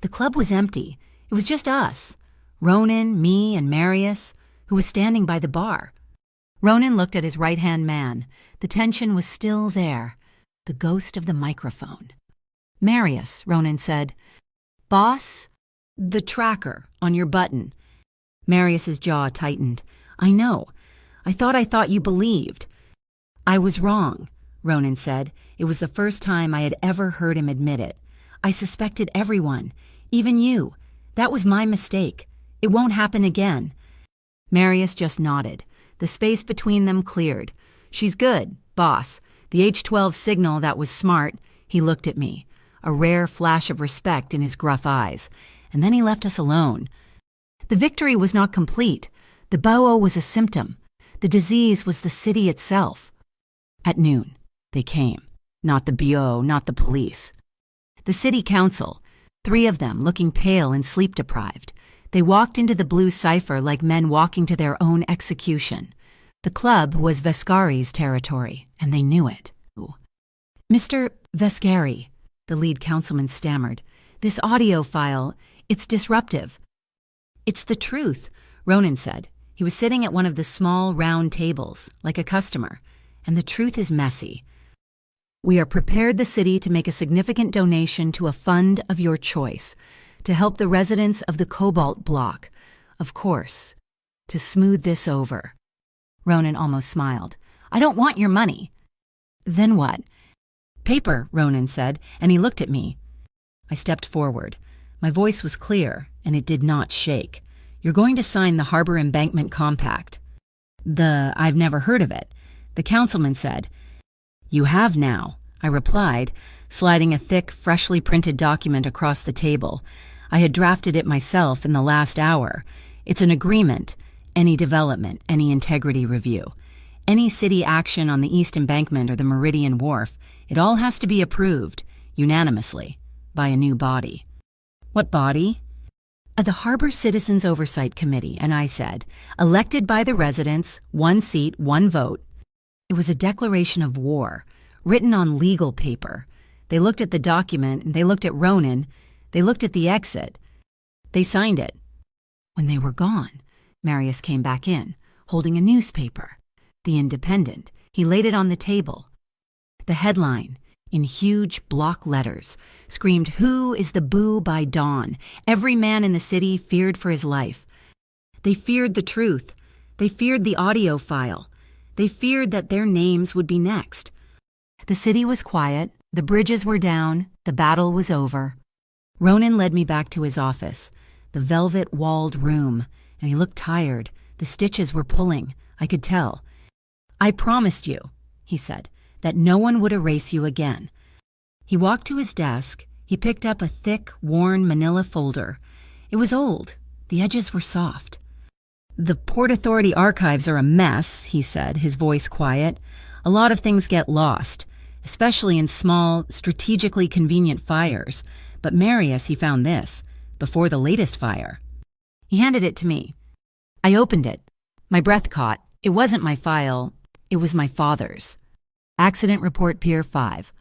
S1: The club was empty. It was just us, Ronan, me, and Marius, who was standing by the bar. Ronan looked at his right-hand man. The tension was still there, the ghost of the microphone. "Marius," Ronan said, "Boss, the tracker on your button." Marius's jaw tightened. "I know. I thought you believed." "I was wrong," Ronan said. It was the first time I had ever heard him admit it. "I suspected everyone, even you. That was my mistake. It won't happen again." Marius just nodded. The space between them cleared. "She's good, boss. The H-12 signal, that was smart." He looked at me, a rare flash of respect in his gruff eyes, and then he left us alone. The victory was not complete. The BOO was a symptom. The disease was the city itself. At noon, they came. Not the BO, not the police. The city council, 3 of them looking pale and sleep-deprived. They walked into the Blue Cipher like men walking to their own execution. The club was Vescari's territory, and they knew it. "Mr. Vescari," the lead councilman stammered, "this audio file, it's disruptive." "It's the truth," Ronan said. He was sitting at one of the small, round tables, like a customer. "And the truth is messy. We are prepared the city to make a significant donation to a fund of your choice, to help the residents of the Cobalt block. Of course, to smooth this over." Ronan almost smiled. "I don't want your money." "Then what?" "Paper," Ronan said, and he looked at me. I stepped forward. My voice was clear, and it did not shake. "You're going to sign the Harbor Embankment Compact." "I've never heard of it," the councilman said. "You have now," I replied, sliding a thick, freshly printed document across the table. I had drafted it myself in the last hour. It's an agreement, any development, any integrity review, any city action on the East Embankment or the Meridian Wharf, it all has to be approved, unanimously, by a new body. "What body?" The Harbor Citizens Oversight Committee, and I said, elected by the residents, 1 seat, 1 vote. It was a declaration of war, written on legal paper. They looked at the document, and they looked at Ronan, they looked at the exit. They signed it. When they were gone, Marius came back in, holding a newspaper. The Independent. He laid it on the table. The headline, in huge block letters, screamed, "Who is the Boo by dawn?" Every man in the city feared for his life. They feared the truth. They feared the audio file. They feared that their names would be next. The city was quiet. The bridges were down. The battle was over. Ronan led me back to his office, the velvet-walled room, and he looked tired. The stitches were pulling. I could tell. "I promised you," he said, "that no one would erase you again." He walked to his desk. He picked up a thick, worn manila folder. It was old. The edges were soft. "The Port Authority archives are a mess," he said, his voice quiet. "A lot of things get lost, especially in small, strategically convenient fires. But Marius, he found this, before the latest fire." He handed it to me. I opened it. My breath caught. It wasn't my file. It was my father's. Accident Report Pier 5.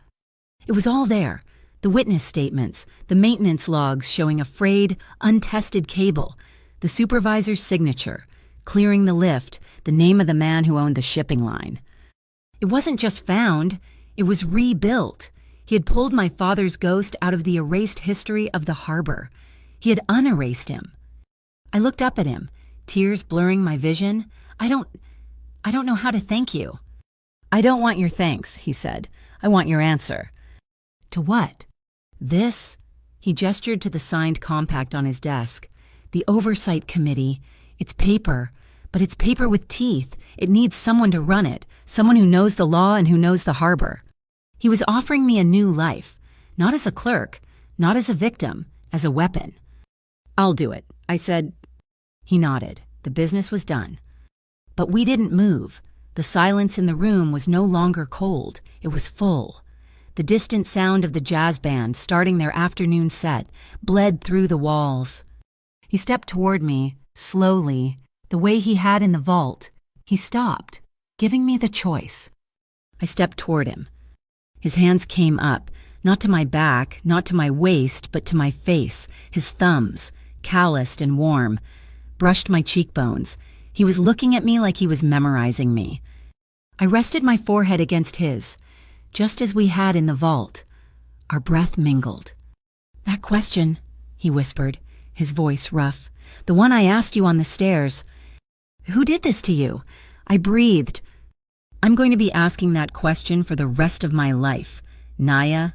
S1: It was all there. The witness statements, the maintenance logs showing a frayed, untested cable, the supervisor's signature, clearing the lift, the name of the man who owned the shipping line. It wasn't just found, it was rebuilt. He had pulled my father's ghost out of the erased history of the harbor. He had unerased him. I looked up at him, tears blurring my vision. I don't know how to thank you." "I don't want your thanks," he said. "I want your answer." "To what?" "This." He gestured to the signed compact on his desk. "The Oversight Committee. It's paper, but it's paper with teeth. It needs someone to run it, someone who knows the law and who knows the harbor." He was offering me a new life, not as a clerk, not as a victim, as a weapon. "I'll do it," I said. He nodded. The business was done. But we didn't move. The silence in the room was no longer cold. It was full. The distant sound of the jazz band starting their afternoon set bled through the walls. He stepped toward me, slowly, the way he had in the vault. He stopped, giving me the choice. I stepped toward him. His hands came up, not to my back, not to my waist, but to my face. His thumbs, calloused and warm, brushed my cheekbones. He was looking at me like he was memorizing me. I rested my forehead against his, just as we had in the vault. Our breath mingled. "That question," he whispered, his voice rough, "the one I asked you on the stairs. Who did this to you?" I breathed. "I'm going to be asking that question for the rest of my life, Naya."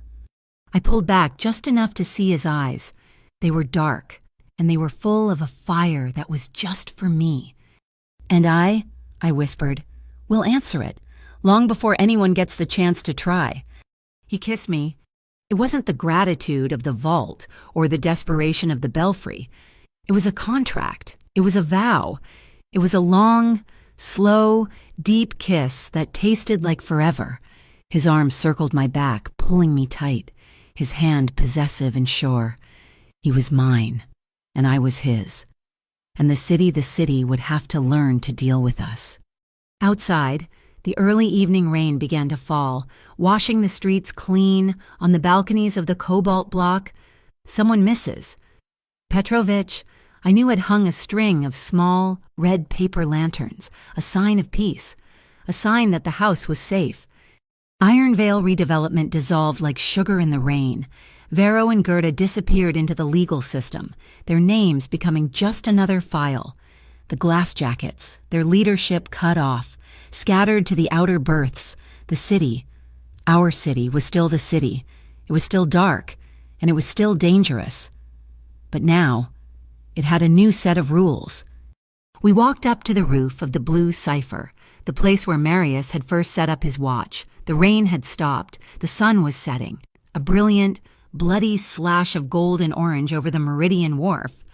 S1: I pulled back just enough to see his eyes. They were dark, and they were full of a fire that was just for me. "And I whispered, "will answer it, long before anyone gets the chance to try." He kissed me. It wasn't the gratitude of the vault or the desperation of the belfry. It was a contract. It was a vow. It was a long, slow, deep kiss that tasted like forever. His arm circled my back, pulling me tight, his hand possessive and sure. He was mine, and I was his. And the city would have to learn to deal with us. Outside, the early evening rain began to fall, washing the streets clean. On the balconies of the Cobalt block, someone misses. Petrovich, I knew, had hung a string of small, red paper lanterns, a sign of peace, a sign that the house was safe. Ironvale redevelopment dissolved like sugar in the rain. Vero and Gerda disappeared into the legal system, their names becoming just another file. The glass jackets, their leadership cut off, scattered to the outer berths. The city, our city, was still the city. It was still dark, and it was still dangerous. But now, it had a new set of rules. We walked up to the roof of the Blue Cipher, the place where Marius had first set up his watch. The rain had stopped. The sun was setting, a brilliant, bloody slash of gold and orange over the Meridian Wharf.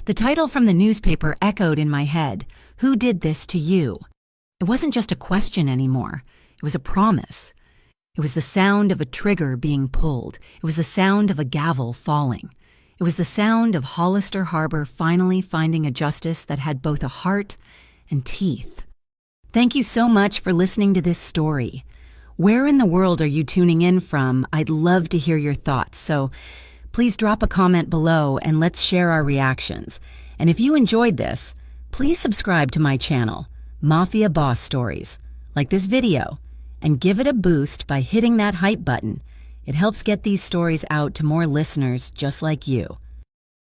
S1: The title from the newspaper echoed in my head, "Who did this to you?" It wasn't just a question anymore. It was a promise. It was the sound of a trigger being pulled. It was the sound of a gavel falling. It was the sound of Hollister Harbor finally finding a justice that had both a heart and teeth. Thank you so much for listening to this story. Where in the world are you tuning in from? I'd love to hear your thoughts, so please drop a comment below and let's share our reactions. And if you enjoyed this, please subscribe to my channel, Mafia Boss Stories, like this video, and give it a boost by hitting that hype button. It helps get these stories out to more listeners just like you.